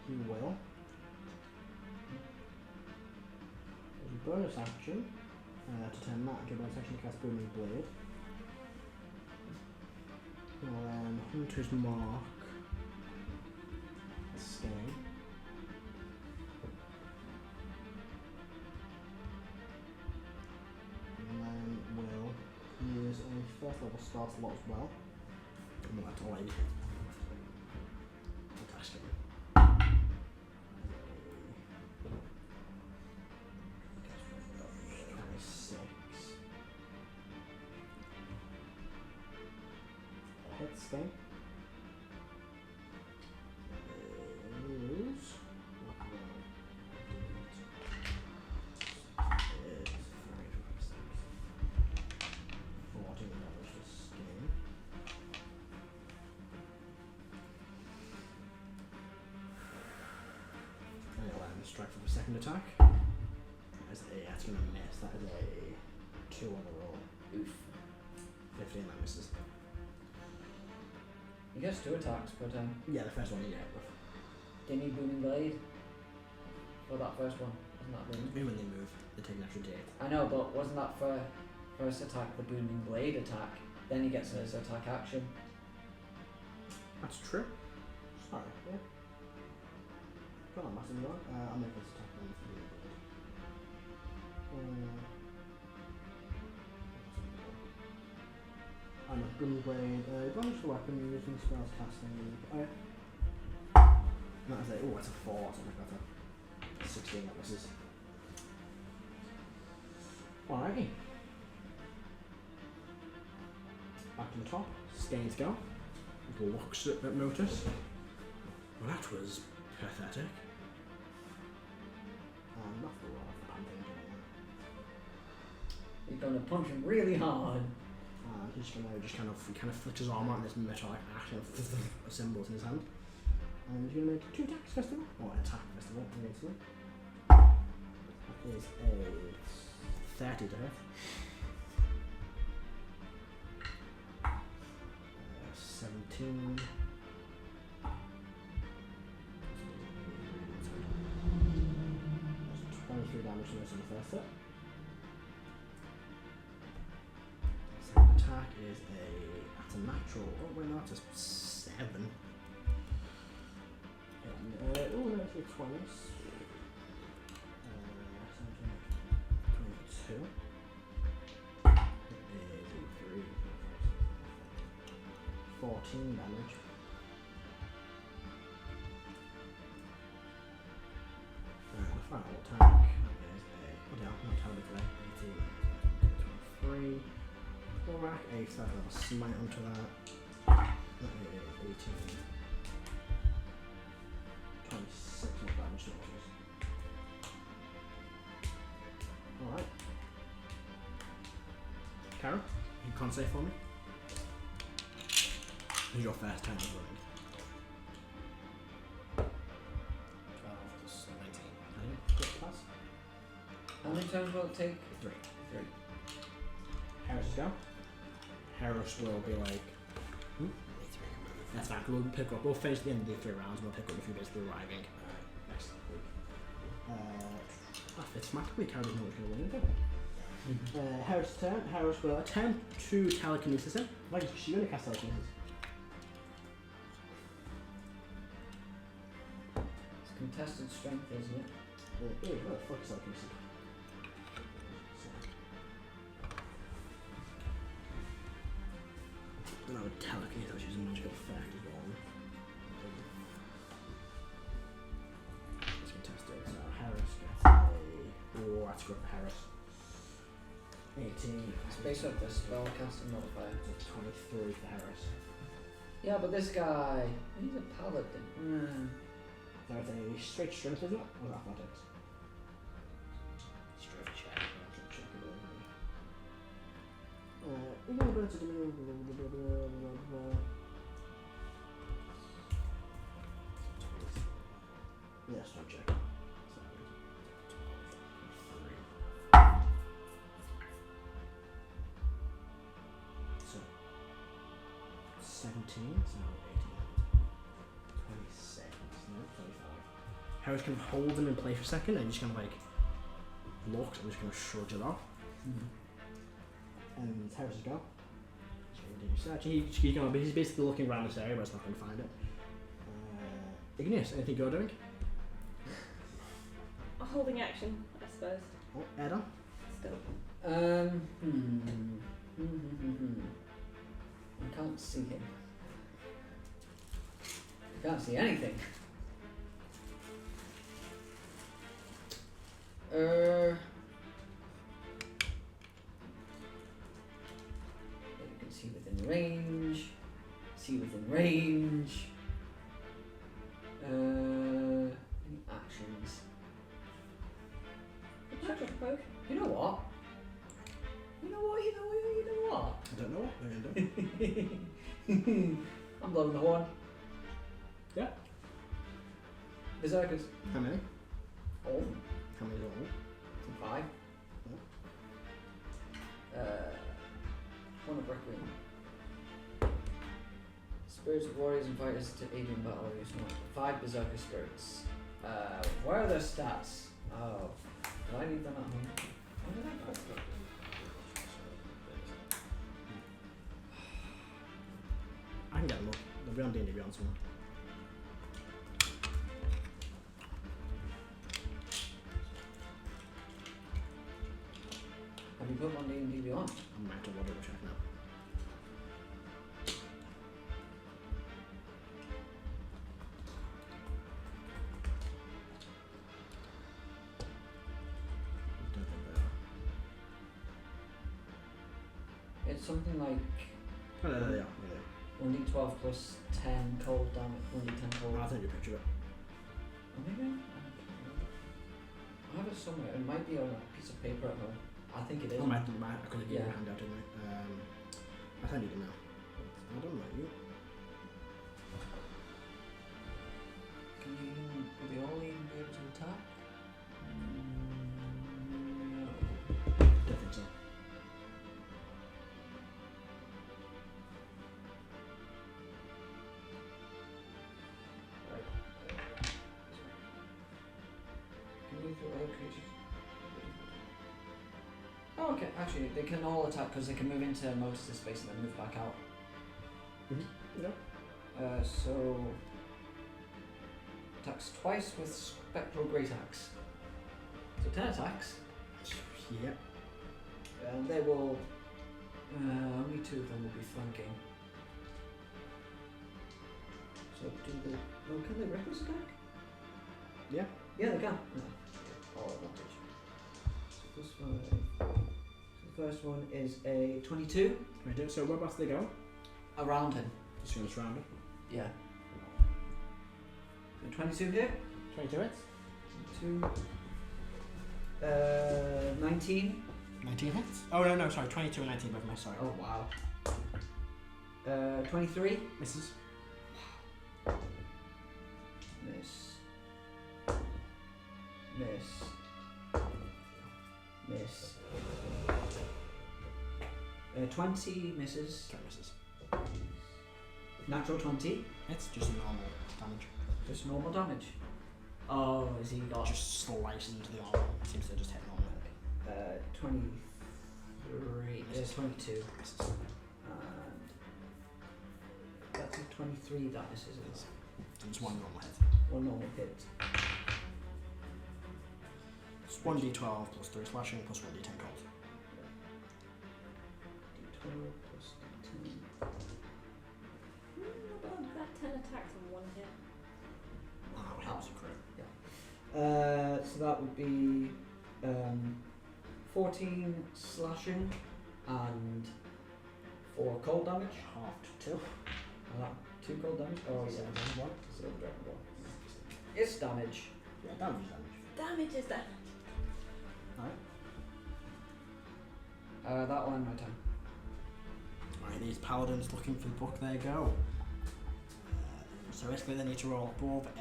You will. As a bonus action, To turn that, give bonus action to cast Booming Blade. And then Hunter's Mark. Stay. And then we'll use a first level spell slot as well. And we'll have to like fantastic. 26. Hit stay. Strike for the second attack. That's going to miss. That is a 2 on the roll.
Oof.
15, that misses.
He gets 2 attacks per turn.
Yeah, the first one you hit with.
Do you need Booming Blade? For that first one? Wasn't that booming?
Maybe when they move, they take an extra D8.
I know, but wasn't that for first attack the Booming Blade attack? Then he gets his attack action.
That's true. Sorry, yeah. Got on Marzenward. I'll make this attack on the I'm a Gunblade. Advantage for weapon using spells casting. Oh yeah. That is a, oh, that's a 4 or something like that. 16, that misses. Alrighty. Back to the top. Skane's go. Looks at notice. Well, that was pathetic. Not the roll of the pumping anymore.
He's gonna punch him really hard.
He's gonna just kind of flick his arm out and this metallic ash and symbols in his hand. And he's gonna make 2 attacks first of all. Or attack first of all, against him. That is a 30 to hit. 17. 23 damage to this in the first hit. Second attack is that's a natural. Oh wait, no, that's a 7. Oh no, it's a 20. 22. 14 damage. The final attack is not technically 18, 23. Rrack, a third level smite onto that. That is 18. 26 more damage to rolls. Alright. Karo, you can't say for me. This is your first time of running.
12 plus 19.
Good pass.
How many turns will it take?
3.
3.
Heris is go. Heris will be like, that's fine, we'll pick up, we'll finish the end of the 3 rounds and we'll pick up if you're basically arriving. Next week. It's automatically Karo doesn't know what's going to win, does it? Heris' turn. Heris will attempt to telekinesis him. Like, she's going to cast telekinesis.
It's contested strength, isn't it?
What the fuck is telekinesis? And I would telekinesis, which is a magical effect as well. It's contested, so Heris gets a... Oh, that's good for Heris. 18.
It's based off the spell casting modifier.
It's 23 for Heris.
Yeah, but this guy, he's a paladin.
So it's a straight strength, isn't it? Or is it athletics?
Strength check.
Check it over. Ability to do. Yeah, strength check. So 17, so 18, 26, no, 25. Heris can hold them in place for a second and just kind of like looks and just kind of shrugs it off. And it's Heris' go. He's basically looking around this area, but it's not going to find it. Igneous, anything you're doing?
Holding action, I suppose.
Oh, Erdan?
Still.
I can't see him. I can't see anything. You can see within range. See within range. Any actions?
Magic potion.
You know what? You know what?
I don't know what they're going to do.
I'm blowing the horn.
Yeah.
Berserkers.
How many?
All.
How many all?
5. One of Requiem. Spirits of warriors and fighters to aid in battle. Use 5 berserker spirits. Where are their stats? Oh, do I need them at home? Where did I put them?
I can get them up. They'll be on D&D Beyond somewhere.
Have you put one D&D Beyond?
I might have to double check now. Don't think they are.
It's something like
Oh, no, they are.
1d12 plus 10 cold damage, 1d10 cold.
I'll send you a picture of it.
Oh, maybe I have it somewhere. It might be on a piece of paper at home. I think it is.
I might have I could have given you a
Yeah.
handout, didn't I? I'll send you them now. I don't know you.
Can you? Will they all even be able to attack? No.
Don't think so.
Right. Can you throw other creatures? Oh, okay. Actually, they can all attack because they can move into Motus' space and then move back out.
Yeah.
So attacks twice with Spectral Great Axe. So 10 attacks.
Yep.
And they will. Only 2 of them will be flanking. So do they? Oh, can they reckless attack?
Yeah.
Yeah, they can. No. All advantage. So plus 5. So the first one is a 22.
We do. So whereabouts do they go?
Around him.
Just going to surround it.
Yeah. So 22 hit.
22 hits.
2. 19.
19 hits. Oh no, sorry, 22 and 19 both missed. Sorry.
Oh wow. 23.
Misses.
Miss. Miss. Miss. 20 misses.
20 misses.
Natural 20.
It's just normal damage.
Just normal damage. Oh, has he got?
Just slices into the armor. Seems to just hit normal.
23. There's 22.
Misses.
And that's a 23 that misses. Isn't it?
And it's one normal hit.
One normal hit.
It's 1d12 plus 3 slashing plus 1d10 cold.
D12 plus D10.
That 10 attacks in one hit.
Oh, it helps a crit.
So that would be 14 slashing and 4 cold damage.
Half to 2.
2 cold damage. Oh yeah,
One.
so Dragonborn. It's damage.
Yeah, damage is damage.
Damage is damage.
Alright.
That will end my turn.
Right, these paladins looking for the book, there you go. So basically they need to roll above a...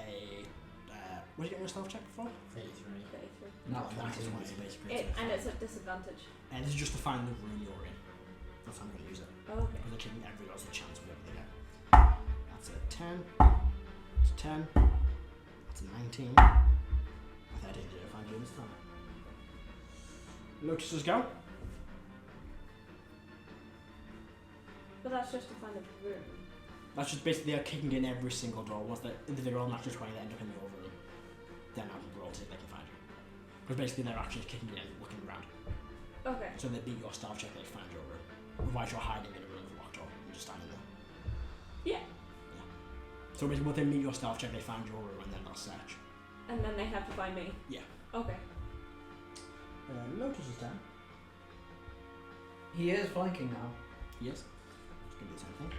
what did you get your stealth check before?
33.
33.
Not
That is
20.
what it is, basically.
And it's at disadvantage.
And this is just to find the room you're in. That's how I'm going to use it.
Oh, okay.
Because they're giving everybody else a chance with whatever they get. That's a 10. It's a 10. That's a 19. I think I didn't do it if I'm doing this time. Lotuses go.
But that's just to find a room.
That's just basically they're kicking in every single door. Once they're all natural 20, they end up in your room. Then I can roll to see if they can find you. Because basically they're actually kicking in, looking around.
Okay.
So they beat your stealth check, they find your room. Otherwise you're hiding in a room with a locked door. You're just standing there.
Yeah.
So basically when they meet your stealth check, they find your room and then they'll search.
And then they have to find me?
Yeah.
Okay.
Lotus is down.
He is flanking now.
Yes. Just gonna do the same thing.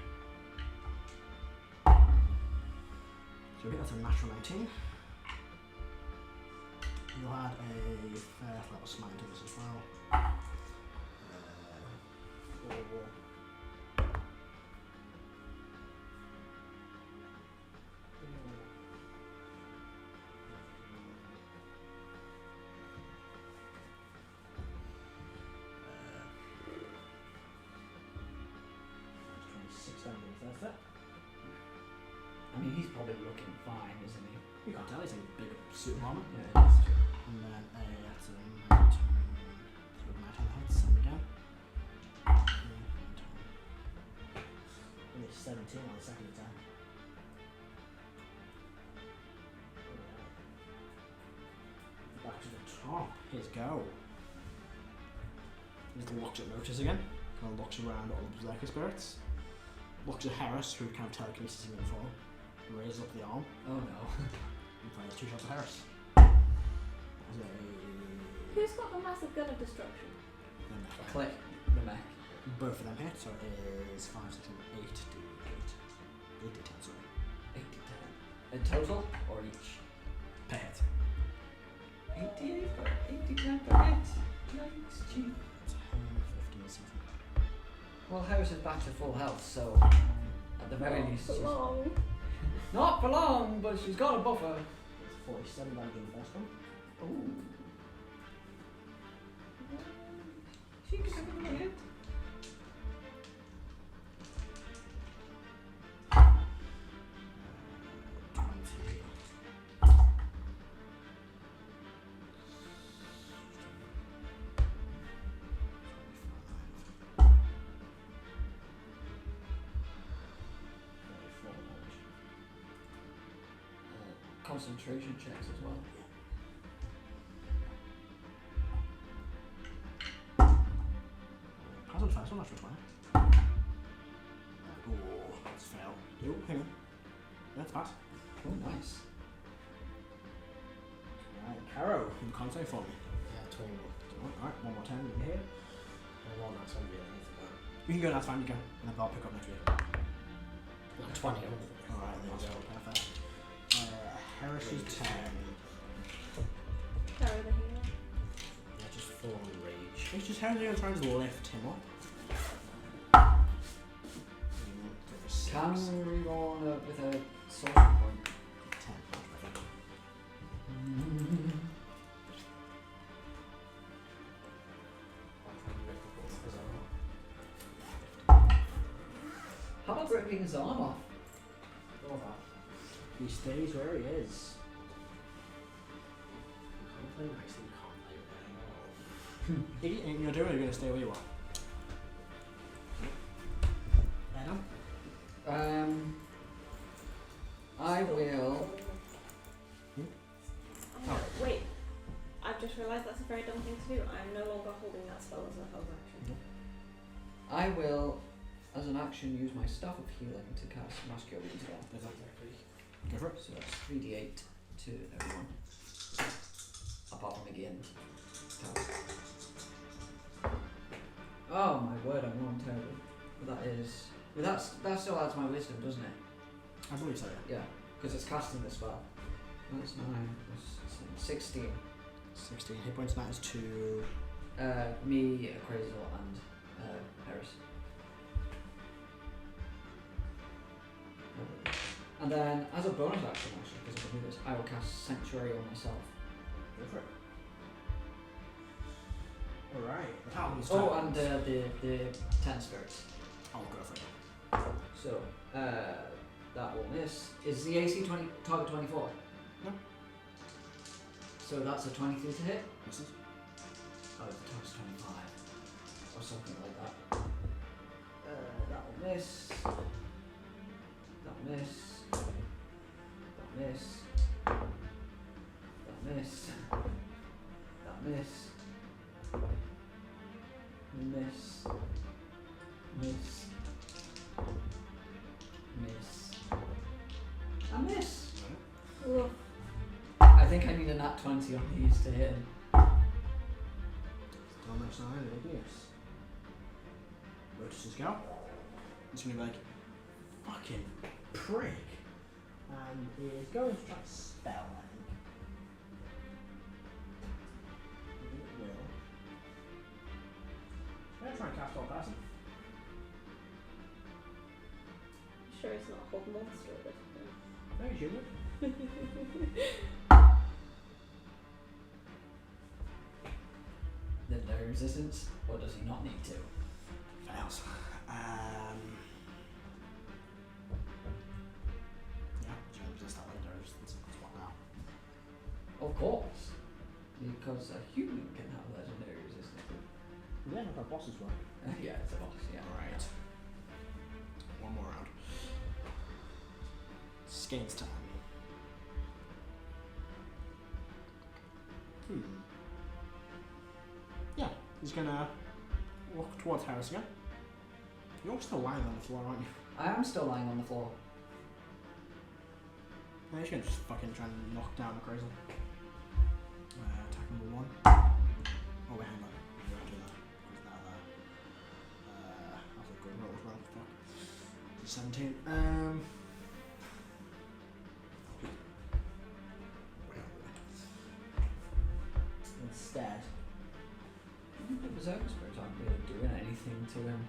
So that's a natural 19. You had a fair level smite into this as well. 4.
I mean, he's probably looking fine, isn't he?
You can't tell, he's in a big suit of armour.
Yeah, it is true.
And then that's a 19. So 19 hits, send me down. Only 17 on the second attack. Back to the top. Here's go. Just looks at Lotus again. Kind of looks around all the Berserker spirits. Looks at Heris, who kind of telekinesis him in fall. Raises up the arm.
Oh no.
And fires 2 shots at Heris. As a...
Who's got the massive gun of destruction?
Click the mech.
Both of them hit, so it is 5, 6, 7, 8 to 8. 8 to 10, sorry.
8 to 10. In total or each?
Per hit.
88 per 8 to 10 per hit. Yikes, gee.
It's 15 something.
Well, Heris is back to full health, so at the very least she's
long.
not for long, but she's got a buffer.
It's 47 damage in the first one.
Ooh. She can have another hit. Concentration checks as well.
Pass on the first one, natural 20. Oh, that's fail. Oh, hang on. That's pass.
Oh, nice.
Right, Karo, you can contact for me.
Yeah, 21.
Alright, one more time, you here.
I want that to be anything like
You can go, that's fine, you go. And then I'll pick up next week.
that. 20.
Alright, there you go, perfect. Heres's turn.
Karo the healer.
Yeah, just full on rage.
It's just Heres's going to try to lift him up.
Can we roll on with a sorcery point?
10, I think.
How about ripping his arm off?
He stays where he is.
Can't play nicely, can't play
He ain't gonna do it, you're gonna stay where you are. Erdan?
I will.
Oh, wait. I've just realised that's a very dumb thing to do. I'm no longer holding that spell as a held action.
I will, as an action, use my Staff of Healing to cast Mask Your Wounds again.
Go for it.
So that's 3d8 to everyone. Apart from again. Oh my word, I'm rolling terribly. But that is. But that still adds my wisdom, doesn't it?
I believe so, yeah.
Yeah, because it's casting the spell. That's 9 plus 16.
16 hit points, that is 2.
Me, Akrasiel, and Heris. And then, as a bonus action, actually, because I can do this, I will cast Sanctuary on myself.
Go for it. Alright, the Paladin's
Oh,
turn.
and the 10 spirits.
I'll go for it.
So, that will miss. Is the AC target 24?
No.
So that's a 23 to hit?
Misses.
Oh, the target's 25. Or something like that. That'll miss. That'll miss. That'll miss. That'll miss. That'll miss. Miss. Miss. Miss. I miss.
Oof.
I think I need a nat 20 on these to hit him.
Still no sign of Igneous. Notices go. He's gonna be like, fucking prick. And he's going to try to spell, I think. It will. I'm gonna try and cast all person.
Sure it's not a whole monster of it.
Very human.
Then no resistance, or does he not need to?
Fails. Yeah, do you resist that legendary resistance? That's what now?
Of course. Because a human can have legendary resistance.
Yeah, that's how bosses work.
Yeah, it's a boss, yeah.
Alright. One more round. Skane's time. Yeah, he's gonna walk towards Heris again. You're still lying on the floor, aren't you?
I am still lying on the floor.
Yeah, he's gonna just fucking try and knock down Akrasiel. Attack number 1. Oh wait, hang on. I'm gonna do that. Because now that's a good roll as well. Fuck. 17. Instead,
The Berserker Spirits aren't really doing anything to him.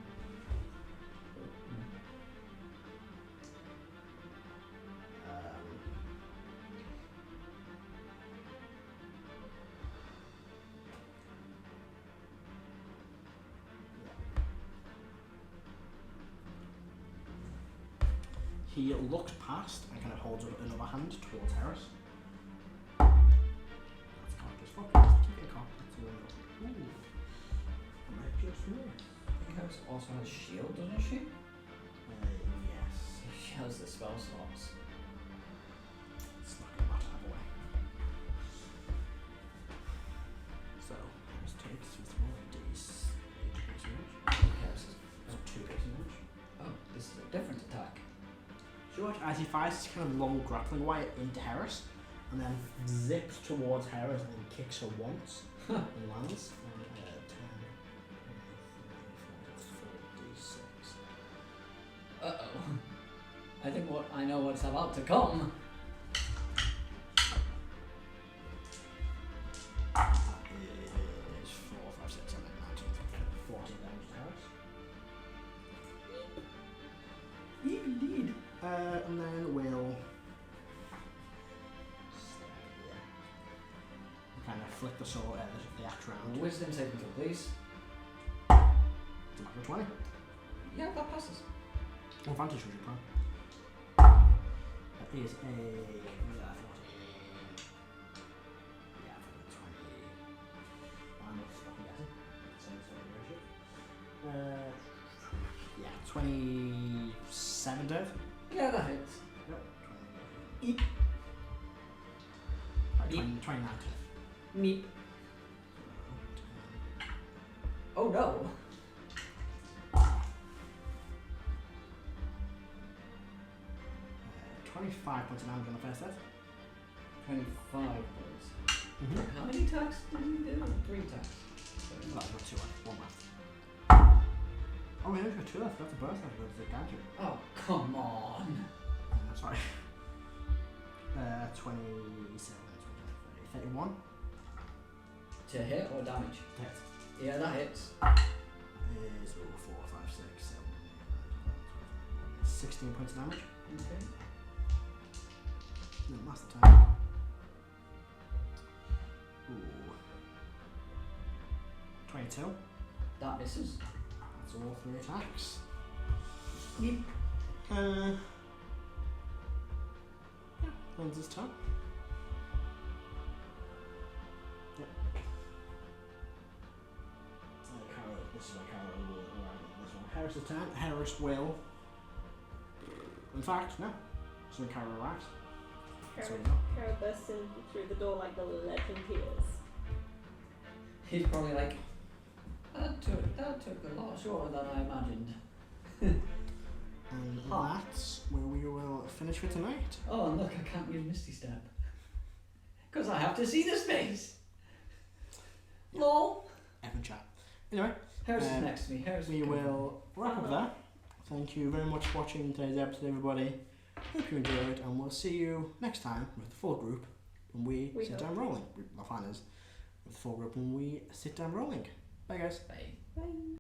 he looks past and kind of holds up another hand towards Heris. That's cocked as fuck. It's keeping cocked. Ooh. I might just miss.
I think Heris also has shield, doesn't she?
Yes.
She has the spell slots.
It's not going to matter either way. So, Heris takes his 1d8 points of damage.
Heris is...
Oh, 2 points of damage.
Oh, this is a different attack.
George, as he fires his kind of long grappling wire into Heris, and then zips towards Heris and kicks her once, and lands. And, 10, 4, 4, d6.
Uh-oh. I think I know what's about to come.
That is 4, 5, 6, 7, 8, 9, 10, 14 damage to Heris.
Indeed.
And then we'll kind of flick the sword, the axe round.
Wisdom saving throw, please.
It's a matter of 20.
Yeah, that passes.
What advantage would you plan? That is a 14. Yeah, 20. I'm guessing. Yeah, 27 Dave.
Yeah, that hits.
Yep.
Eep.
29
Meep. Oh no.
25 points of damage on the first hit.
25 points.
Mm-hmm.
How many attacks did he do? 3 attacks.
Well, I've got 2 left. 1 left. Oh, we only got 2 left. That's a burst after the gadget.
Oh, come on.
Sorry. 27, 31.
To hit or damage?
Hit.
Yeah, that hits.
Is 4, 5, 6, 7, 16 points of damage.
Okay.
No, that's the time. Ooh. 22.
That misses.
That's all 3 attacks.
Yep.
Yeah, ends his turn. Yep. Karo, this is where Karo will arrive at this one. Heris' turn. Heris will. In fact, no. So Karo relax.
Karo bursts in through the door like the legend he is.
He's probably like, that took a lot shorter than I imagined.
And that's where we will finish for tonight.
Oh, and look, I can't use Misty Step. Because I have to see the space. Lol.
Evan chat. Anyway,
Heris is next to me. Heris
we will wrap up there. Thank you very much for watching today's episode, everybody. Hope you enjoyed, and we'll see you next time with the full group when we sit
hope.
down rolling. My fan is with the full group when we sit down rolling. Bye, guys.
Bye.
Bye.